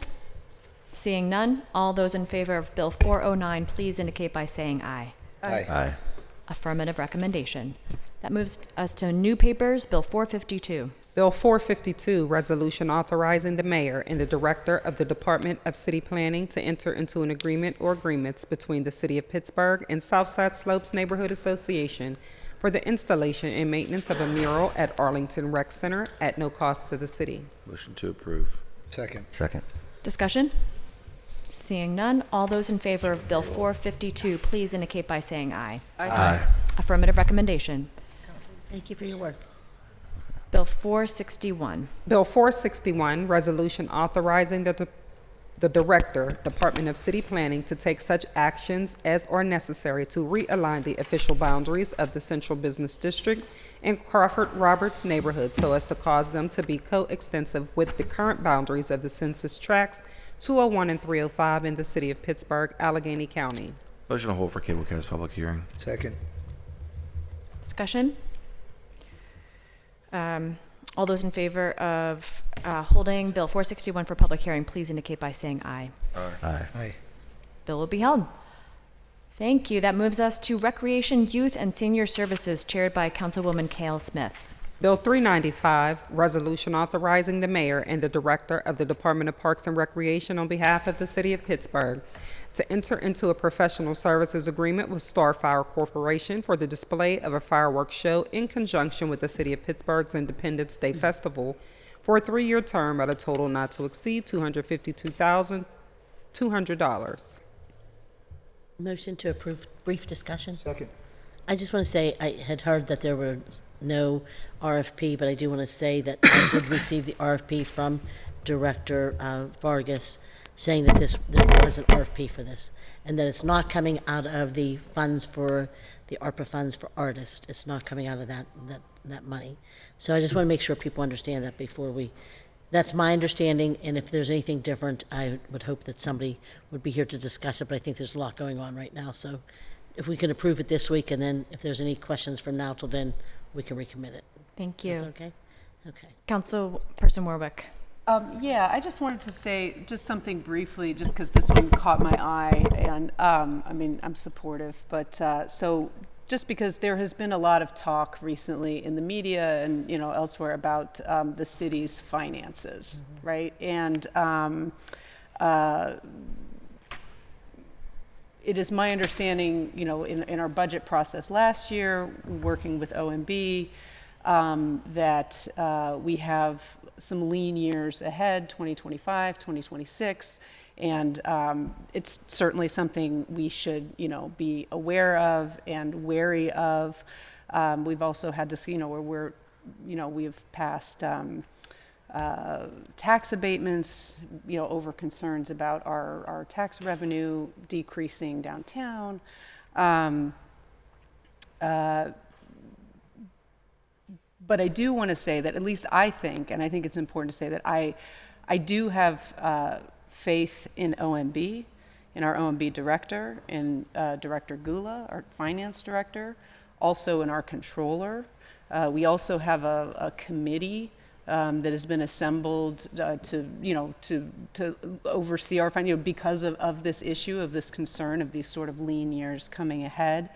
Seeing none, all those in favor of Bill 409, please indicate by saying aye. Aye. Affirmative recommendation. That moves us to new papers, Bill 452. Bill 452, resolution authorizing the mayor and the director of the Department of City Planning to enter into an agreement or agreements between the City of Pittsburgh and Southside Slopes Neighborhood Association for the installation and maintenance of a mural at Arlington Rec Center at no cost to the city. Motion to approve. Second. Discussion? Seeing none, all those in favor of Bill 452, please indicate by saying aye. Aye. Affirmative recommendation. Thank you for your work. Bill 461. Bill 461, resolution authorizing the director, Department of City Planning, to take such actions as are necessary to realign the official boundaries of the Central Business District and Crawford Roberts neighborhood so as to cause them to be coextensive with the current boundaries of the census tracts 201 and 305 in the City of Pittsburgh, Allegheny County. Motion to hold for cablecast public hearing. Second. Discussion? All those in favor of holding Bill 461 for public hearing, please indicate by saying aye. Aye. Aye. Bill will be held. Thank you. That moves us to Recreation, Youth, and Senior Services, chaired by Councilwoman Cale Smith. Bill 395, resolution authorizing the mayor and the director of the Department of Parks and Recreation on behalf of the City of Pittsburgh to enter into a professional services agreement with Starfire Corporation for the display of a fireworks show in conjunction with the City of Pittsburgh's Independence Day Festival for a 3-year term at a total not to exceed $252,200. Motion to approve. Brief discussion. Second. I just want to say I had heard that there were no RFP, but I do want to say that I did receive the RFP from Director Vargas saying that there was an RFP for this and that it's not coming out of the funds for the ARPA funds for artists. It's not coming out of that money. So I just want to make sure people understand that before that's my understanding, and if there's anything different, I would hope that somebody would be here to discuss it, but I think there's a lot going on right now. So if we can approve it this week, and then if there's any questions from now till then, we can recommit it. Thank you. That's okay? Okay. Councilperson Warwick. Yeah, I just wanted to say just something briefly, just because this one caught my eye, and I mean, I'm supportive, but so just because there has been a lot of talk recently in the media and elsewhere about the city's finances, right? And it is my understanding, in our budget process last year, working with OMB, that we have some lean years ahead, 2025, 2026, and it's certainly something we should, be aware of and wary of. We've also had this, where we've passed tax abatements, over concerns about our tax revenue decreasing downtown. But I do want to say that, at least I think, and I think it's important to say that I do have faith in OMB, in our OMB director, in Director Gula, our finance director, also in our controller. We also have a committee that has been assembled to oversee our finance, because of this issue, of this concern, of these sort of lean years coming ahead.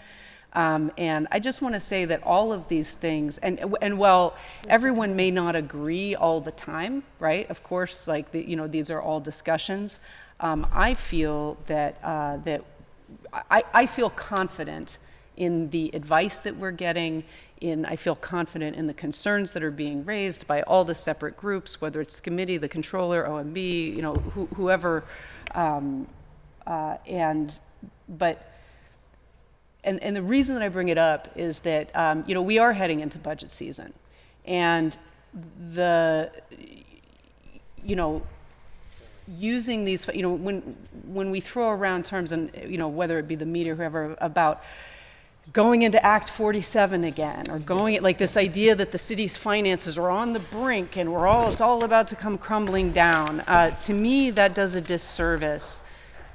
And I just want to say that all of these things, and while everyone may not agree all the time, right? Of course, like these are all discussions. I feel that I feel confident in the advice that we're getting. I feel confident in the concerns that are being raised by all the separate groups, whether it's the committee, the controller, OMB, whoever, And the reason that I bring it up is that, we are heading into budget season. And using these, when we throw around terms, and, whether it be the media or whoever, about going into Act 47 again, or like this idea that the city's finances are on the brink and it's all about to come crumbling down, to me, that does a disservice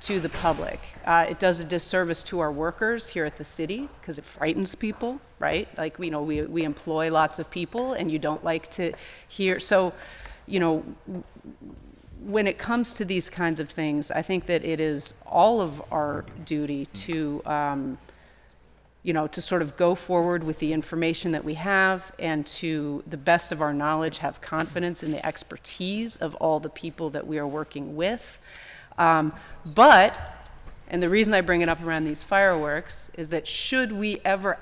to the public. It does a disservice to our workers here at the city, because it frightens people, right? Like, we employ lots of people, and you don't like to hear. So, when it comes to these kinds of things, I think that it is all of our duty to, to sort of go forward with the information that we have, and to the best of our knowledge, have confidence in the expertise of all the people that we are working with. But, and the reason I bring it up around these fireworks is that, should we ever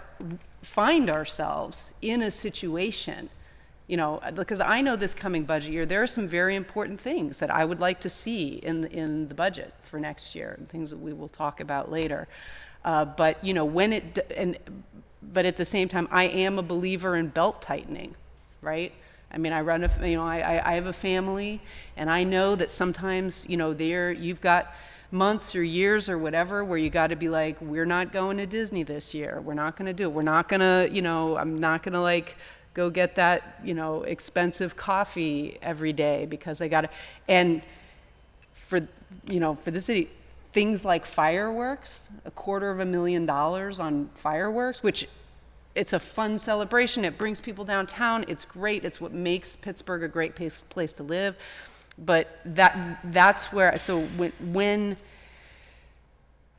find ourselves in a situation, because I know this coming budget year, there are some very important things that I would like to see in the budget for next year, things that we will talk about later. But at the same time, I am a believer in belt tightening, right? I mean, I have a family, and I know that sometimes, you've got months or years or whatever where you got to be like, we're not going to Disney this year. We're not going to do it. We're not going to, I'm not going to like go get that, expensive coffee every day because I got to. And for the city, things like fireworks, $250,000 on fireworks, which, it's a fun celebration. It brings people downtown. It's great. It's what makes Pittsburgh a great place to live. But that's where, so when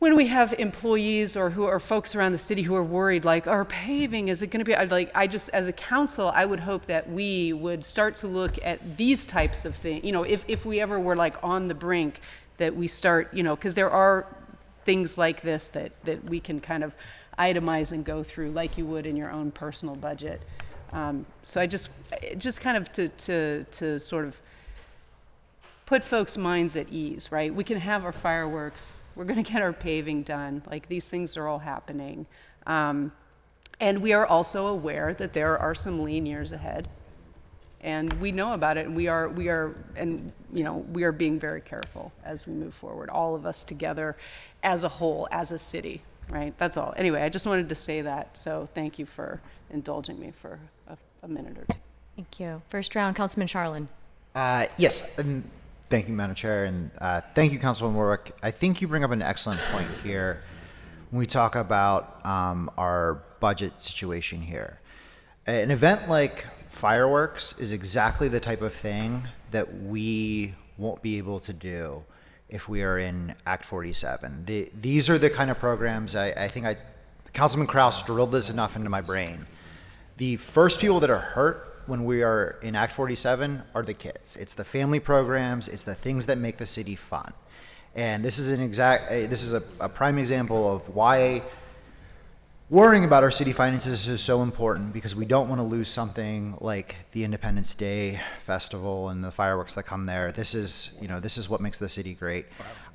we have employees or folks around the city who are worried, like, our paving, is it going to be, as a council, I would hope that we would start to look at these types of things. If we ever were like on the brink, that we start, because there are things like this that we can kind of itemize and go through like you would in your own personal budget. So I just kind of to sort of put folks' minds at ease, right? We can have our fireworks. We're going to get our paving done. Like, these things are all happening. And we are also aware that there are some lean years ahead. And we know about it, and we are being very careful as we move forward, all of us together as a whole, as a city. Right, that's all. Anyway, I just wanted to say that, so thank you for indulging me for a minute or two. Thank you. First round, Councilman Charlin. Yes, and thank you, Madam Chair, and thank you, Councilman Warwick. I think you bring up an excellent point here when we talk about our budget situation here. An event like fireworks is exactly the type of thing that we won't be able to do if we are in Act 47. These are the kind of programs, I think Councilman Kraus drilled this enough into my brain. The first people that are hurt when we are in Act 47 are the kids. It's the family programs, it's the things that make the city fun. And this is a prime example of why worrying about our city finances is so important, because we don't want to lose something like the Independence Day festival and the fireworks that come there. This is what makes the city great.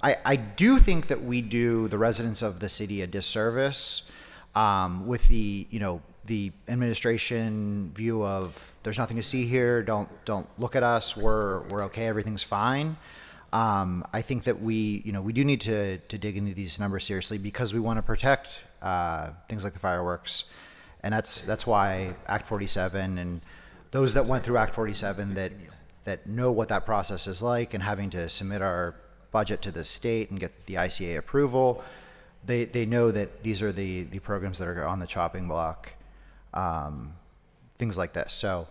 I do think that we do the residents of the city a disservice with the the administration view of there's nothing to see here, don't look at us, we're okay, everything's fine. I think that we do need to dig into these numbers seriously because we want to protect things like the fireworks, and that's why Act 47 and those that went through Act 47 that know what that process is like and having to submit our budget to the state and get the ICA approval, they know that these are the programs that are on the chopping block, things like this. So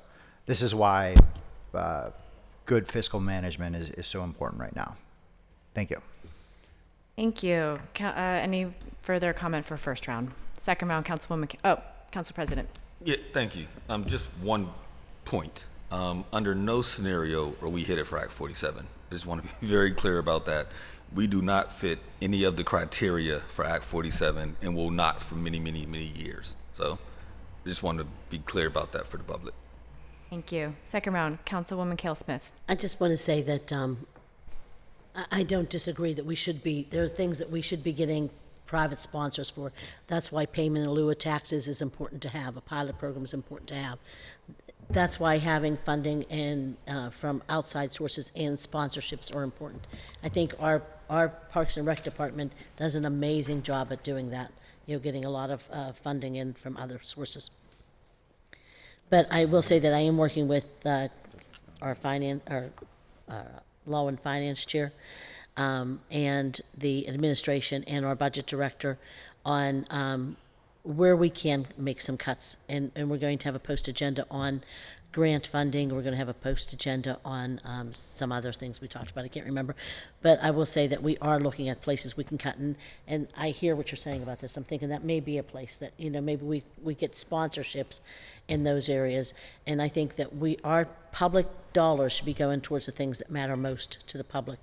this is why good fiscal management is so important right now. Thank you. Thank you. Any further comment for first round? Second round, Councilwoman. Council President. Yeah, thank you. Just one point. Under no scenario are we headed for Act 47. I just want to be very clear about that. We do not fit any of the criteria for Act 47 and will not for many, many, many years. So I just want to be clear about that for the public. Thank you. Second round, Councilwoman Cale Smith. I just want to say that I don't disagree that there are things that we should be getting private sponsors for. That's why payment in lieu of taxes is important to have. A pilot program is important to have. That's why having funding from outside sources and sponsorships are important. I think our Parks and Rec department does an amazing job at doing that, getting a lot of funding in from other sources. But I will say that I am working with our Law and Finance Chair and the administration and our budget director on where we can make some cuts. And we're going to have a post agenda on grant funding. We're going to have a post agenda on some other things we talked about. I can't remember. But I will say that we are looking at places we can cut. And I hear what you're saying about this. I'm thinking that may be a place that, maybe we get sponsorships in those areas. And I think that our public dollars should be going towards the things that matter most to the public.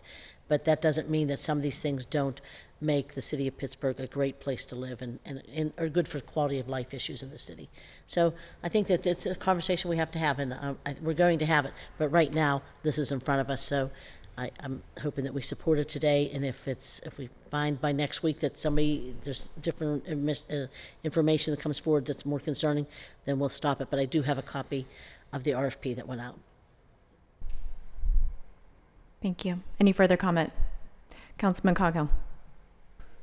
But that doesn't mean that some of these things don't make the city of Pittsburgh a great place to live and are good for quality of life issues in the city. So I think that it's a conversation we have to have, and we're going to have it. But right now, this is in front of us, so I'm hoping that we support it today. And if we find by next week that there's different information that comes forward that's more concerning, then we'll stop it. But I do have a copy of the RFP that went out. Thank you. Any further comment? Councilman Coghill.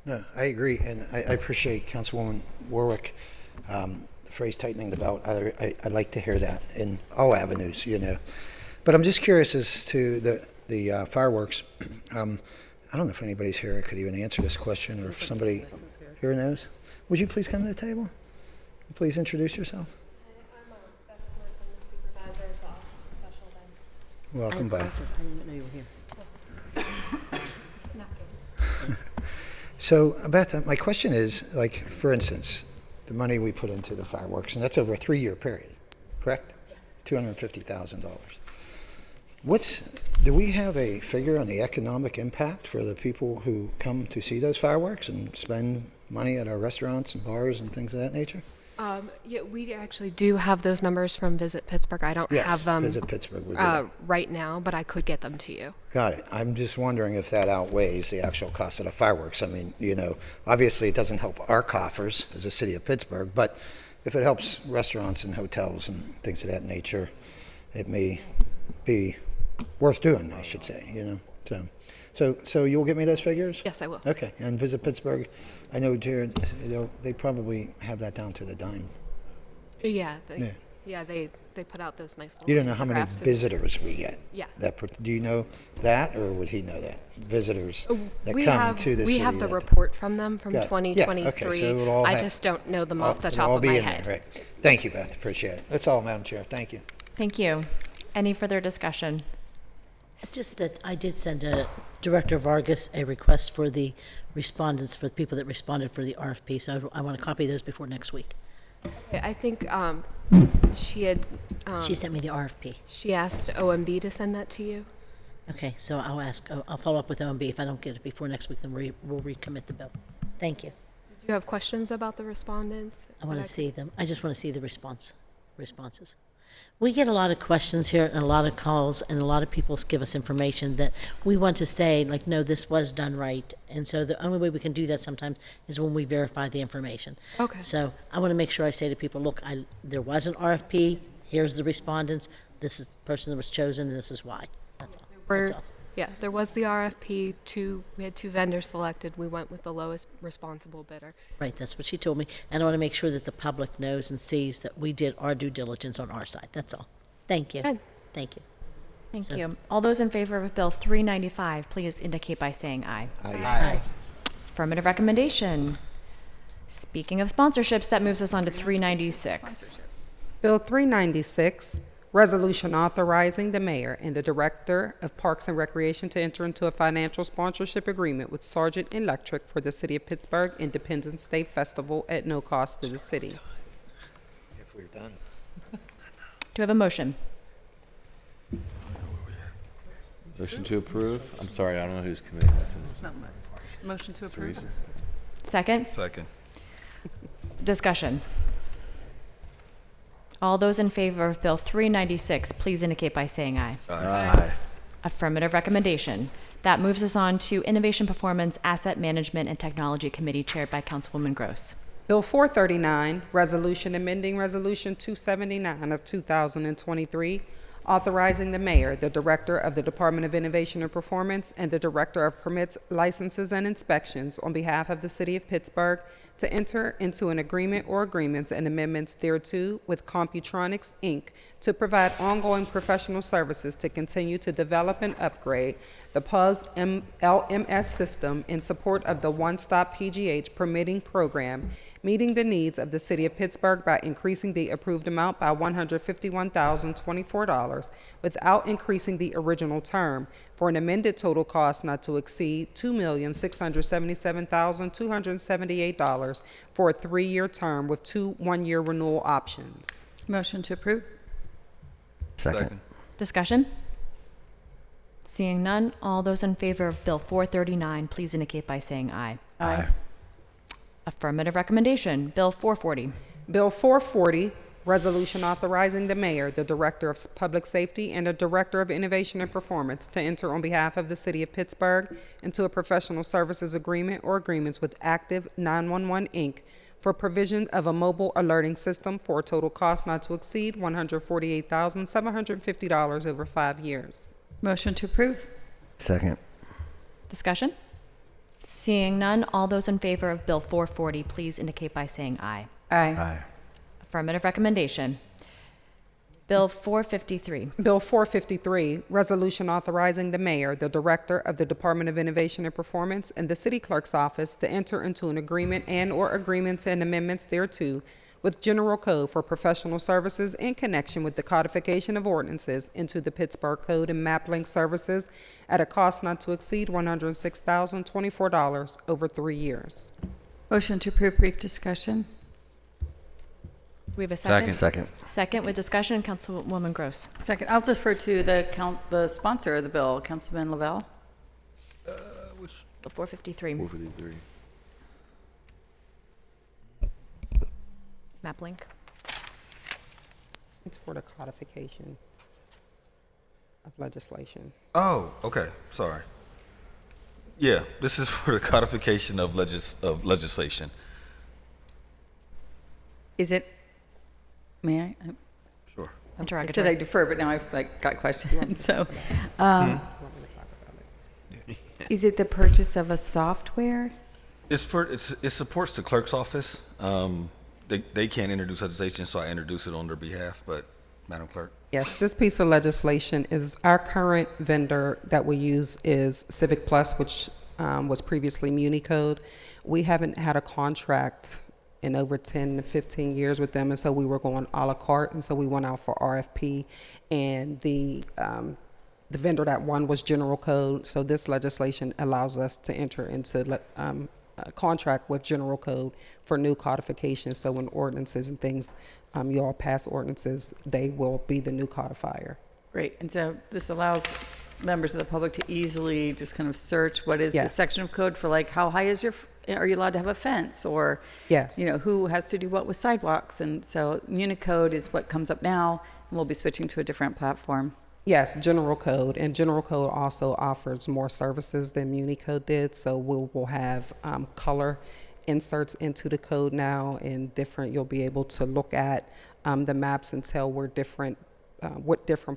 No, I agree, and I appreciate Councilwoman Warwick, the phrase tightening the belt. I like to hear that in all avenues, But I'm just curious as to the fireworks. I don't know if anybody's here that could even answer this question, or if somebody here knows. Would you please come to the table? Please introduce yourself. I'm Beth Wilson, the supervisor of the Office of Special Events. Welcome back. I didn't know you were here. So, Beth, my question is, like, for instance, the money we put into the fireworks, and that's over a 3-year period, correct? $250,000. Do we have a figure on the economic impact for the people who come to see those fireworks and spend money at our restaurants and bars and things of that nature? Yeah, we actually do have those numbers from Visit Pittsburgh. I don't have them Visit Pittsburgh would do that. right now, but I could get them to you. Got it. I'm just wondering if that outweighs the actual cost of the fireworks. I mean, obviously it doesn't help our coffers as a city of Pittsburgh, but if it helps restaurants and hotels and things of that nature, it may be worth doing, I should say, So you'll get me those figures? Yes, I will. Okay. And Visit Pittsburgh, I know, Jared, they probably have that down to the dime. Yeah. They put out those nice little You don't know how many photographs. visitors we get. Yeah. Do you know that, or would he know that? Visitors that we come have, to the we city. have the report from them from Got it. 2023. Yeah, okay, so it'll all I have- just don't know them off the It'll top all of be my in head. there, right. Thank you, Beth. Appreciate it. That's all, Madam Chair. Thank you. Thank you. Any further discussion? Just that I did send Director Vargas a request for the respondents, for the people that responded for the RFP, so I want to copy those before next week. Okay, I think she had. She sent me the RFP. She asked OMB to send that to you. Okay, so I'll follow up with OMB. If I don't get it before next week, then we'll recommit the bill. Thank you. Did you have questions about the respondents? I want to see them. I just want to see the responses. We get a lot of questions here and a lot of calls, and a lot of people give us information that we want to say, like, no, this was done right. And so the only way we can do that sometimes is when we verify the information. Okay. So I want to make sure I say to people, look, there was an RFP, here's the respondents, this is the person that was chosen, and this is why. That's all. That's all. Yeah, there was the RFP. We had 2 vendors selected. We went with the lowest responsible bidder. Right, that's what she told me. And I want to make sure that the public knows and sees that we did our due diligence on our side. That's all. Thank you. Good. Thank you. Thank So- you. All those in favor of Bill 395, please indicate by saying aye. Aye. Affirmative recommendation. Speaking of sponsorships, that moves us on to 396. Bill 396, resolution authorizing the mayor and the director of Parks and Recreation to enter into a financial sponsorship agreement with Sargent Electric for the City of Pittsburgh Independence Day Festival at no cost to the city. If we're done. Do we have a motion? Motion to approve? I'm sorry, I don't know whose committee this is. It's not mine. Motion to approve. Teresa's. Second? Second. Discussion. All those in favor of Bill 396, please indicate by saying aye. Aye. Affirmative recommendation. That moves us on to Innovation Performance, Asset Management, and Technology Committee chaired by Councilwoman Gross. Bill 439, resolution amending Resolution 279 of 2023, authorizing the mayor, the director of the Department of Innovation and Performance, and the director of Permits, Licenses, and Inspections on behalf of the City of Pittsburgh to enter into an agreement or agreements and amendments thereto with Computronics, Inc. to provide ongoing professional services to continue to develop and upgrade the PUZ LMS system in support of the One Stop PGH permitting program, meeting the needs of the City of Pittsburgh by increasing the approved amount by $151,024 without increasing the original term, for an amended total cost not to exceed $2,677,278 for a 3-year term with 2 one-year renewal options. Motion to approve. Second. Discussion? Seeing none, all those in favor of Bill 439, please indicate by saying aye. Aye. Affirmative recommendation. Bill 440. Bill 440, resolution authorizing the mayor, the director of public safety, and the director of innovation and performance to enter on behalf of the City of Pittsburgh into a professional services agreement or agreements with Active 911 Inc. for provision of a mobile alerting system for a total cost not to exceed $148,750 over 5 years. Motion to approve. Second. Discussion? Seeing none, all those in favor of Bill 440, please indicate by saying aye. Aye. Affirmative recommendation. Bill 453. Bill 453, resolution authorizing the mayor, the director of the Department of Innovation and Performance, and the city clerk's office to enter into an agreement and/or agreements and amendments thereto with General Code for professional services in connection with the codification of ordinances into the Pittsburgh Code and map link services at a cost not to exceed $106,024 over 3 years. Motion to approve. Brief discussion. We have a second? Second. Second with discussion, Councilwoman Gross. Second. I'll defer to the sponsor of the bill, Councilman Lavelle. Bill 453. 453. Map link. It's for the codification of legislation. Oh, okay, sorry. Yeah, this is for the codification of legislation. Is it, may I? Sure. I said Interrogatory. I defer, but now I've got questions. So, is it the purchase of a software? It supports the clerk's office. They can't introduce legislation, so I introduce it on their behalf, but Madam Clerk. Yes, this piece of legislation is our current vendor that we use is Civic Plus, which was previously MuniCode. We haven't had a contract in over 10 to 15 years with them, and so we were going a la carte, and so we went out for RFP, and the vendor that won was General Code. So this legislation allows us to enter into a contract with General Code for new codification. So when ordinances and things, you all pass ordinances, they will be the new codifier. Great. And so this allows members of the public to easily just kind of search what is the Yes. section of code for, like, how high is are you allowed to have a fence, or Yes. who has to do what with sidewalks. And so MuniCode is what comes up now. we'll be switching to a different platform. Yes, General Code, and General Code also offers more services than Muni Code did, so we'll have color inserts into the code now, and you'll be able to look at the maps and tell what different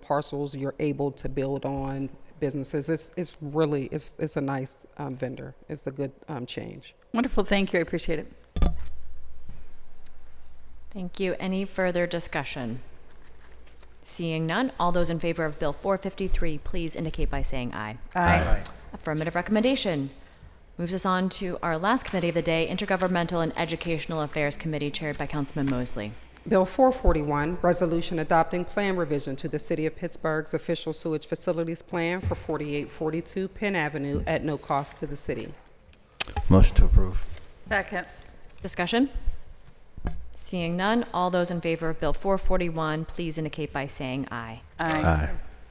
parcels you're able to build on businesses. It's really a nice vendor. It's a good change. Wonderful, thank you, I appreciate it. Thank you. Any further discussion? Seeing none, all those in favor of Bill 453, please indicate by saying aye. Aye. Affirmative recommendation. Moves us on to our last committee of the day, Intergovernmental and Educational Affairs Committee, chaired by Councilman Mosley. Bill 441, resolution adopting plan revision to the City of Pittsburgh's official sewage facilities plan for 4842 Penn Avenue at no cost to the city. Motion to approve. Second. Discussion? Seeing none, all those in favor of Bill 441, please indicate by saying aye. Aye.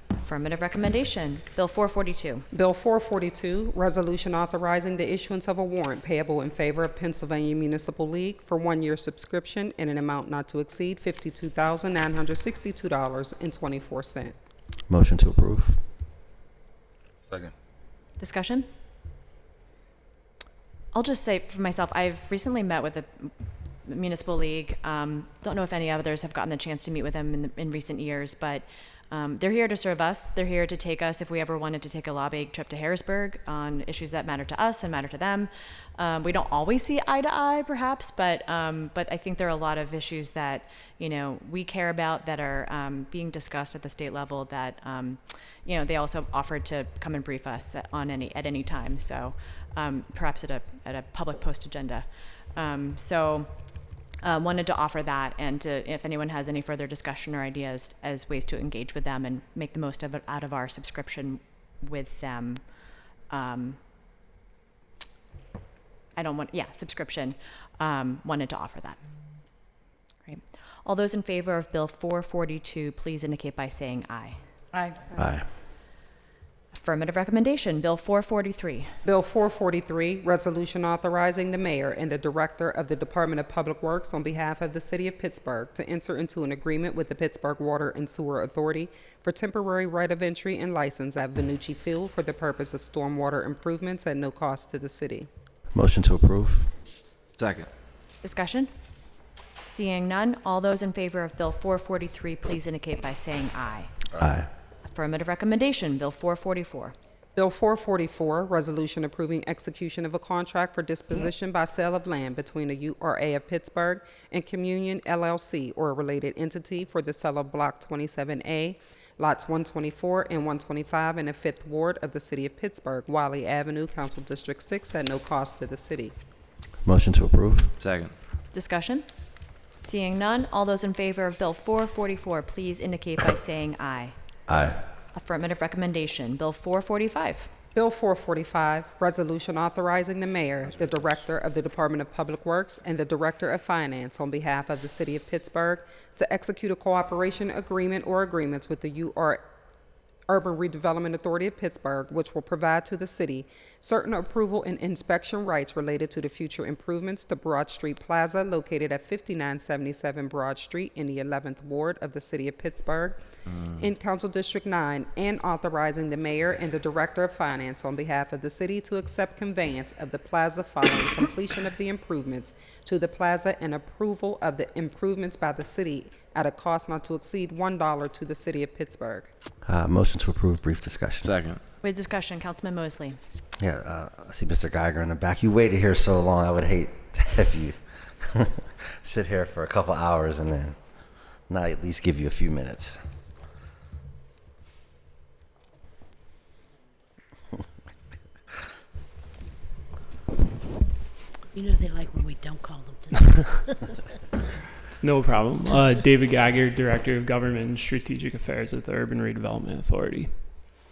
Affirmative recommendation. Bill 442. Bill 442, resolution authorizing the issuance of a warrant payable in favor of Pennsylvania Municipal League for 1-year subscription in an amount not to exceed $52,962.24. Motion to approve. Second. Discussion? I'll just say for myself, I've recently met with the Municipal League. Don't know if any others have gotten the chance to meet with them in recent years, but they're here to serve us. They're here to take us if we ever wanted to take a lobbying trip to Harrisburg on issues that matter to us and matter to them. We don't always see eye to eye, perhaps, but I think there are a lot of issues that we care about that are being discussed at the state level. That they also offered to come and brief us at any time. So perhaps at a public post agenda. Wanted to offer that, and if anyone has any further discussion or ideas as ways to engage with them and make the most of it out of our subscription with them. Subscription. Wanted to offer that. Great. All those in favor of Bill 442, please indicate by saying aye. Aye. Aye. Affirmative recommendation. Bill 443. Bill 443, resolution authorizing the mayor and the director of the Department of Public Works on behalf of the City of Pittsburgh to enter into an agreement with the Pittsburgh Water and Sewer Authority for temporary right of entry and license at Venucci Field for the purpose of stormwater improvements at no cost to the city. Motion to approve. Second. Discussion? Seeing none, all those in favor of Bill 443, please indicate by saying aye. Aye. Affirmative recommendation. Bill 444. Bill 444, resolution approving execution of a contract for disposition by sale of land between the URA of Pittsburgh and Communion LLC or a related entity for the sale of Block 27A, lots 124 and 125 in the 5th Ward of the City of Pittsburgh, Wiley Avenue, Council District 6, at no cost to the city. Motion to approve. Second. Discussion? Seeing none, all those in favor of Bill 444, please indicate by saying aye. Aye. Affirmative recommendation. Bill 445. Bill 445, resolution authorizing the mayor, the director of the Department of Public Works, and the director of finance on behalf of the City of Pittsburgh to execute a cooperation agreement or agreements with the Urban Redevelopment Authority of Pittsburgh, which will provide to the city certain approval and inspection rights related to the future improvements to Broad Street Plaza located at 5977 Broad Street in the 11th Ward of the City of Pittsburgh in Council District 9, and authorizing the mayor and the director of finance on behalf of the city to accept conveyance of the plaza following completion of the improvements to the plaza and approval of the improvements by the city at a cost not to exceed $1 to the City of Pittsburgh. Motion to approve. Brief discussion. Second. With discussion, Councilman Mosley. Yeah, I see Mr. Geiger in the back. You waited here so long. I would hate to have you sit here for a couple hours and then not at least give you a few minutes. You know they like when we don't call them to. It's no problem. David Geiger, Director of Government and Strategic Affairs at the Urban Redevelopment Authority.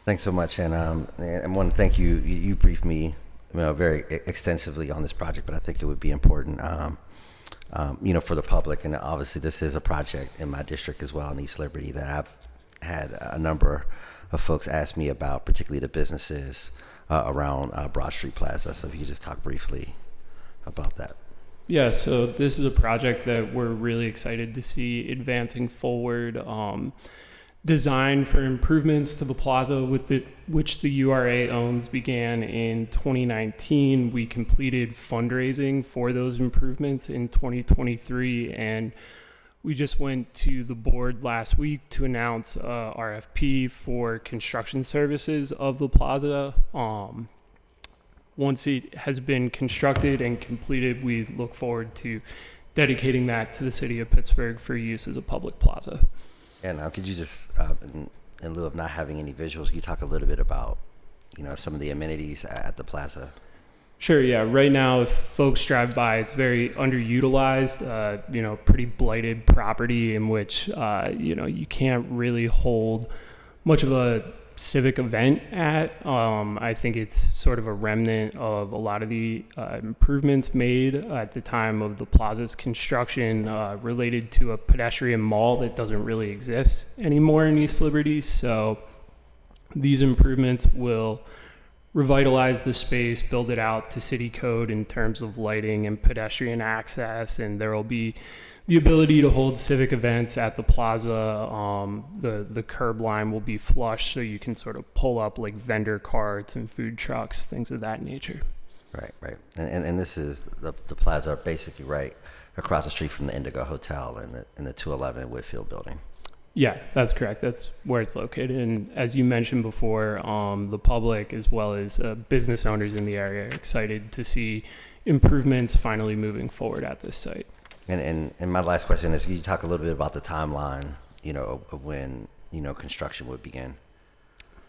Thanks so much, and I want to thank you. You briefed me very extensively on this project, but I think it would be important, for the public. And obviously, this is a project in my district as well, in East Liberty, that I've had a number of folks ask me about, particularly the businesses around Broad Street Plaza. So if you could just talk briefly about that. Yeah, so this is a project that we're really excited to see advancing forward. Design for improvements to the plaza, which the URA owns, began in 2019. We completed fundraising for those improvements in 2023, and we just went to the board last week to announce RFP for construction services of the plaza. Once it has been constructed and completed, we look forward to dedicating that to the city of Pittsburgh for use as a public plaza. And could you just, in lieu of not having any visuals, can you talk a little bit about, some of the amenities at the plaza? Sure, yeah. Right now, if folks drive by, it's very underutilized, pretty blighted property in which, you can't really hold much of a civic event at. I think it's sort of a remnant of a lot of the improvements made at the time of the plaza's construction related to a pedestrian mall that doesn't really exist anymore in East Liberty. So these improvements will revitalize the space, build it out to city code in terms of lighting and pedestrian access, and there will be the ability to hold civic events at the plaza. The curb line will be flush, so you can sort of pull up like vendor carts and food trucks, things of that nature. Right. And this is the plaza basically right across the street from the Indigo Hotel in the 211 Whitfield building. Yeah, that's correct. That's where it's located. And as you mentioned before, the public as well as business owners in the area are excited to see improvements finally moving forward at this site. And my last question is, can you talk a little bit about the timeline, of when, construction would begin?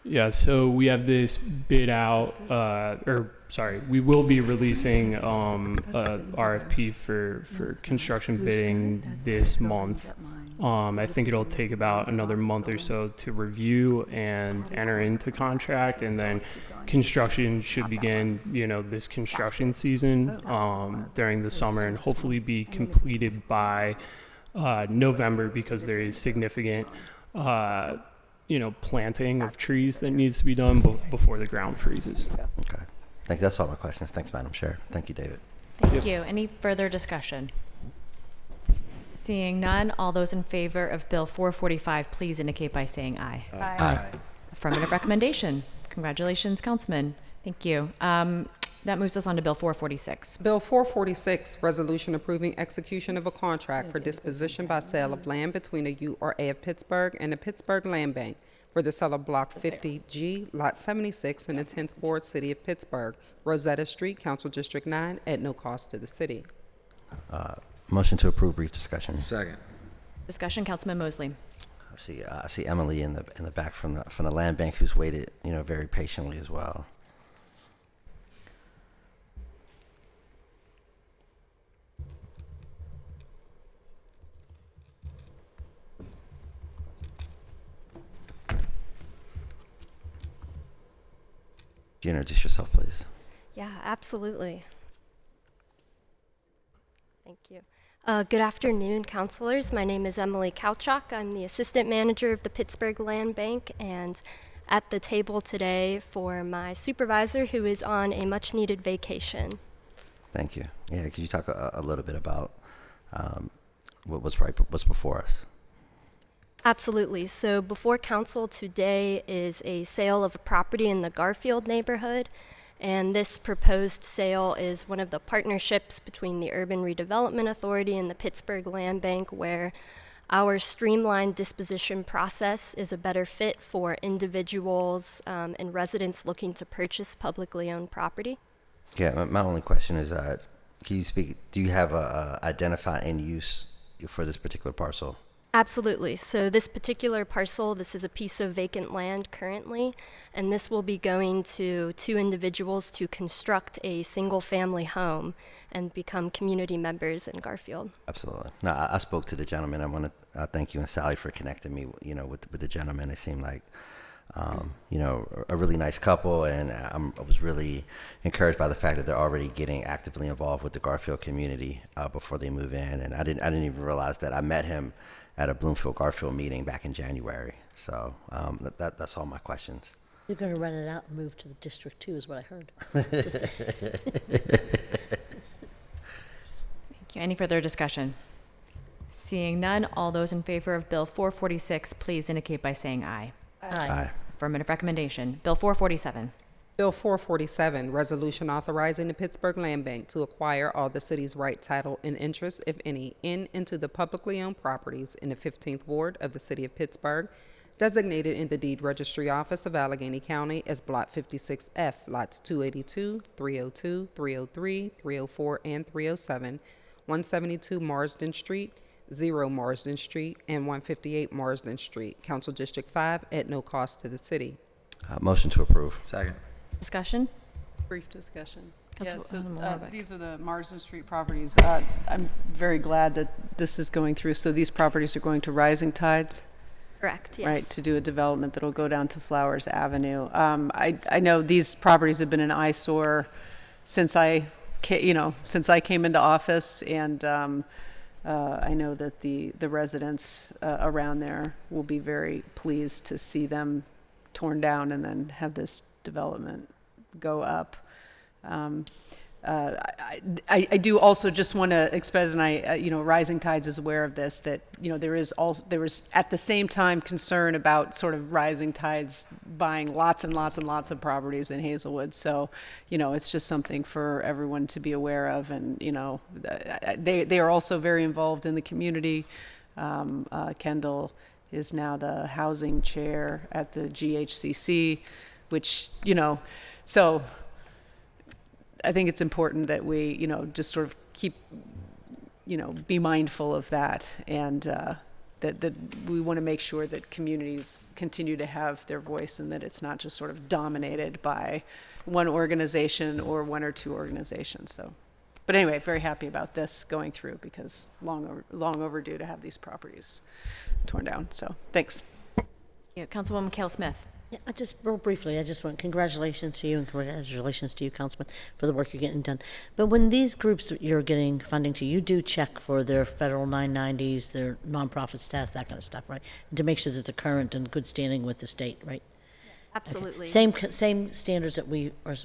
Yeah, so we have this bid out, we will be releasing RFP for construction bidding this month. I think it'll take about another month or so to review and enter into contract, and then construction should begin, this construction season during the summer, and hopefully be completed by November, because there is significant planting of trees that needs to be done before the ground freezes. Okay. Thank you. That's all my questions. Thanks, Madam Chair. Thank you, David. Thank you. Any further discussion? Seeing none, all those in favor of Bill 445, please indicate by saying aye. Aye. Affirmative recommendation. Congratulations, Councilman. Thank you. That moves us on to Bill 446. Bill 446, resolution approving execution of a contract for disposition by sale of land between the URA of Pittsburgh and the Pittsburgh Land Bank for the sale of Block 50G, Lot 76 in the 10th Ward, City of Pittsburgh, Rosetta Street, Council District 9, at no cost to the city. Motion to approve, brief discussion. Second. Discussion, Councilman Mosley. I see Emily in the back from the land bank, who's waited, very patiently as well. Could you introduce yourself, please? Yeah, absolutely. Thank you. Good afternoon, councilors. My name is Emily Kauchak. I'm the assistant manager of the Pittsburgh Land Bank, and at the table today for my supervisor, who is on a much-needed vacation. Thank you. Yeah, could you talk a little bit about what's before us? Absolutely. So before council today is a sale of a property in the Garfield neighborhood. And this proposed sale is one of the partnerships between the Urban Redevelopment Authority and the Pittsburgh Land Bank, where our streamlined disposition process is a better fit for individuals and residents looking to purchase publicly owned property. Yeah, my only question is, can you speak, do you have a identified end use for this particular parcel? Absolutely. So this particular parcel, this is a piece of vacant land currently, and this will be going to two individuals to construct a single-family home and become community members in Garfield. Absolutely. No, I spoke to the gentleman. I want to thank you and Sally for connecting me, with the gentleman. They seemed like, a really nice couple, and I was really encouraged by the fact that they're already getting actively involved with the Garfield community before they move in. And I didn't even realize that. I met him at a Bloomfield Garfield meeting back in January. So that's all my questions. They're going to rent it out and move to the District 2 is what I heard. Thank you. Any further discussion? Seeing none, all those in favor of Bill 446, please indicate by saying aye. Aye. Affirmative recommendation. Bill 447. Bill 447, resolution authorizing the Pittsburgh Land Bank to acquire all the city's right, title, and interest, if any, in and to the publicly owned properties in the 15th Ward of the City of Pittsburgh, designated in the Deed Registry Office of Allegheny County as Block 56F, Lots 282, 302, 303, 304, and 307, 172 Marsden Street, 0 Marsden Street, and 158 Marsden Street, Council District 5, at no cost to the city. Motion to approve. Second. Discussion? Brief discussion. Councilwoman Warbeck. These are the Marsden Street properties. I'm very glad that this is going through. So these properties are going to Rising Tides? Correct, yes. Right, to do a development that'll go down to Flowers Avenue. I know these properties have been an eyesore since I came into office, and I know that the residents around there will be very pleased to see them torn down and then have this development go up. I do also just want to express, and Rising Tides is aware of this, that there was at the same time concern about sort of Rising Tides buying lots and lots and lots of properties in Hazelwood. So it's just something for everyone to be aware of, and they are also very involved in the community. Kendall is now the housing chair at the GHCC, which so I think it's important that we, just sort of keep, be mindful of that, and that we want to make sure that communities continue to have their voice, and that it's not just sort of dominated by one organization or one or two organizations. So, but anyway, very happy about this going through, because long overdue to have these properties torn down. So thanks. Yeah, Councilwoman Cale Smith. Yeah, just real briefly, I just want congratulations to you and congratulations to you, Councilman, for the work you're getting done. But when these groups that you're getting funding to, you do check for their federal 990s, their nonprofit status, that kind of stuff, right? And to make sure that they're current and good standing with the state, right? Absolutely. Okay. Same standards that we are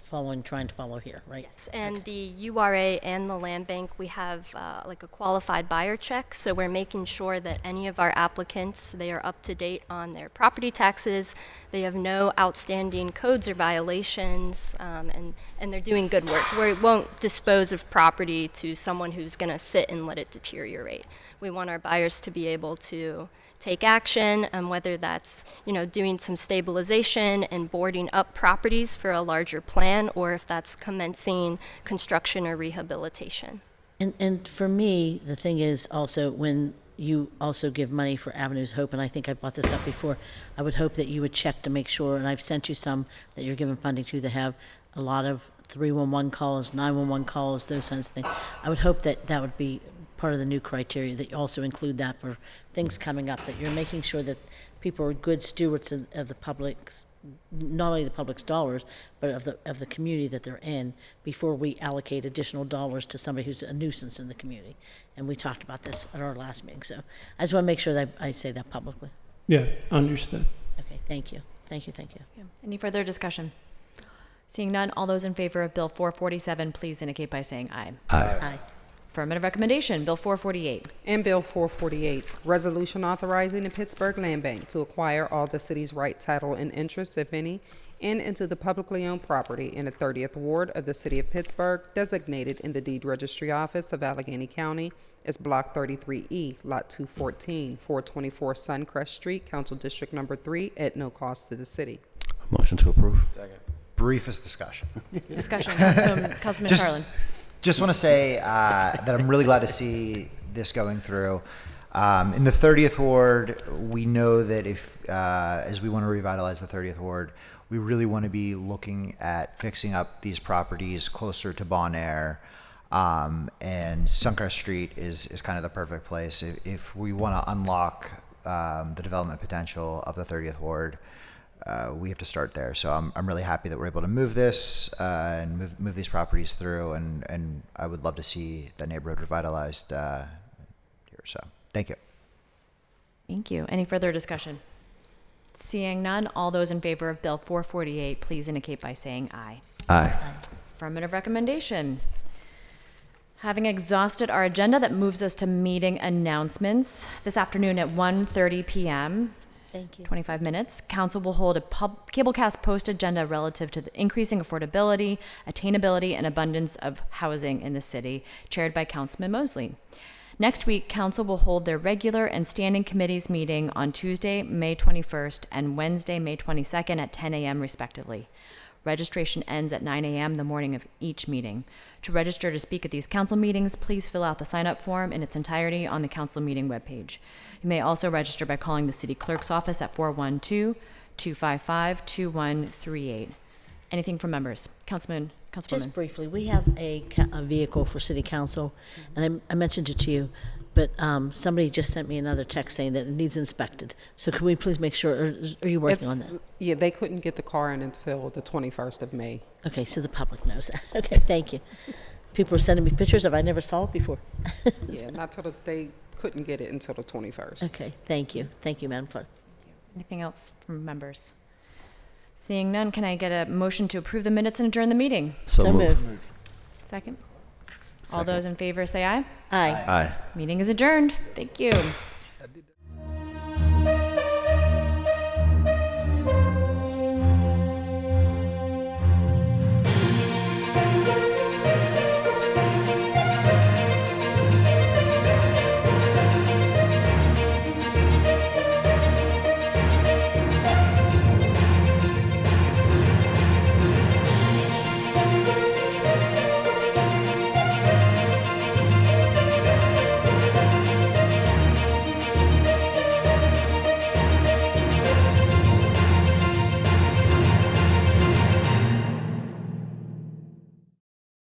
trying to follow here, right? Yes, and the URA and the Land Bank, we have like a qualified buyer check, so we're making sure that any of our applicants, they are up to date on their property taxes, they have no outstanding codes or violations, and they're doing good work. We won't dispose of property to someone who's going to sit and let it deteriorate. We want our buyers to be able to take action, and whether that's doing some stabilization and boarding up properties for a larger plan, or if that's commencing construction or rehabilitation. And for me, the thing is also, when you also give money for Avenues Hope, and I think I brought this up before, I would hope that you would check to make sure, and I've sent you some that you're giving funding to that have a lot of 311 calls, 911 calls, those kinds of things. I would hope that that would be part of the new criteria, that you also include that for things coming up, that you're making sure that people are good stewards of the public's, not only the public's dollars, but of the community that they're in, before we allocate additional dollars to somebody who's a nuisance in the community. And we talked about this at our last meeting, so I just want to make sure that I say that publicly. Yeah, understood. Okay, thank you. Thank you. Yeah. Any further discussion? Seeing none, all those in favor of Bill 447, please indicate by saying aye. Aye. Affirmative recommendation. Bill 448. And Bill 448, resolution authorizing the Pittsburgh Land Bank to acquire all the city's right, title, and interest, if any, in and to the publicly owned property in the 30th Ward of the City of Pittsburgh, designated in the Deed Registry Office of Allegheny County as Block 33E, Lot 214, 424 Suncrest Street, Council District Number 3, at no cost to the city. Motion to approve. Second. Briefest discussion. Discussion. Councilman Carlin. Just want to say that I'm really glad to see this going through. In the 30th Ward, we know that if, as we want to revitalize the 30th Ward, we really want to be looking at fixing up these properties closer to Bon Air. And Suncrest Street is kind of the perfect place. If we want to unlock the development potential of the 30th Ward, we have to start there. So I'm really happy that we're able to move this and move these properties through, and I would love to see the neighborhood revitalized here. So thank you. Thank you. Any further discussion? Seeing none, all those in favor of Bill 448, please indicate by saying aye. Aye. Affirmative recommendation. Having exhausted our agenda, that moves us to meeting announcements. This afternoon at 1:30 p.m., Thank you. 25 minutes, council will hold a Cablecast post agenda relative to the increasing affordability, attainability, and abundance of housing in the city, chaired by Councilman Mosley. Next week, council will hold their regular and standing committees meeting on Tuesday, May 21st and Wednesday, May 22nd at 10 a.m. respectively. Registration ends at 9 a.m. the morning of each meeting. To register to speak at these council meetings, please fill out the sign-up form in its entirety on the council meeting webpage. You may also register by calling the city clerk's office at 412-255-2138. Anything from members? Councilwoman? Just briefly, we have a vehicle for city council, and I mentioned it to you, but somebody just sent me another text saying that it needs inspected. So can we please make sure, or are you working on that? Yeah, they couldn't get the car in until the 21st of May. Okay, so the public knows that. Okay, thank you. People were sending me pictures of I never saw it before. Yeah, not till they couldn't get it until the 21st. Okay, thank you. Thank you, Madam Clerk. Anything else from members? Seeing none, can I get a motion to approve the minutes and adjourn the meeting? So moved. Second? All those in favor say aye. Aye. Aye. Meeting is adjourned. Thank you.